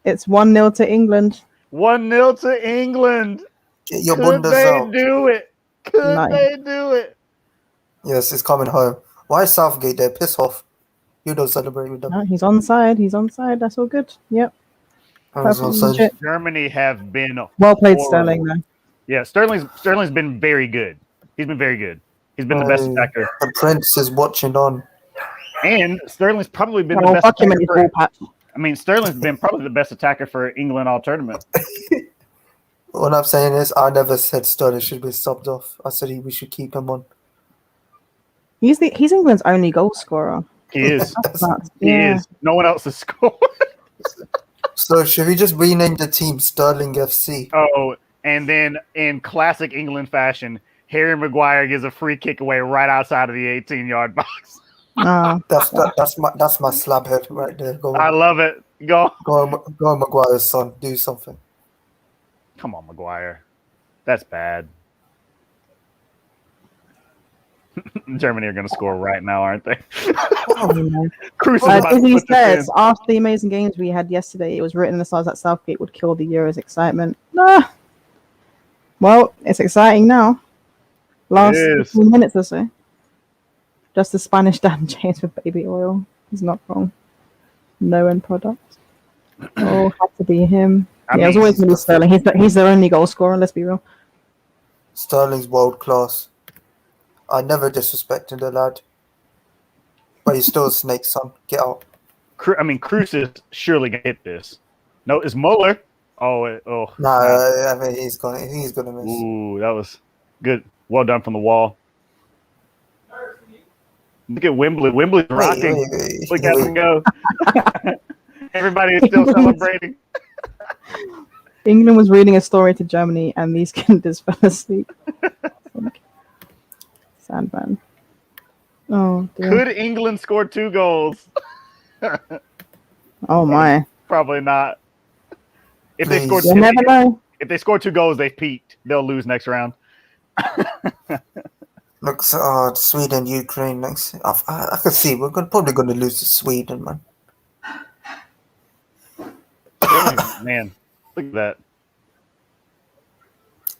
It's 1-0 to England. 1-0 to England. Get your Could bundas they out. do it? Could Nice. they do it? Yes, it's coming home. Why is Southgate there? Piss off. You don't celebrate with them. No, he's onside. That's all good. Yep. I was Perfect. gonna say, Legit. Germany have been Well played, horrible. Sterling, though. Yeah, Sterling's been very good. He's been very good. He's been the best Oh. attacker. the Prince is watching on. And Sterling's probably been the Oh, best fuck him in attacker his ball patch. I mean, Sterling's been probably the best attacker for England all tournament. What I'm saying is, I never said Sterling should be subbed off. I said we should keep him on. He's England's only goal scorer. He is. That's nuts. He Yeah. is. No one else has scored. So should we just rename the team Sterling FC? Oh, and then in classic England fashion, Harry Maguire gives a free kick away right outside of the 18-yard box. That's my slab head right there. Go I on, love it. Go go on, Maguire's son. Do something. Come on, Maguire. That's bad. Germany are going to score right now, aren't they? Oh, no. Cruz is As about to he put this says, in. after the amazing games we had yesterday, it was written in the stars that Southgate would kill the Euros excitement. Nah. Well, it's exciting now. Last It is. 15 minutes or so. Just the Spanish Dan James with baby oil. He's not wrong. No end product. Oh, had to be him. I Yeah, it was mean, always going to be Sterling. He's their only goal scorer, let's be real. Sterling's world class. I never disrespected the lad. But you're still a snake, son. Get out. I mean, Cruz is surely gonna hit this. No, it's Muller. Oh, Nah, nah. I think he's gonna miss. Ooh, that was good. Well done from the wall. Look at Wembley. Wembley's rocking. Look at them go. Everybody is still celebrating. England was reading a story to Germany, and these kids just fell asleep. Sandman. Oh, dear. Could England score 2 goals? Oh my! Probably not. If they score, You never know. if they score 2 goals, they've peaked. They'll lose next round. Looks Sweden, Ukraine next. I can see we're probably gonna lose to Sweden, man. Man, look at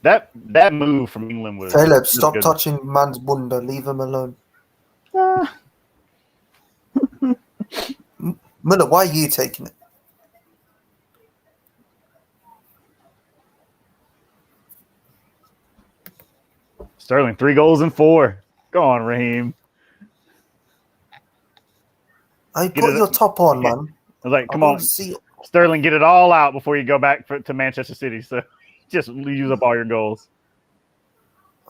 that. That move from England was. Caleb, was stop good. touching man's bunda. Leave him alone. Ah, Miller, why are you taking it? Sterling 3 goals and 4. Go on, Raheem. I Get put it- your top on, man. I was like, I come want on, to see. Sterling, get it all out before you go back to Manchester City. So just use up all your goals.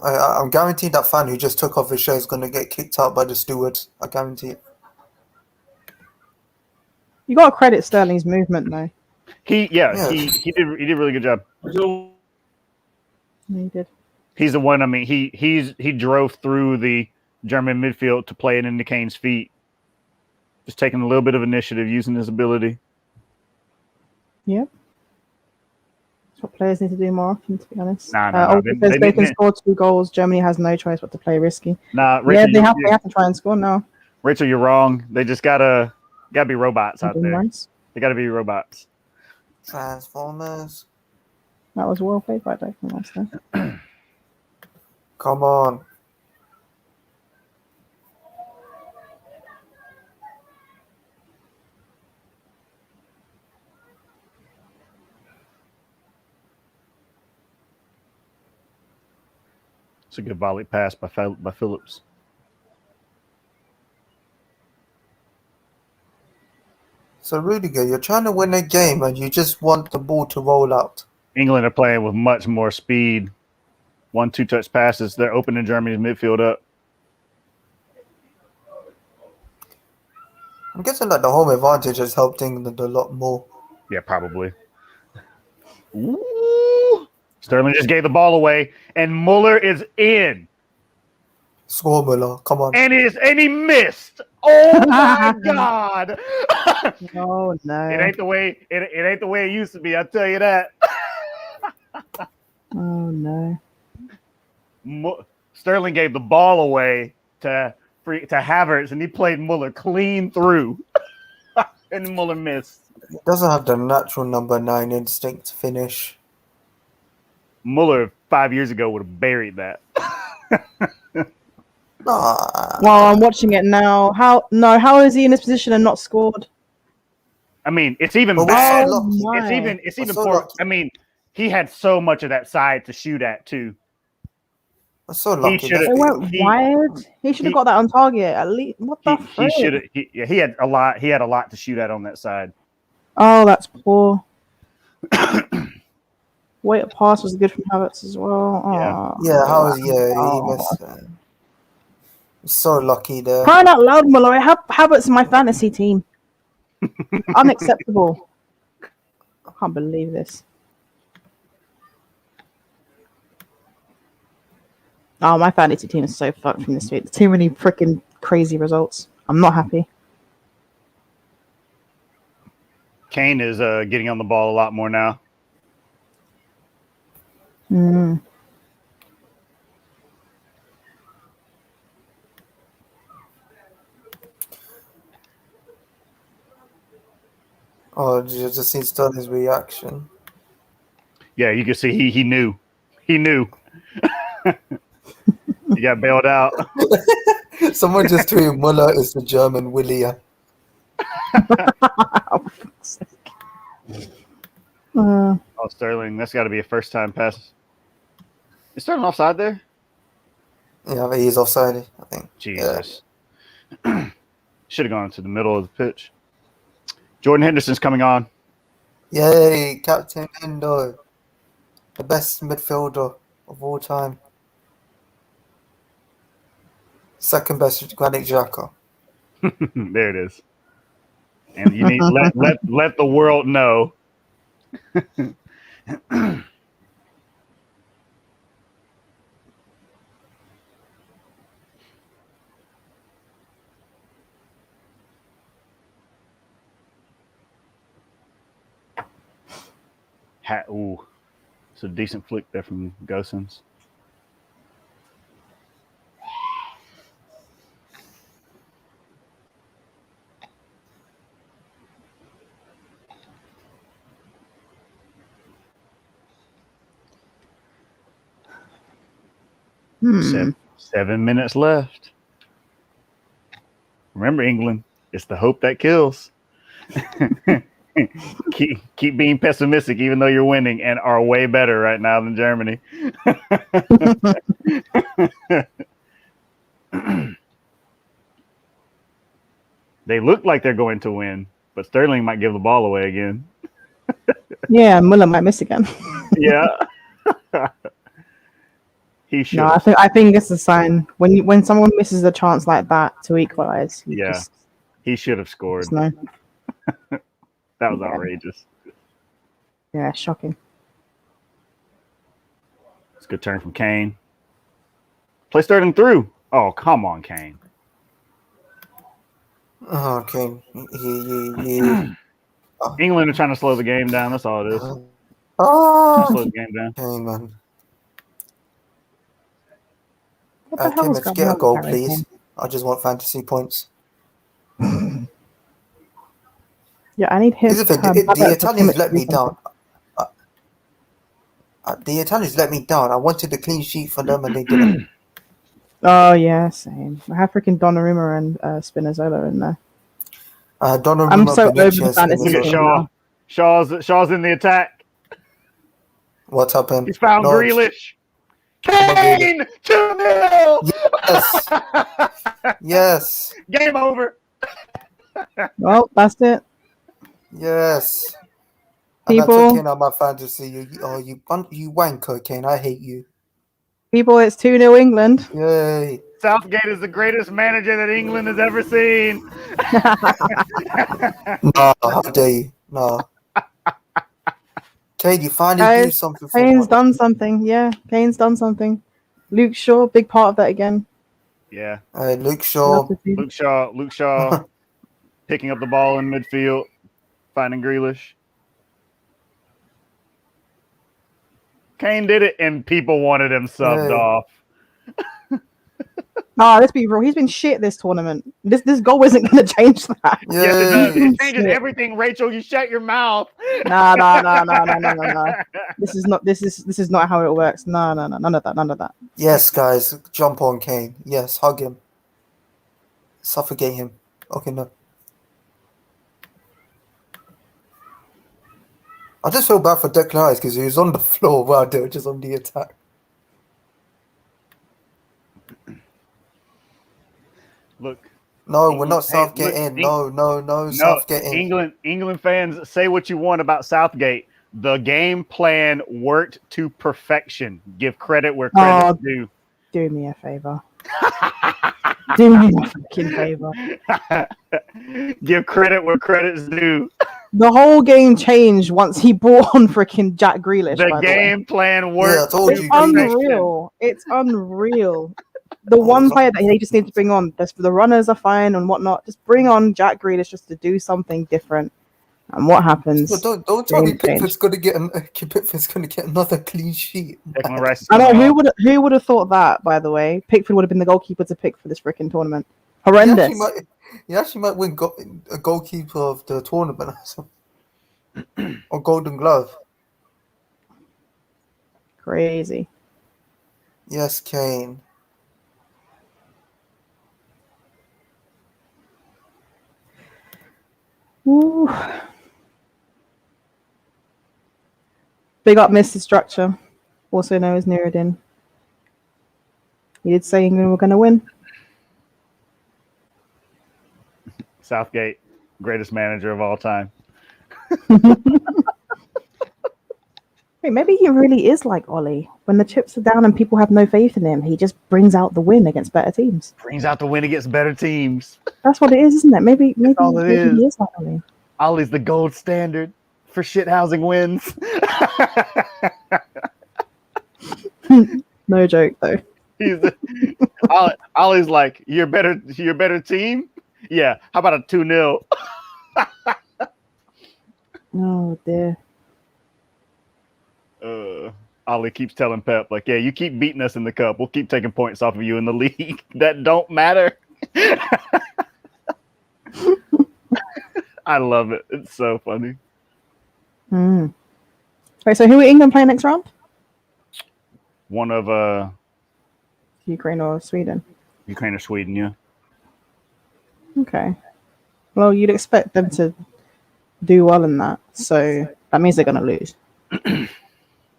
I'm guaranteed that fan who just took off his shirt is gonna get kicked out by the stewards. I guarantee it. you got to credit Sterling's movement though. He Yeah. did a really good job. He did. He's the one. I mean, he drove through the German midfield to play it into Kane's feet. Just taking a little bit of initiative, using his ability. Yep. That's what players need to do more often, to be honest. No. Also, because they can score 2 goals, Germany has no choice but to play risky. Nah, Yeah, Rachel, they have to try and score now. Rachel, you're wrong. They just gotta be robots out there. Nice. They gotta be robots. Transformers. That was well played by Declan last time. Come on. It's a good volley pass by Phillips. So Rudiger, you're trying to win a game and you just want the ball to roll out. England are playing with much more speed. 1-2 touch passes. They're opening Germany's midfield up. I'm guessing that the home advantage has helped England a lot more. Yeah, probably. Ooh. Sterling just gave the ball away, and Muller is in. Score, Miller. Come on. And he missed. Oh my God. Oh no. It ain't the way it used to be, I'll tell you that. Oh no. Sterling gave the ball away to Havertz, and he played Muller clean through. And Muller missed. He doesn't have the natural number 9 instinct to finish. Muller 5 years ago would have buried that. Well, I'm watching it now. How is he in this position and not scored? I mean, it's even But bad. we're so lucky. It's even so poor. lucky. I mean, he had so much of that side to shoot at too. I'm so lucky. should've- It went wide. He should have got that on target at least. What the He frick? should have. He had a lot. He had a lot to shoot at on that side. Oh, that's poor. Weight of pass was good from Havertz as well. Oh, Yeah, he missed. So lucky there. Crying out loud, Malloy. Havertz in my fantasy team. Unacceptable. I can't believe this. Oh, my fantasy team is so fucked from this week. Too many freaking crazy results. I'm not happy. Kane is getting on the ball a lot more now. Mm. Oh, did you just see Sterling's reaction? Yeah, you can see he knew. He knew. He got bailed out. Someone just tweeted Muller is the German William. Oh, Sterling, that's got to be a first time pass. Is Sterling offside there? Yeah, but he's offside, I think. Jesus. Should have gone to the middle of the pitch. Jordan Henderson's coming on. Yay, Captain Hendo, the best midfielder of all time. Second best Granit Xhaka. There it is. And you need let the world know. Ooh, it's a decent flick there from Gosens. Seven minutes left. Remember, England, it's the hope that kills. keep being pessimistic, even though you're winning and are way better right now than Germany. They look like they're going to win, but Sterling might give the ball away again. Yeah, Muller might miss again. Yeah. He should. No, I think it's a sign when someone misses a chance like that to equalize. He should have scored. No. That was outrageous. Yeah, shocking. It's a good turn from Kane. Play Sterling through. Oh, come on, Kane. Oh, Kane. England are trying to slow the game down. That's all it is. Slow the game down. Kane, man. What the hell is Kimmich, going get a on goal, with Harry please. Kane? I just want fantasy points. Yeah, I need him. Here's the thing, the Italians let me down. The Italians let me down. I wanted a clean sheet for them and they didn't. Oh yeah, same. I have freaking Donnarumma and Spinazzola in there. Donnarumma, I'm so over Bonucci, the fantasy Look at thing Shaw. now. Shaw's in the attack. What's happened? He's found Grealish. Kane! 2-0! Yes. Yes. Game over. Well, that's it. Yes. And I People, took in on my fantasy. You wanker, Kane. I hate you. it's 2-0 England. Yay. Southgate is the greatest manager that England has ever seen. No, how dare you? No. Kane, you finally do something for Kane's me. done something. Yeah, Kane's done something. Luke Shaw, big part of that again. Yeah. Luke Shaw. Luke Shaw picking up the ball in midfield, finding Grealish. Kane did it, and people wanted him subbed off. Let's be real. He's been shit this tournament. This goal isn't going to change that. Yes, it does. It changes everything, Rachel. You shut your mouth. No. This is not how it works. No. None of that. Yes, guys, jump on Kane. Yes, hug him. Suffocate him. Okay, no. I just feel bad for Declan Rice because he was on the floor while they were just on the attack. Look. No, we're not Southgate in. No, Southgate in. England fans, say what you want about Southgate. The game plan worked to perfection. Give credit where credit's due. Do me a favor. Do me a fucking favor. Give credit where credit's due. The whole game changed once he brought on freaking Jack Grealish. The game plan worked. Yeah, I told you. It's unreal. It's unreal. The one player that they just need to bring on, the runners are fine and whatnot. Just bring on Jack Grealish just to do something different. And what happens? Well, don't tell me Pickford's going to get another clean sheet. I know who would have thought that. By the way, Pickford would have been the goalkeeper to pick for this freaking tournament. Horrendous. He actually might win a goalkeeper of the tournament or Golden Glove. Crazy. Yes, Kane. Ooh. Big up Mr. Structure, also known as Nuruddin. He did say England were going to win. Southgate, greatest manager of all time. Wait, maybe he really is like Ollie. When the chips are down and people have no faith in him, he just brings out the win against better teams. Brings out the win against better teams. That's what it is, isn't it? Maybe all it is. he is like Ollie. Ollie's the gold standard for shithousing wins. No joke though. Ollie's like, you're better team? Yeah. How about a 2-0? Oh dear. Ollie keeps telling Pep, like, yeah, you keep beating us in the cup. We'll keep taking points off of you in the league. That don't matter. I love it. It's so funny. Wait, so who are England playing next round? One of Ukraine or Sweden? Ukraine or Sweden, yeah. Okay. Well, you'd expect them to do well in that, so that means they're going to lose.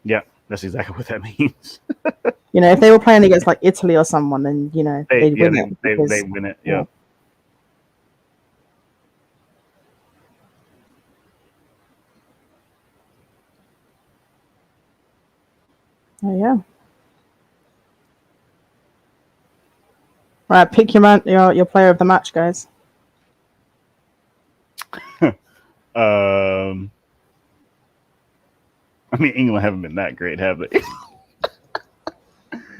Yeah, that's exactly what that means. You know, if they were playing against like Italy or someone, then you know they'd win it. They win it. Yeah. Oh yeah. Right, pick your player of the match, guys. I mean, England haven't been that great, have they?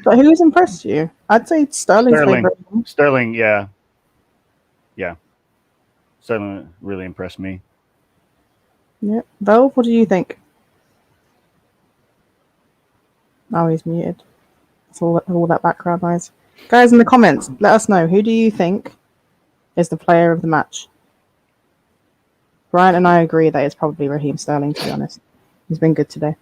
But who's impressed you? I'd say Sterling. Sterling, yeah. Sterling really impressed me. Yeah. Vel, what do you think? Oh, he's muted. That's all that background noise. Guys, in the comments, let us know. Who do you think is the player of the match? Brian and I agree that it's probably Raheem Sterling, to be honest. He's been good today.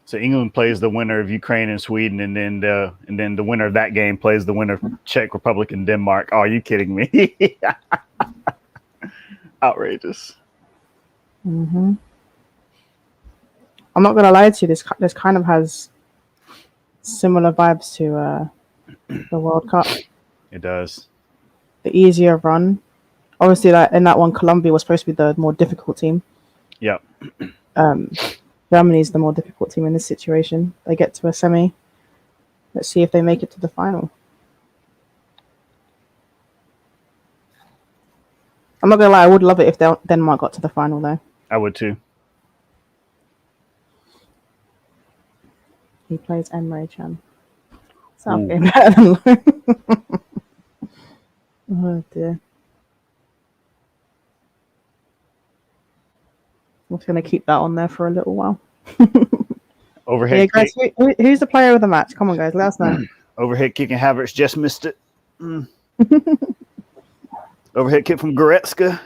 So England plays the winner of Ukraine and Sweden, and then the winner of that game plays the winner of Czech Republic and Denmark. Oh, are you kidding me? Outrageous. I'm not gonna lie to you. This kind of has similar vibes to the World Cup. It does. The easier run. Obviously, like in that one, Colombia was supposed to be the more difficult team. Yep. Germany's the more difficult team in this situation. They get to a semi. Let's see if they make it to the final. I'm not gonna lie, I would love it if Denmark got to the final though. I would too. He plays Emre Can. Sounds better than oh dear. I'm just gonna keep that on there for a little while. Overhead Yeah, guys, kick. who's the player of the match? Come on, guys, let us know. Overhead kick and Havertz just missed it. Overhead kick from Goretzka.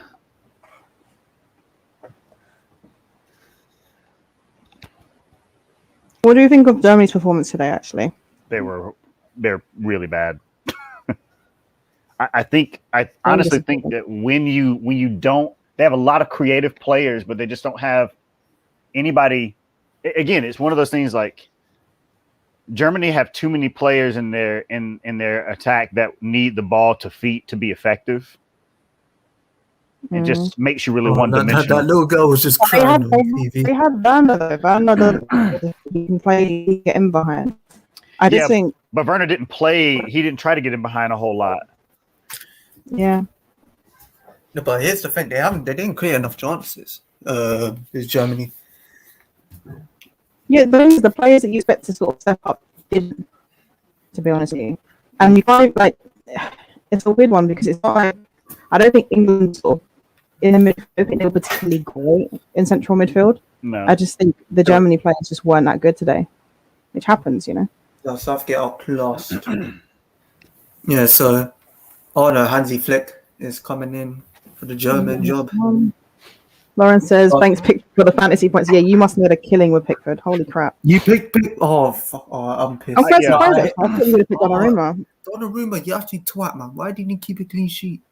What do you think of Germany's performance today? Actually, They're really bad. I honestly think that when you don't, they have a lot of creative players, but they just don't have anybody. Again, it's one of those things like Germany have too many players in their attack that need the ball to feet to be effective. It just makes you really one-dimensional. That little girl was just crying on TV. They had Werner though. Werner he can play, get in behind. I just think. But Werner didn't play. He didn't try to get in behind a whole lot. Yeah. No, but here's the thing: they didn't create enough chances. Is Germany? Yeah, the players that you expect to sort of step up didn't. To be honest with you, and you find like it's a weird one because it's not like I don't think England sort of in the midfield they were particularly great in central midfield. No, I just think the Germany players just weren't that good today, which happens, you know. The Southgate outclassed. Yeah, so Hansi Flick is coming in for the German job. Lauren says, thanks Pickford for the fantasy points. Yeah, you must know the killing with Pickford. Holy crap. You picked oh fuck! Oh, I'm pissed. I'm quite surprised. I thought you would have picked Donnarumma. Donnarumma, you actually twat, man. Why didn't you keep a clean sheet?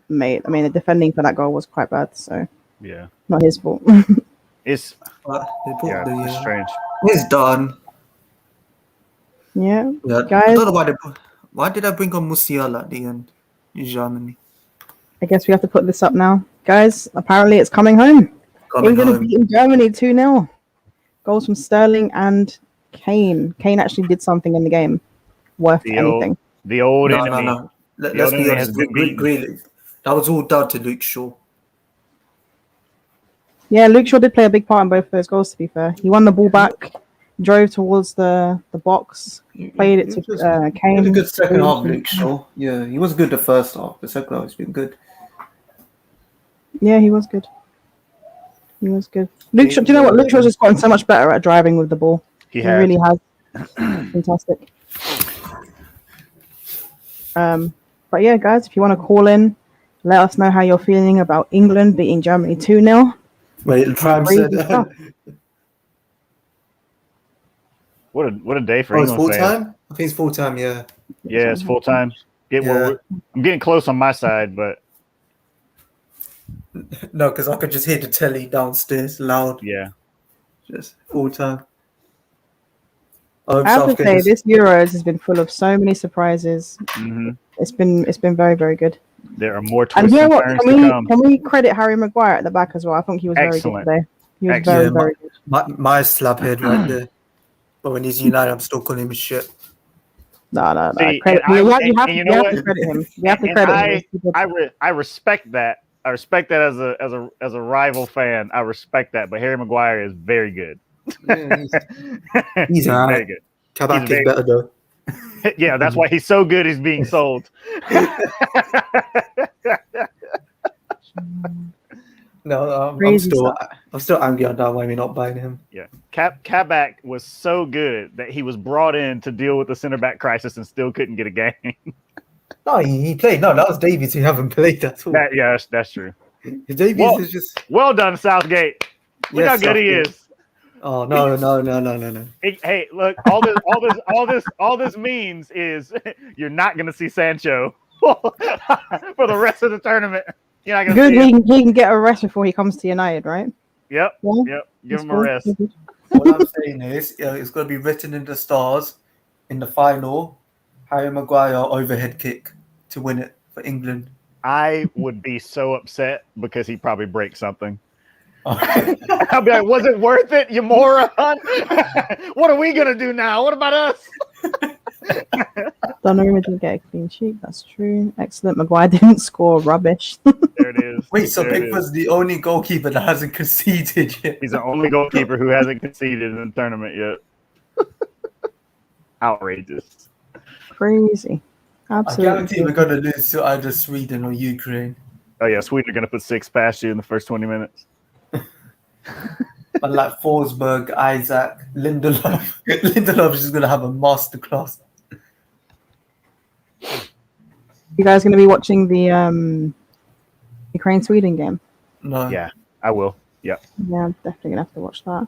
Mate, I mean, the defending for that goal was quite bad, so yeah, not his fault. it's it's strange. It's done. Yeah, Yeah, guys. I don't know why did I bring on Musiala at the end? Germany. I guess we have to put this up now. Guys, apparently it's coming home. Coming England have home. beaten Germany 2-0. Goals from Sterling and Kane. Kane actually did something in the game worth anything. The old No, enemy. no, no. The Let's old be enemy honest. has been beaten. Grealish. That was all down to Luke Shaw. Yeah, Luke Shaw did play a big part in both of those goals, to be fair. He won the ball back, drove towards the box, played it to Kane. He had a good second half, Luke Shaw. Yeah, he was good the first half. The second half has been good. Yeah, he was good. He was good. Luke Shaw, do you know what? Luke Shaw's just gotten so much better at driving with the ball. He really has. Fantastic. But yeah, guys, if you want to call in, let us know how you're feeling about England beating Germany 2-0. Wait, Prime said. What a day for Oh, it's England full fans. time? I think it's full time, yeah. Yeah, it's full time. I'm getting close on my side, but No, because I could just hear the telly downstairs loud. yeah. Just full time. I have to say, this Euros has been full of so many surprises. Mm-hmm. It's been very, very good. There are more And twists you know and what? turns to come. Can we credit Harry Maguire at the back as well? I think he was Excellent. very good today. He was Excellent. very good. My slap head right there. But when he's United, I'm still calling him shit. No. See, Credit. and You I- have and you to know what? credit him. You have to And credit him. I respect that. I respect that as a rival fan. I respect that. But Harry Maguire is very good. Yeah, He's he's all very right. good. Kabak He's is better though. Yeah, that's why he's so good. He's being sold. No, Crazy I'm still angry on that why we're not buying him. Yeah, Kabak was so good that he was brought in to deal with the center back crisis and still couldn't get a game. No, he played. No, that was Davies who haven't played. That's all. That's true. Davies is just. Well done, Southgate. Look how good he is. Oh no. Hey, look, all this means is you're not going to see Sancho for the rest of the tournament. You're not going to see him. He can get a rest before he comes to United, right? Yep. Yeah. Yep. Give him a rest. What I'm saying is, it's going to be written in the stars in the final. Harry Maguire overhead kick to win it for England. I would be so upset because he probably breaks something. I'll be like, was it worth it, you moron? What are we gonna do now? What about us? Donnarumma didn't get a clean sheet. That's true. Excellent. Maguire didn't score. Rubbish. There it is. Wait, so There it Pickford's the only goalkeeper that hasn't conceded yet. He's the only goalkeeper who hasn't conceded in the tournament yet. Outrageous. Crazy. I Absolutely. guarantee we're going to lose to either Sweden or Ukraine. Oh yeah, Sweden are gonna put 6 past you in the first 20 minutes. But like Forsberg, Isaac, Lindelof. Lindelof is just going to have a masterclass. You guys going to be watching the Ukraine-Sweden game? No. Yeah, I will. Yeah. Yeah, I'm definitely going to have to watch that.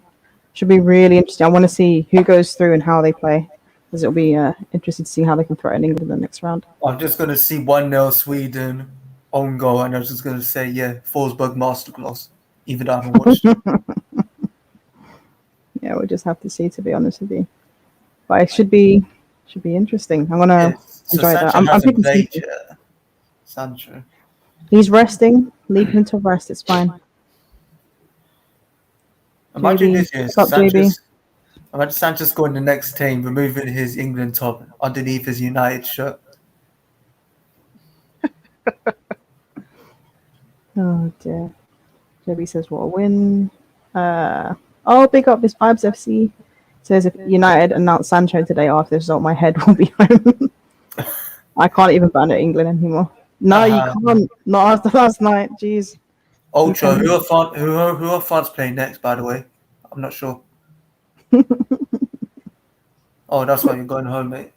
Should be really interesting. I want to see who goes through and how they play. Because it'll be interesting to see how they can threaten England in the next round. I'm just going to see 1-0 Sweden on goal, and I'm just going to say, yeah, Forsberg masterclass, even though I haven't watched it. Yeah, we'll just have to see, to be honest with you. But it should be interesting. I'm going to enjoy that. I'm picking played Sweden. yet. Sancho. He's resting. Leave him to rest. It's fine. Imagine JB, this is what's up, JB? Sanchez. Imagine Sanchez scoring the next team, removing his England top underneath his United shirt. Oh dear. JB says, what a win. Big up this Vibes FC. Says if United announce Sancho today after this result, my head will be home. I can't even ban at England anymore. No, you can't. Not after last night. Jeez. Ultra, who are France playing next, by the way? I'm not sure. Oh, that's why you're going home, mate.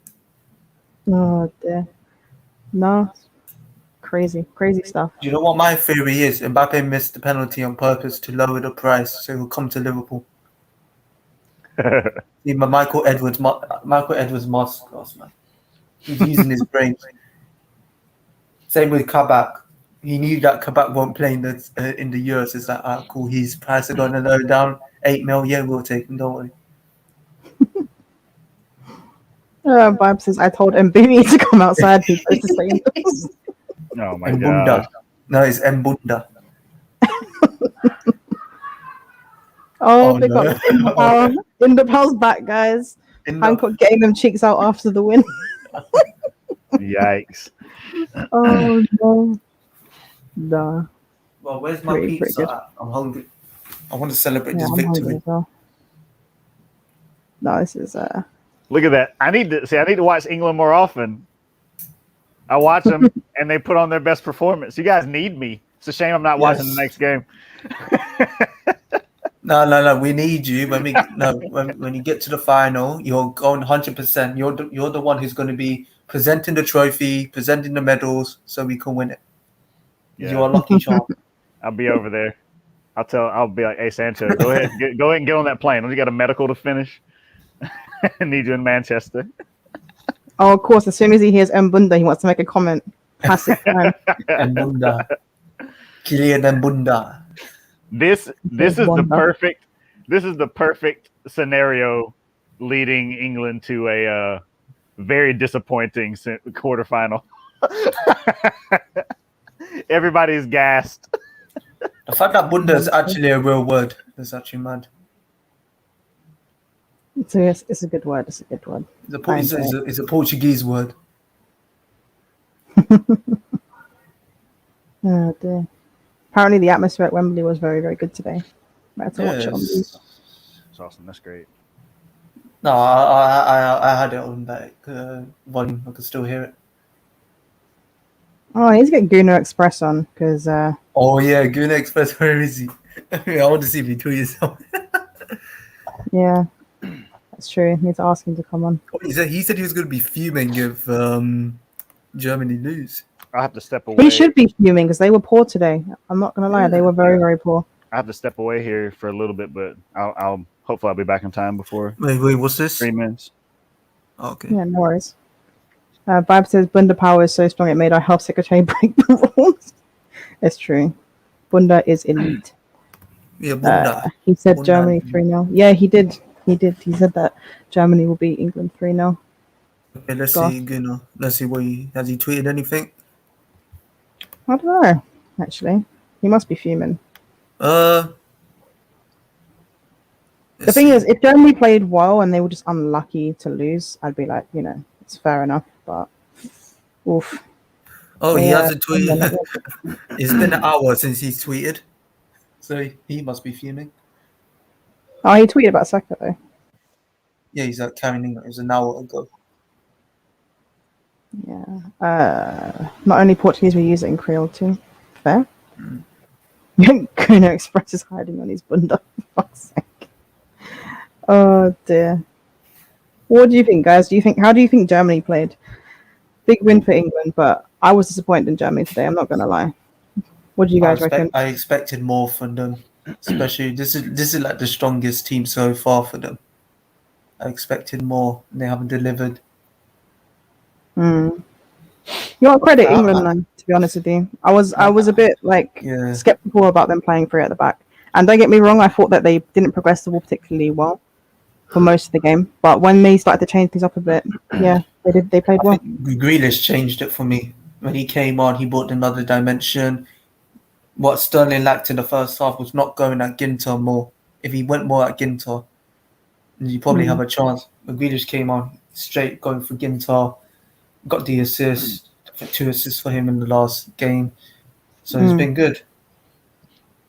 Oh dear. No. Crazy stuff. Do you know what my theory is? Mbappe missed the penalty on purpose to lower the price, so he'll come to Liverpool. See, Michael Edwards masterclass, man. He's using his brain. Same with Kabak. He knew that Kabak won't play in the Euros. It's like, cool. His price is going to lower down 8 mil. Yeah, we'll take him. Don't worry. Vibe says, I told Mbumi to come outside. He's supposed to say this. Oh my Mbunda. god. No, it's Mbunda. Oh, they no. got Inderpal. Inderpal's back, guys. Hancock getting them cheeks out after the win. Yikes. Oh no. Nah. Well, where's my Pretty pizza good. at? I'm hungry. I want to celebrate Yeah, this I'm hungry victory. as well. No, this is Look at that. I need to watch England more often. I watch them and they put on their best performance. You guys need me. It's a shame I'm not watching the next game. No. We need you when you get to the final. You're going 100%. You're the one who's going to be presenting the trophy, presenting the medals, so we can win it. Yeah. You're a lucky charm. I'll be over there. I'll be like, hey Sancho, go ahead and get on that plane. Don't you got a medical to finish? I need you in Manchester. oh, of course. As soon as he hears Mbunda, he wants to make a comment. Classic time. Mbunda, Kylian Mbunda. This is the perfect scenario leading England to a very disappointing quarterfinal. Everybody's gassed. The fact that Bunda is actually a real word is actually mad. So yes, it's a good word. It's a good word. It's a Portuguese word. Oh dear. Apparently, the atmosphere at Wembley was very, very good today. I had to watch it on the. It's awesome. That's great. No, I had it on that volume. I could still hear it. Oh, I need to get Guna Express on because. Oh yeah, Guna Express. Where is he? I want to see if he tweets something. Yeah, that's true. I need to ask him to come on. He said he was going to be fuming if Germany lose. I'll have to step away. He should be fuming because they were poor today. I'm not gonna lie, they were very, very poor. I have to step away here for a little bit, but I'll hopefully I'll be back in time before. Wait, what's this? 3 minutes. Oh, okay. Yeah, no worries. Vibe says Bunda power is so strong it made our health secretary break the rules. It's true. Bunda is elite. Yeah, Bunda. He said Bunda. Germany 3-0. Yeah, he did. He said that Germany will beat England 3-0. Okay, let's see, Guna. Let's see has he tweeted anything? I don't know. Actually, he must be fuming. The The thing is, if Germany played well and they were just unlucky to lose, I'd be like, it's fair enough. But oof. Oh, he hasn't tweeted. It's been an hour since he's tweeted, so he must be fuming. Oh, he tweeted about Saka though. Yeah, he's at carrying England. It was an hour ago. Yeah. Not only Portuguese, we use it in Creole too. Fair. Kuno Express is hiding on his bunda. For fuck's sake. Oh dear. What do you think, guys? How do you think Germany played? Big win for England, but I was disappointed in Germany today. I'm not gonna lie. What do you guys reckon? I expected more from them, especially this is like the strongest team so far for them. I expected more, and they haven't delivered. You got credit England, man, to be honest with you. I was a bit skeptical about them playing free at the back. And don't get me wrong, I thought that they didn't progress the ball particularly well for most of the game. But when they started to change things up a bit, yeah, they did. They played well. Grealish changed it for me. When he came on, he brought another dimension. What Sterling lacked in the first half was not going at Ginter more. If he went more at Ginter, you probably have a chance. When Grealish came on, straight going for Ginter, got the assist, 2 assists for him in the last game. So it's been good.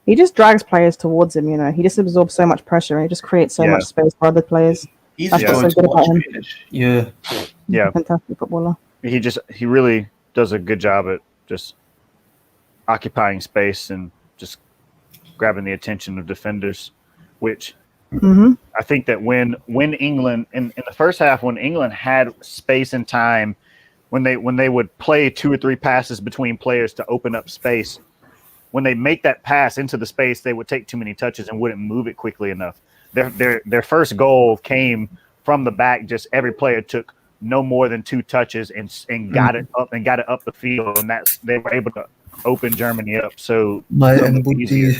He just drags players towards him, He just absorbs so much pressure and he just creates so much space for other players. He's That's what's so good about him. Yeah. Fantastic footballer. He really does a good job at just occupying space and just grabbing the attention of defenders, which I think that when England in the first half, when England had space and time, when they would play 2 or 3 passes between players to open up space, when they make that pass into the space, they would take too many touches and wouldn't move it quickly enough. Their first goal came from the back. Just every player took no more than 2 touches and got it up the field, and they were able to open Germany up. So easier.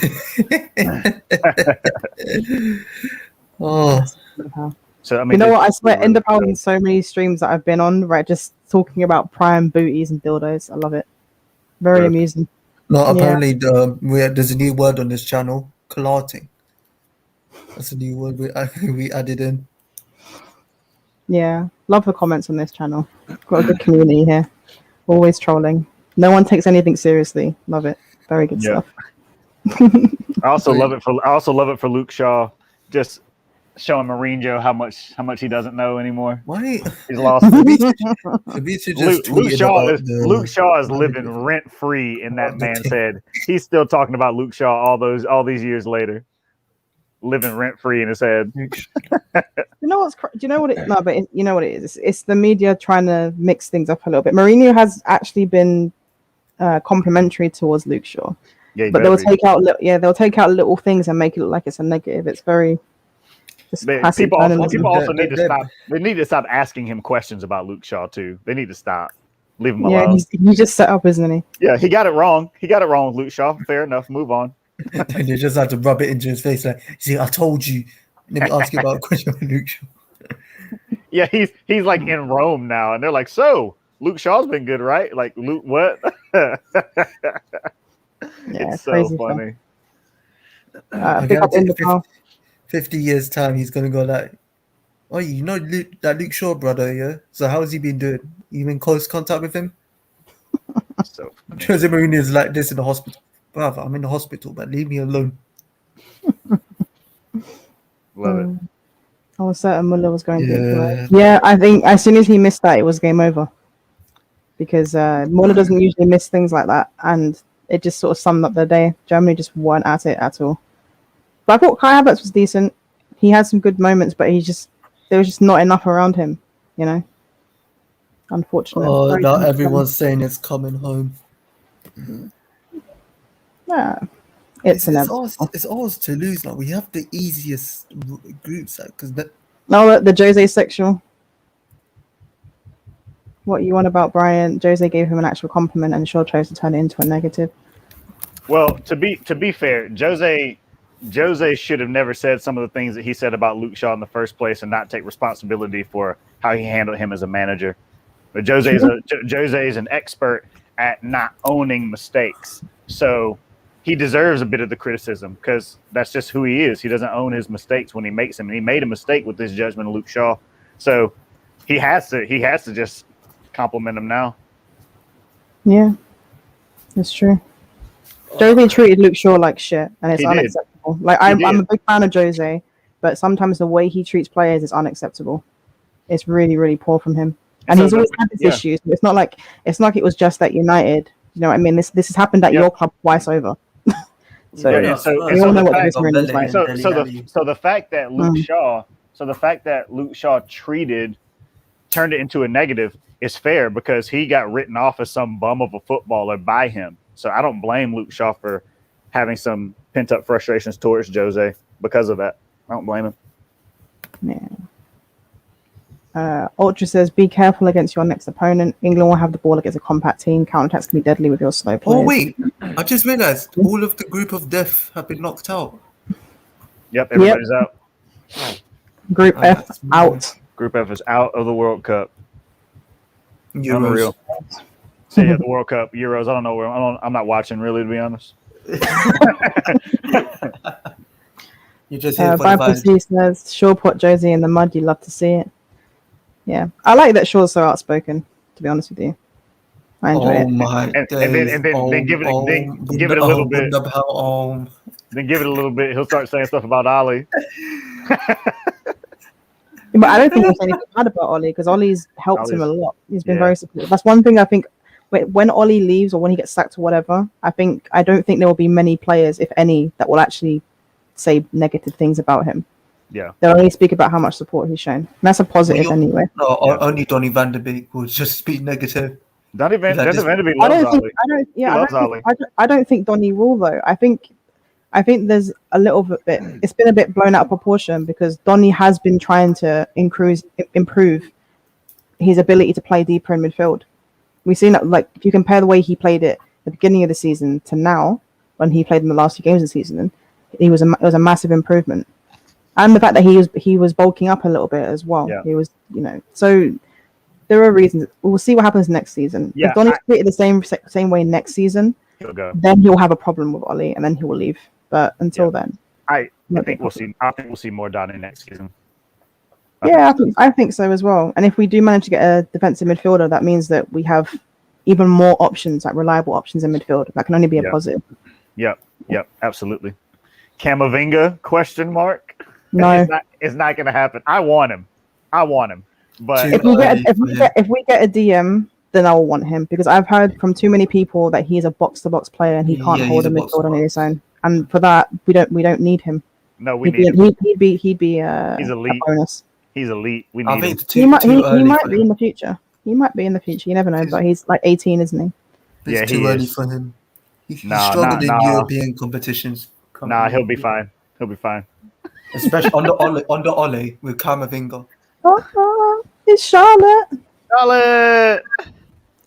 Oh. So I mean, what? I swear, Enderpal in so many streams that I've been on, right, just talking about prime booties and dildos. I love it. Very Gross. amusing. No, Yeah. apparently there's a new word on this channel, clarting. That's a new word we added in. Yeah, love the comments on this channel. Got a good community here. Always trolling. No one takes anything seriously. Love it. Very good Yeah. stuff. I also Wait. love it for Luke Shaw, just showing Mourinho how much he doesn't know anymore. Why? He's lost. Fabrizio just Luke tweeted Shaw about is the Luke Shaw is manager. living rent free in that Oh, the man's king. head. He's still talking about Luke Shaw all these years later, living rent free in his head. You know what's? Do you know what it? No, but you know what it is. It's the media trying to mix things up a little bit. Mourinho has actually been complimentary towards Luke Shaw, Yeah, but they'll take out little things and make it look like it's a negative. It's very just classic people journalism. also need to stop. They need to stop asking him questions about Luke Shaw too. They need to stop. Leave him Yeah, alone. he's just set up, isn't he? Yeah, he got it wrong. He got it wrong with Luke Shaw. Fair enough. Move on. And they just had to rub it into his face like, see, I told you. Let me ask you about a question with Luke Shaw. Yeah, he's like in Rome now, and they're like, so Luke Shaw's been good, right? Like Luke, what? It's so crazy funny. I Pick up in guarantee the car. 50 years time he's gonna go like, oh, you know Luke Shaw brother, yeah? So how's he been doing? You in close contact with him? So funny. Jose Mourinho is like this in the hospital. Brother, I'm in the hospital, but leave me alone. Love it. I was certain Muller was going to get Yeah. it. Yeah, I think as soon as he missed that, it was game over. Because Muller doesn't usually miss things like that, and it just sort of summed up the day. Germany just weren't at it at all. But I thought Kai Havertz was decent. He had some good moments, but there was just not enough around him, you know. Unfortunate. Oh, Very now disappointing. everyone's saying it's coming home. Yeah, it's ours. It's ours to lose now. We have the easiest groups because No, the Jose sexual. What you want about Brian? Jose gave him an actual compliment, and Shaw chose to turn it into a negative. Well, to be fair, Jose should have never said some of the things that he said about Luke Shaw in the first place, and not take responsibility for how he handled him as a manager. But Jose is an expert at not owning mistakes, so he deserves a bit of the criticism because that's just who he is. He doesn't own his mistakes when he makes them, and he made a mistake with this judgment of Luke Shaw. So he has to just compliment him now. Yeah, that's true. Jose treated Luke Shaw like shit, and it's He did. unacceptable. Like I'm a big fan of Jose, but sometimes the way he treats players is unacceptable. It's really, really poor from him, and So he's always had this issues. It's not like it was just at United. You know what I mean? This has happened at your club twice over. So we all know what this really is like. So the fact that Luke Shaw turned it into a negative is fair because he got written off as some bum of a footballer by him. So I don't blame Luke Shaw for having some pent up frustrations towards Jose because of that. I don't blame him. Yeah. Ultra says, be careful against your next opponent. England will have the ball against a compact team. Counterattacks can be deadly with your slow players. Oh, wait. I just realized all of the group of death have been knocked out. Yep, everybody's out. Group F out. Group F is out of the World Cup. Euros. Unreal. See ya, the World Cup, Euros. I don't know where I'm not watching really, to be honest. You just here for the Bible vibes. says, Shaw put Josie in the mud. You love to see it. Yeah, I like that Shaw's so outspoken. To be honest with you, I enjoy it. My and then give it a little bit. Then give it a little bit. He'll start saying stuff about Ollie. But I don't think there's anything bad about Ollie because Ollie's helped him a lot. He's been very supportive. That's one thing I think. When Ollie leaves or when he gets sacked or whatever, I don't think there will be many players, if any, that will actually say negative things about him. Yeah, they'll only speak about how much support he's shown. And that's a positive anyway. No, only Donny van der Beek will just speak negative. Donny van der Beek loves Ollie. I don't think Donny will though. I think there's a little bit. It's been a bit blown out of proportion because Donny has been trying to improve his ability to play deeper in midfield. We've seen that, like, if you compare the way he played it at the beginning of the season to now, when he played in the last few games of the season, it was a massive improvement. And the fact that he was bulking up a little bit as well. Yeah. He was, so there are reasons. We'll see what happens next season. Yeah, if Donny's treated the same way next season, he'll go. then he'll have a problem with Ollie, and then he will leave. But until then, I think we'll see. I think we'll see more Donny next season. I think so as well. And if we do manage to get a defensive midfielder, that means that we have even more options, like reliable options in midfield. That can only be a positive. Yep, absolutely. Camavinga? Question mark. No, it's not going to happen. I want him. But if we get a DM, then I will want him because I've heard from too many people that he's a box to box player and he can't hold a midfield on his own. And for that, we don't need him. No, we need him. He'd be he's elite. a bonus. He's elite. We need him. He might be in the future. He might be in the future. You never know. But he's like 18, isn't he? It's too early for him. He's struggled in European competitions. He'll be fine. Especially on the Ole with Camavinga. It's Charlotte. Charlotte,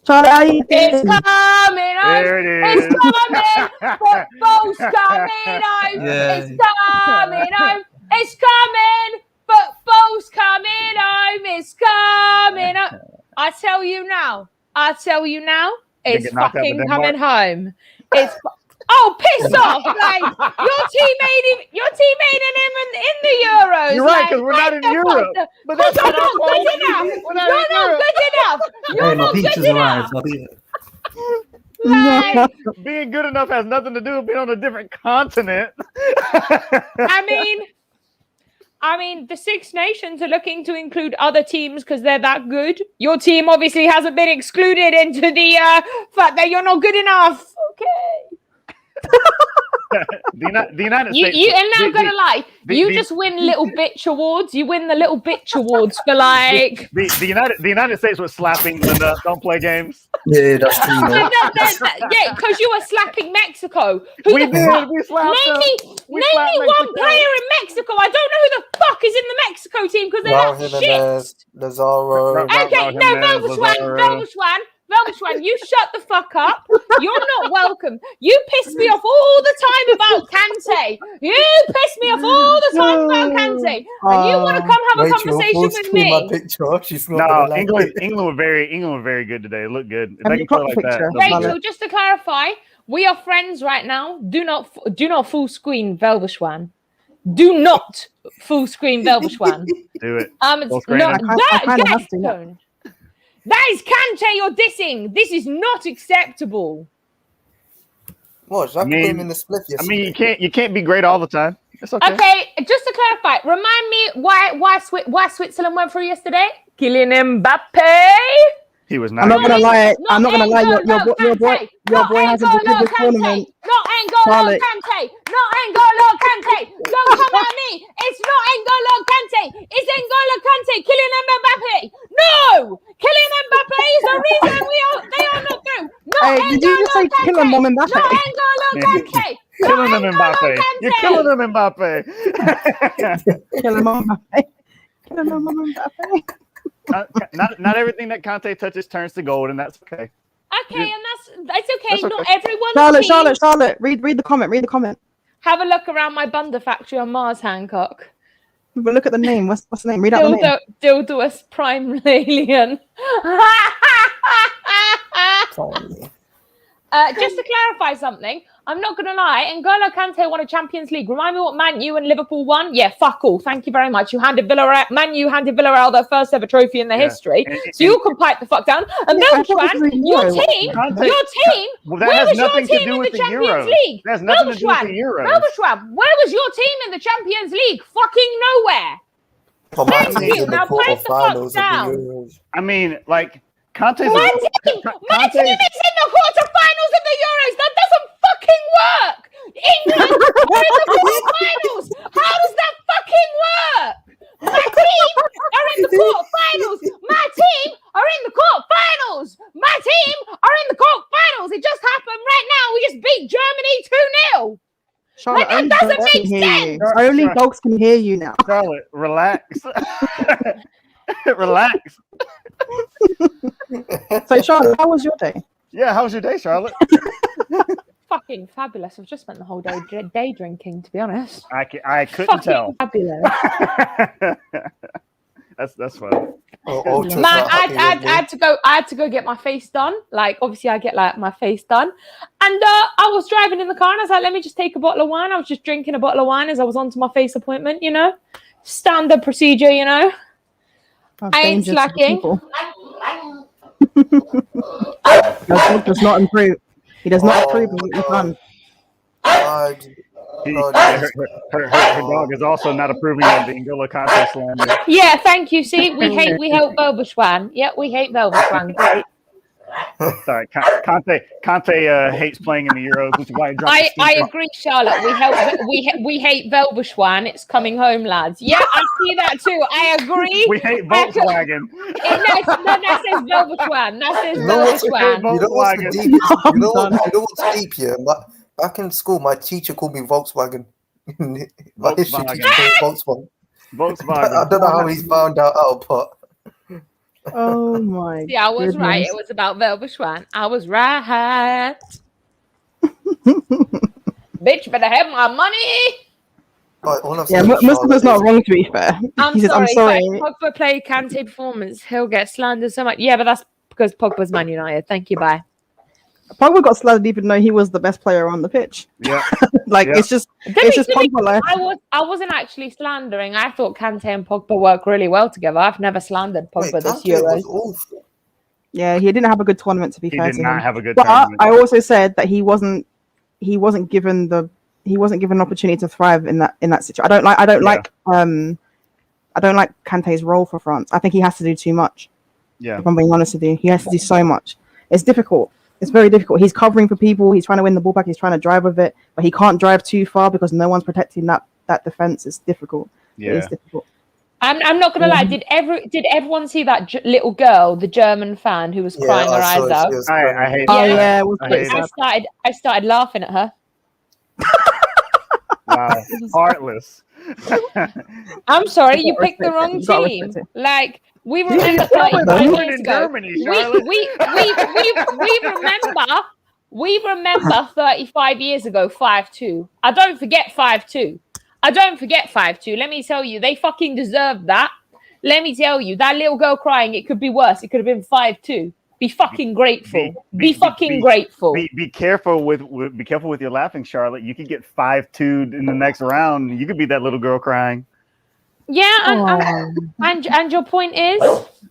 how you doing? It's coming home. there it is. It's coming. Football's coming home. Yeah. It's coming home. It's coming. Football's coming home. It's coming home. I tell you now. It's get knocked out fucking with coming home. It's piss off! Like your teammate and him in the Euros. You're right, like, because we're not in Europe. But Because that's you're not good enough. We're not in Europe. You're not good enough. Like, Being good enough has nothing to do with being on a different continent. I mean, the Six Nations are looking to include other teams because they're that good. Your team obviously hasn't been excluded into the fact that you're not good enough. Okay. the United States. You just win little bitch awards. You win the little bitch awards for like the United States was slapping Linda. Don't play games. Yeah, that's true. Yeah, because you were slapping Mexico. We did. We slapped them. Name me one player in Mexico. I don't know who the fuck is in the Mexico team because they're that shit. Lazaro. Okay, no, Velverswan, you shut the fuck up. You're not welcome. You piss me off all the time about Kante. You piss me off all the time about Kante. And you want to come have a conversation with me? No, England were very good today. It looked good. If they can play like that. Rachel, just to clarify, we are friends right now. Do not full screen Velverswan. Do not full screen Velverswan. Do it. That is Kante you're dissing. This is not acceptable. What? I mean, in the split yesterday. you can't be great all the time. It's okay. Okay, just to clarify, remind me why Switzerland went through yesterday? Kylian Mbappe. He was not. I'm not gonna lie. Your boy has a good tournament. Not N'Golo Kante. Not N'Golo Kante. Don't come at me. It's not N'Golo Kante. It's N'Golo Kante. Kylian Mbappe. No, Kylian Mbappe is the reason they are not through. Hey, did you just say Kylian Mbappe? Not N'Golo Kante. Killing him, Mbappe. You're killing him, Mbappe. Killing him, Mbappe. Not everything that Kante touches turns to gold, and that's okay. Okay, and that's okay. Not everyone. Charlotte, read the comment. Have a look around my Bunda factory on Mars, Hancock. But look at the name. What's the name? Read out the name. Dildous Prime Alien. Just to clarify something, I'm not going to lie. N'Golo Kante won a Champions League. Remind me what Man U and Liverpool won? Yeah, fuck all. Thank you very much. Man U handed Villarreal their first ever trophy in their history. So you can pipe the fuck down. And Velverswan, your team, where was your team in the Champions League? That's nothing to do with the Euros. Velverswan, where was your team in the Champions League? Fucking nowhere. Thank you. Now pipe the fuck down. I mean, like, Kante's my team is in the quarterfinals of the Euros. That doesn't fucking work. England are in the quarterfinals. How does that fucking work? My team are in the quarterfinals. My team are in the quarterfinals. My team are in the quarterfinals. It just happened right now. We just beat Germany 2-0. Charlotte, like, that doesn't make sense. Only dogs can hear you now. Charlotte, relax. Relax. So, Charlotte, how was your day? Yeah, how was your day, Charlotte? Fucking fabulous. I've just spent the whole day drinking, to be honest. I couldn't tell. Fabulous. That's fun. Ultras Man, not I happy had with me. I had to go get my face done. Like, obviously, I get like my face done, and I was driving in the car, and I was like, let me just take a bottle of wine. I was just drinking a bottle of wine as I was on to my face appointment. Standard procedure. That's I ain't dangerous to the slacking. people. That does not improve. He does not approve of what you've done. God. No, Her dog is also not approving of the N'Golo Kante slander. Yeah, thank you. See, we hate Velbushwan. Yeah, we hate Velbushwan. Great. Sorry, Kante hates playing in the Euros, which is why he dropped the I stinker. agree, Charlotte. We hate Velbushwan. It's coming home, lads. Yeah, I see that too. I agree. We hate Volkswagen. That says Velbushwan. That says You know what's Velbushwan. Volkswagen. deep? You know what's deep here? Back in school, my teacher called me Volkswagen. My history teacher called me Volkswagen. I don't know how he's found out, but Oh my. See, I was right. goodness. It was about Velbushwan. I was right. Bitch, better have my money. but all I'm Yeah, saying is, Mustafa's not wrong, to be fair. I'm He says, sorry. I'm sorry. If Pogba play Kante performance, he'll get slandered so much. Yeah, but that's because Pogba's Man United. Thank you. Bye. Pogba got slandered even though he was the best player on the pitch. Yeah. Like, Yeah. it's just Pogba life. I wasn't actually slandering. I thought Kante and Pogba work really well together. I've never slandered Pogba this Kante Euros. was awful. Yeah, he didn't have a good tournament, to be He fair did to not him. have a good But tournament. I also said that he wasn't given an opportunity to thrive in that situation. I don't like Kante's role for France. I think he has to do too much. Yeah. If I'm being honest with you, he has to do so much. It's difficult. It's very difficult. He's covering for people. He's trying to win the ball back. He's trying to drive with it, but he can't drive too far because no one's protecting that defense. It's difficult. Yeah. It is difficult. I'm not gonna lie. Did everyone see that little girl, the German fan, who was crying her eyes out? I hate Oh Yeah. yeah, it was I pretty hate sad. I started laughing at her. Wow. Heartless. I'm sorry, you gotta picked the respect wrong it. You gotta team. respect Like, we remember Born 35 in years ago. Germany, Charlotte. We remember 35 years ago 5-2. I don't forget 5-2. Let me tell you, they fucking deserved that. Let me tell you, that little girl crying, it could be worse. It could have been 5-2. Be fucking grateful. Be fucking grateful. Be careful with your laughing, Charlotte. You could get 5-2 in the next round. You could be that little girl crying. Yeah, and your point is?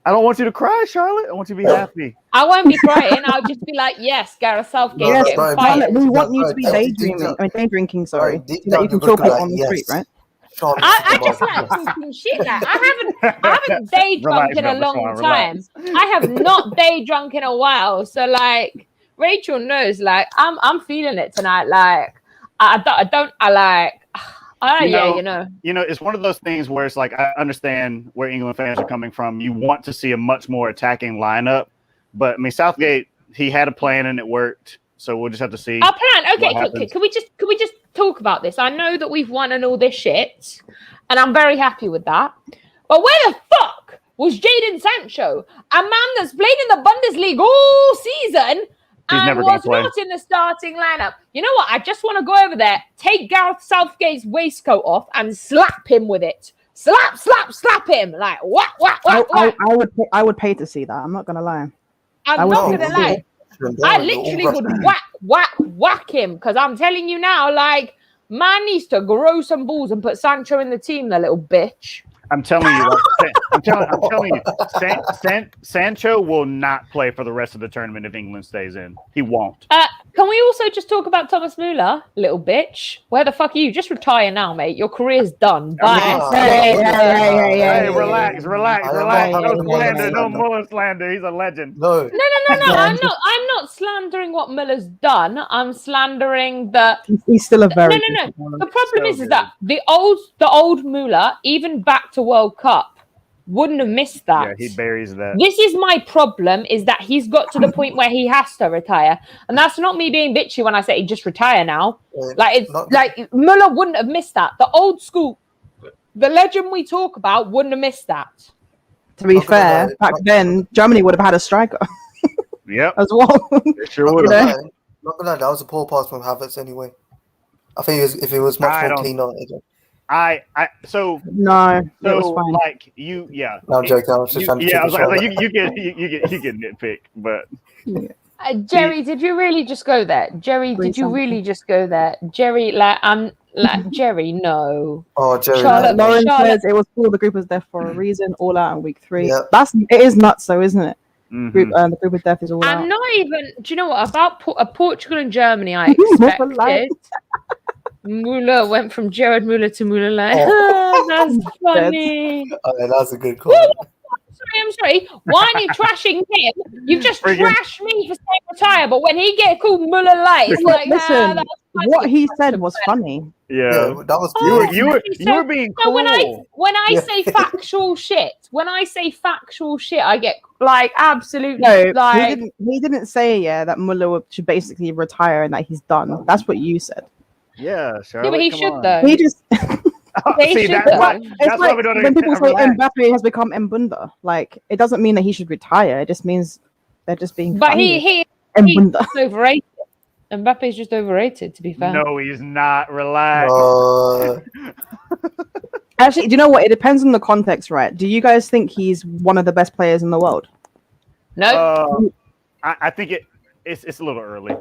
I don't want you to cry, Charlotte. I want you to be happy. I won't be crying. I'll just be like, yes, Gareth Southgate Yes, getting right, fired. Charlotte, we want you to be Right, day drinking, sorry, Right, deep so that down you can you kill look people like, on the yes. street, right? Charlotte, I just like talking shit. Like, I haven't day drunk in a long time. I have not day drunk in a while. So like Rachel knows, like I'm feeling it tonight. Like It's one of those things where it's like I understand where England fans are coming from. You want to see a much more attacking lineup, but I mean Southgate, he had a plan and it worked. So we'll just have to see. Our plan. Okay, what happens. can we just talk about this? I know that we've won and all this shit, and I'm very happy with that. But where the fuck was Jadon Sancho, a man that's played in the Bundesliga all season and was not in the starting lineup? You know what? I just want to go over there, take Gareth Southgate's waistcoat off, and slap him with it. Slap him like what? I would pay to see that. I'm not gonna lie. I'm not gonna lie. I literally would whack him because I'm telling you now, like, man needs to grow some balls and put Sancho in the team, the little bitch. I'm telling you, I'm telling you, Sancho will not play for the rest of the tournament if England stays in. He won't. Can we also just talk about Thomas Müller, little bitch? Where the fuck are you? Just retire now, mate. Your career's done. Bye. Hey, relax. No slander, no more slander. He's a legend. No. I'm not slandering what Muller's done. I'm slandering the. He's still a very. No. The problem is that the old Müller, even back to World Cup, wouldn't have missed that. Yeah, he buries that. This is my problem, is that he's got to the point where he has to retire. And that's not me being bitchy when I say just retire now. Like, it's like Müller wouldn't have missed that. The old school, the legend we talk about wouldn't have missed that. To be fair, back then, Germany would have had a striker. Yep. As well. It sure would have. Not gonna lie, that was a poor pass from Havertz anyway. I think if it was much more cleaner. So No, it was so fine. like you, yeah. No, I'm joking. I was just trying to Yeah, I take was a like, shot. you get nitpick, but Jerry, did you really just go there? Jerry, did you really just go there? Jerry, Jerry, no. Oh, Jerry. Charlotte, no. Lauren Charlotte- says it was called the group of death for a reason. All out in week 3. Yeah. It is nuts, though, isn't it? mhm. The group of death is all I'm out. not even. Do you know what about Portugal and Germany? I Muller light. expected. Muller went from Jared Muller to Muller light. Oh. That's funny. Oh, yeah, that's a good call. I'm sorry. Why are you trashing him? You've just Friggin- trashed me for saying retire, but when he gets called Muller light, it's like, Listen, that's funny. what he said was funny. Yeah, Yeah. that was Oh, beautiful. You were being So cruel. when I Yeah. say factual shit, I get like absolutely No, like. he didn't say that Muller should basically retire and that he's done. That's what you said. Yeah, Charlotte. Yeah, but he come should on. though. He just They See, should that's though. why. it's That's why like we don't when people say relax. Mbappe has become Mbunda. Like it doesn't mean that he should retire. It just means they're just being But funny. he's Mbunda. overrated. Mbappe's just overrated, to be fair. No, he's not. Relax. Actually, do you know what? It depends on the context, right? Do you guys think he's one of the best players in the world? No, I think it's a little early.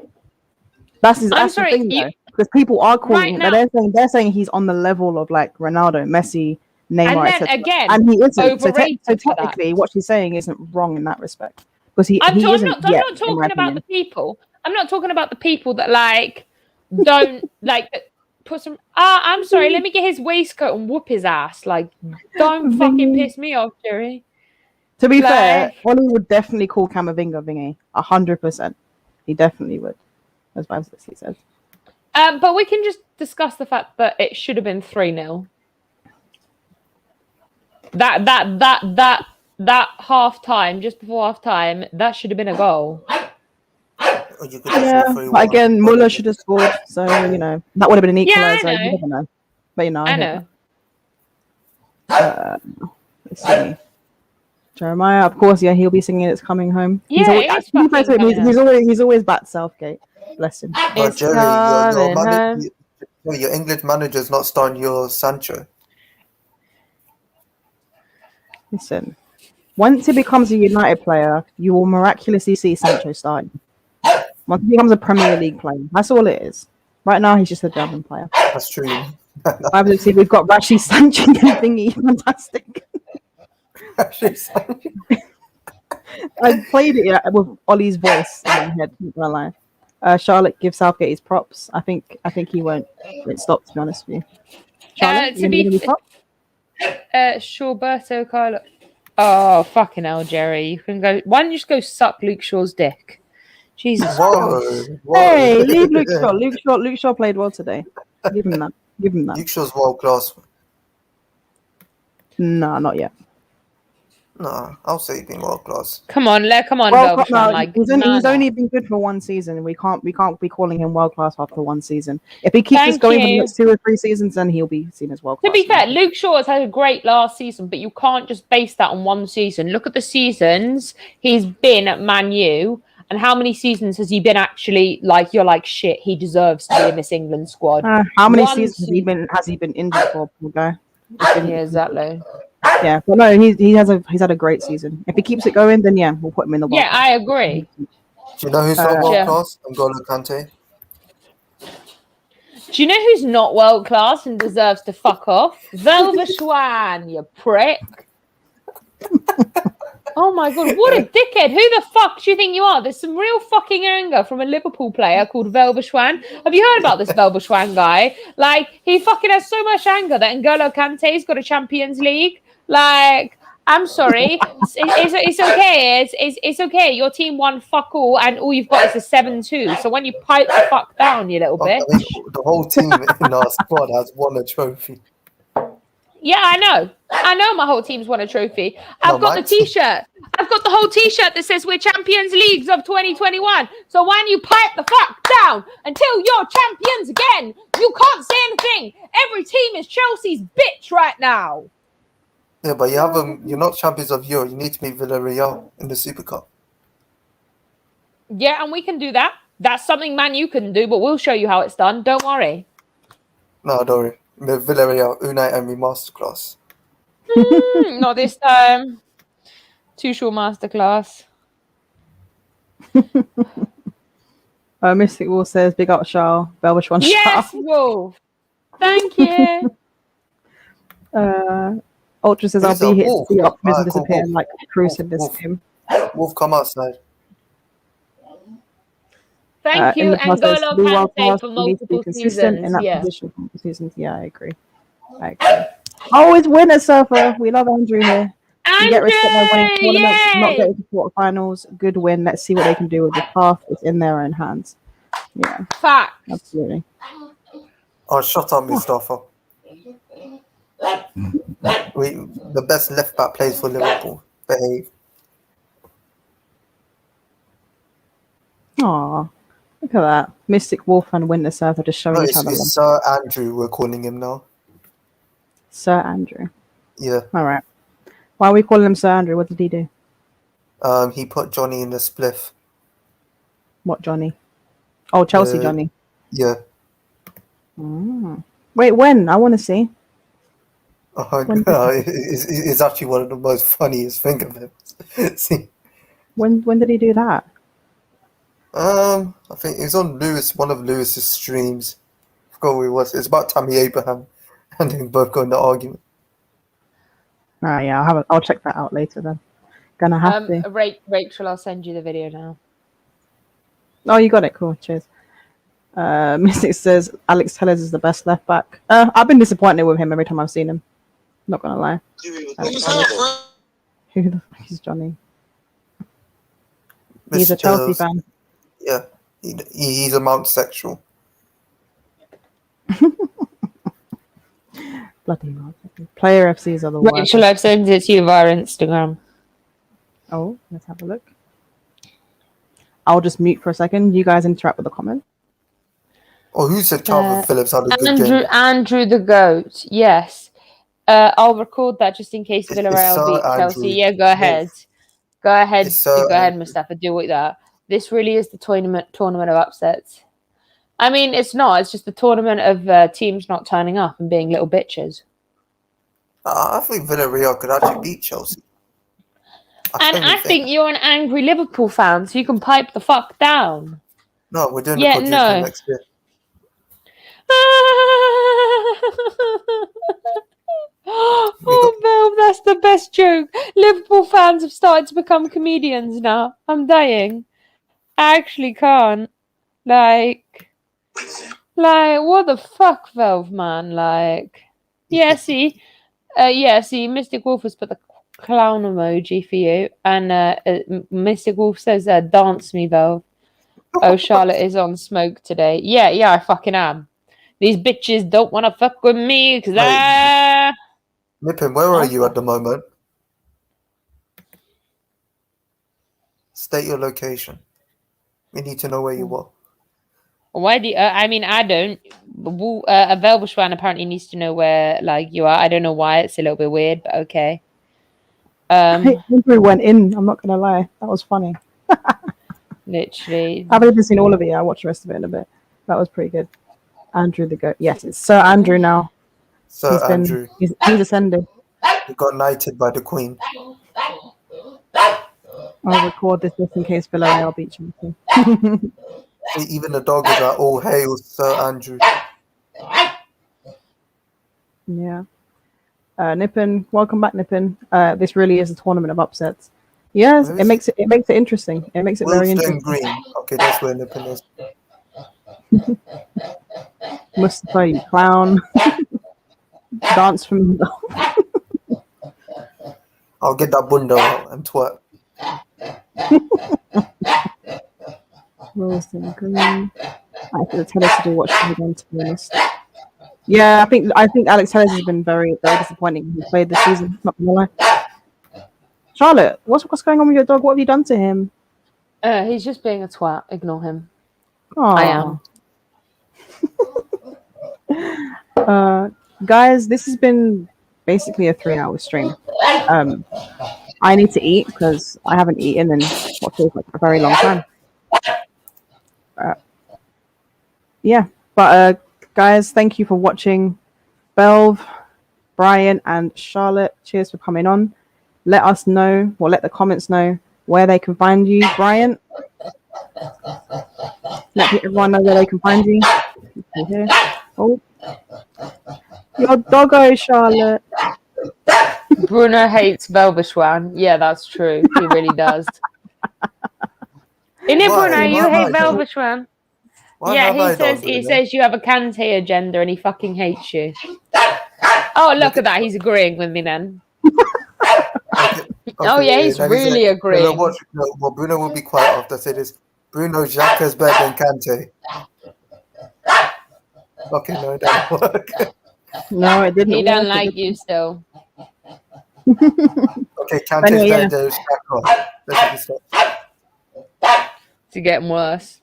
That's I'm sorry. the thing, though. Because people are calling Right him. They're saying he's on the level of like Ronaldo, Messi, Neymar, and then etc. again, And he isn't. So overrated for that. technically, what she's saying isn't wrong in that respect. Because I'm he not isn't talking yet, in my about opinion. the people. I'm not talking about the people that like don't like put some. I'm sorry. Let me get his waistcoat and whoop his ass. Like, don't fucking piss me off, Jerry. To be fair, Like- Ollie would definitely call Camavinga Vingy 100%. He definitely would. As far as he says. But we can just discuss the fact that it should have been 3-0. That half time, just before half time, that should have been a goal. Yeah, but again, Muller should have scored. So that would have been an Yeah, I equaliser. know. You never know. But I know. Let's see. Jeremiah, of course, he'll be singing "It's Coming Home." Yeah, always, it's fucking coming home. he's always back Southgate. Bless him. But It's Jerry, coming home. your English manager's not starting your Sancho. Listen, once he becomes a United player, you will miraculously see Sancho starting. Once he becomes a Premier League player, that's all it is. Right now, he's just a German player. That's true. Obviously, we've got Rashi, Sancho, and Thingy. Fantastic. I played it with Ollie's voice in my head. Not gonna lie. Charlotte gives Southgate his props. I think he won't stop. To be honest with you, Charlotte, To be Shawberto Carlo. Oh fucking hell, Jerry! You can go. Why don't you just go suck Luke Shaw's dick? Jesus Christ! Hey, leave Luke Shaw. Luke Shaw played well today. Give him that. Luke Shaw's world class. No, not yet. No, I'll say he's been world class. Come on, Well, Velvetron, no, like he's only been good for one season. We can't be calling him world class after one season. If he keeps this Thank going for the you. next 2 or 3 seasons, then he'll be seen as world class. To be fair, Luke Shaw has had a great last season, but you can't just base that on one season. Look at the seasons he's been at Man U, and how many seasons has he been actually like? You're like shit. He deserves to be in this England squad. How many One seasons has he been injured for? Poor guy. Yeah, exactly. Yeah, but no, he's had a great season. If he keeps it going, then yeah, we'll put him in the world. Yeah, I agree. Do you know who's not world Yeah. class? N'Golo Kante. Do you know who's not world class and deserves to fuck off? Velvetschwan, you prick. Oh my god, what a dickhead. Who the fuck do you think you are? There's some real fucking anger from a Liverpool player called Velvetschwan. Have you heard about this Velvetschwan guy? Like, he fucking has so much anger that N'Golo Kante's got a Champions League. Like, I'm sorry. It's okay. It's okay. Your team won fuck all and all you've got is a 7-2. So when you pipe the fuck down, you little bitch. I mean, the whole team in our squad has won a trophy. Yeah, I know. I know my whole team's won a trophy. I've got the mine- t-shirt. I've got the whole t-shirt that says we're Champions Leagues of 2021. So when you pipe the fuck down until you're champions again, you can't say anything. Every team is Chelsea's bitch right now. Yeah, but you're not champions of Europe. You need to meet Villarreal in the Super Cup. Yeah, and we can do that. That's something Man U couldn't do, but we'll show you how it's done. Don't worry. No, don't worry. Villarreal, Unai Emery masterclass. Not this time. Too short masterclass. Mystic Wall says, big up Charles. Belvish one Yes, Wolf. Thank you. Ultra says, I'll Who's be that? here to Wolf. see optimism Alright, cool, disappear Wolf. like Cruz Wolf, in this Wolf. game. Wolf, come outside. Thank In you, the process, N'Golo be well Kante cast, for you need to be multiple consistent in seasons. that Yeah. position for multiple seasons. Yeah, I agree. Always winner, Surfer. We love Andrew here. You get respect by winning Andrew, tournaments, not yay! getting to quarterfinals. Good win. Let's see what they can do with the path. It's in their own hands. Yeah, Facts. absolutely. Oh, shut up, Mustafa. The best left back plays for Liverpool. Behave. Aw, look at that. Mystic Wolf and Winter Surfer just showing No, each other love. it's Sir Andrew. We're calling him now. Sir Andrew. Yeah. All right. Why are we calling him Sir Andrew? What did he do? He put Johnny in the spliff. What Johnny? Oh, Chelsea Johnny. Yeah. Mm. Wait, when? I want to see. When? It's actually one of the most funniest thing of him. See. When did he do that? I think it was on one of Lewis's streams. I forgot who it was. It's about Tammy Abraham, and they both got in the argument. Yeah, I'll check that out later then. Gonna have to. Rachel, I'll send you the video now. Oh, you got it. Cool. Cheers. Mystic says Alex Tellez is the best left back. I've been disappointed with him every time I've seen him. Not gonna lie. Who the fuck is Johnny? He's a Chelsea fan. Yeah, he's a Mount sexual. Bloody hell. Player FCs are the worst. Rachel, I've sent it to you via Instagram. Oh, let's have a look. I'll just mute for a second. You guys interact with the comment. Oh, who said Calvin Phillips had a good game? Andrew the GOAT, yes. I'll record that just in case Villarreal beat Chelsea. Yeah, go ahead. Go ahead, Mustafa. Do with that. This really is the tournament of upsets. I mean, it's not. It's just the tournament of teams not turning up and being little bitches. I think Villarreal could actually beat Chelsea. I think you're an angry Liverpool fan, so you can pipe the fuck down. No, we're doing the quadruple next year. Oh, Bill, that's the best joke. Liverpool fans have started to become comedians now. I'm dying. I actually can't. Like, what the fuck, Velv, man? Like, see, Mystic Wolf has put the clown emoji for you, and Mystic Wolf says, "Dance me, Velv." Oh, Charlotte is on smoke today. Yeah, I fucking am. These bitches don't want to fuck with me because Nippin, where are you at the moment? State your location. We need to know where you are. Why do I mean, I don't. A Velbush fan apparently needs to know where, like, you are. I don't know why. It's a little bit weird, but okay. Andrew went in. I'm not gonna lie. That was funny. Literally. I haven't even seen all of it. I'll watch the rest of it in a bit. That was pretty good. Andrew the GOAT. Yes, it's Sir Andrew now. Andrew. He's ascended. He got knighted by the Queen. I'll record this just in case Villarreal beat Chelsea. Even the dog is like, "Oh, hail Sir Andrew." Yeah. Nippon, welcome back, Nippon. This really is a tournament of upsets. Yes, it makes it interesting. It makes it very interesting. Green. Okay, that's where Nippon is. Mustafa, you clown. Dance from. I'll get that bunda out and twerk. Wilson Green. I have to tell us to do what she's again, to be honest. Yeah, I think Alex Tellez has been very, very disappointing. He played this season. Not gonna lie. Charlotte, what's going on with your dog? What have you done to him? He's just being a twat. Ignore him. Aww. I am. Guys, this has been basically a 3-hour stream. I need to eat because I haven't eaten in what feels like a very long time. Yeah, but guys, thank you for watching. Belv, Brian, and Charlotte, cheers for coming on. Let us know, or let the comments know where they can find you. Brian, let everyone know where they can find you. Okay. Oh, your doggo, Charlotte. Bruno hates Velveschwan. Yeah, that's true. He really does. In it, Why? Bruno, you Why hate have I done? Velveschwan. Why Yeah, have he I says done, he Bruno? says you have a Kante agenda and he fucking hates you. Oh, look at that. He's agreeing with me then. Okay, Oh, yeah, he's let me say, really no, agreeing. watch. No, well, Bruno will be quiet after I say this. Bruno Xhaka is better than Kante. Okay, no, it doesn't work. No, it didn't He work. don't It like didn't- you still. Okay, Kante is Anyway, better than Xhaka. Let's be fair. It's getting worse.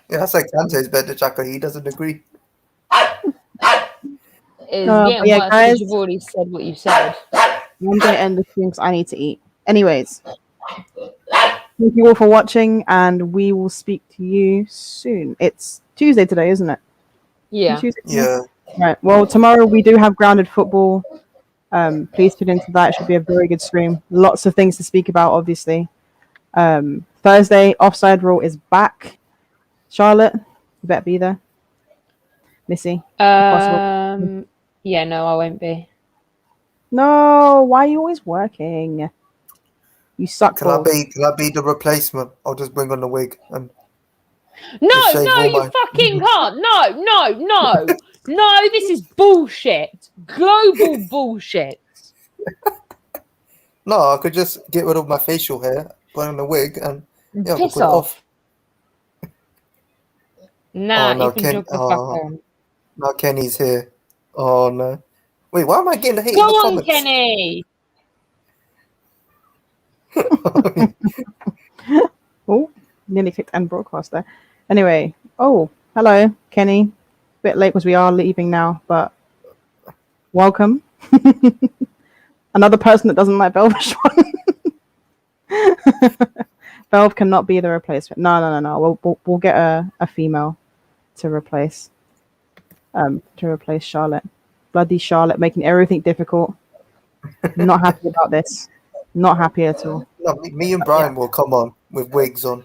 Yeah, I say Kante is better than Xhaka. He doesn't agree. It's but getting yeah, worse guys, because you've already said what you said. I'm going to end the stream because I need to eat. Anyways, thank you all for watching, and we will speak to you soon. It's Tuesday today, isn't it? Yeah. Tuesday today? Yeah. Right. Well, tomorrow we do have grounded football. Please tune into that. It should be a very good stream. Lots of things to speak about, obviously. Thursday, offside rule is back. Charlotte, you better be there. Missy, if possible. Yeah, no, I won't be. No, why are you always working? You suck Can I balls. be the replacement? I'll just bring on the wig and No, just shave no, all you my. fucking can't. No. No, this is bullshit. Global bullshit. No, I could just get rid of my facial hair, put on the wig, and yeah, I could Piss put it off. Nah, Oh no, you can jump the fuck on. no, Kenny's here. Oh no. Wait, why am I getting the hate Go in the on, comments? Kenny. Oh, nearly clicked end broadcast there. Anyway, oh, hello, Kenny. Bit late because we are leaving now, but welcome. Another person that doesn't like Belvishwan. Belv cannot be the replacement. No. We'll get a female to replace Charlotte. Bloody Charlotte, making everything difficult. Not happy about this. Not happy at all. No, me and Brian will come on with wigs on.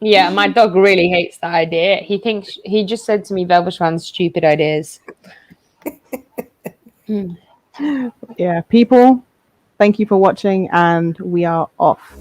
Yeah, my dog really hates that idea. He just said to me, Velveschwan's stupid ideas. Yeah, people, thank you for watching, and we are off.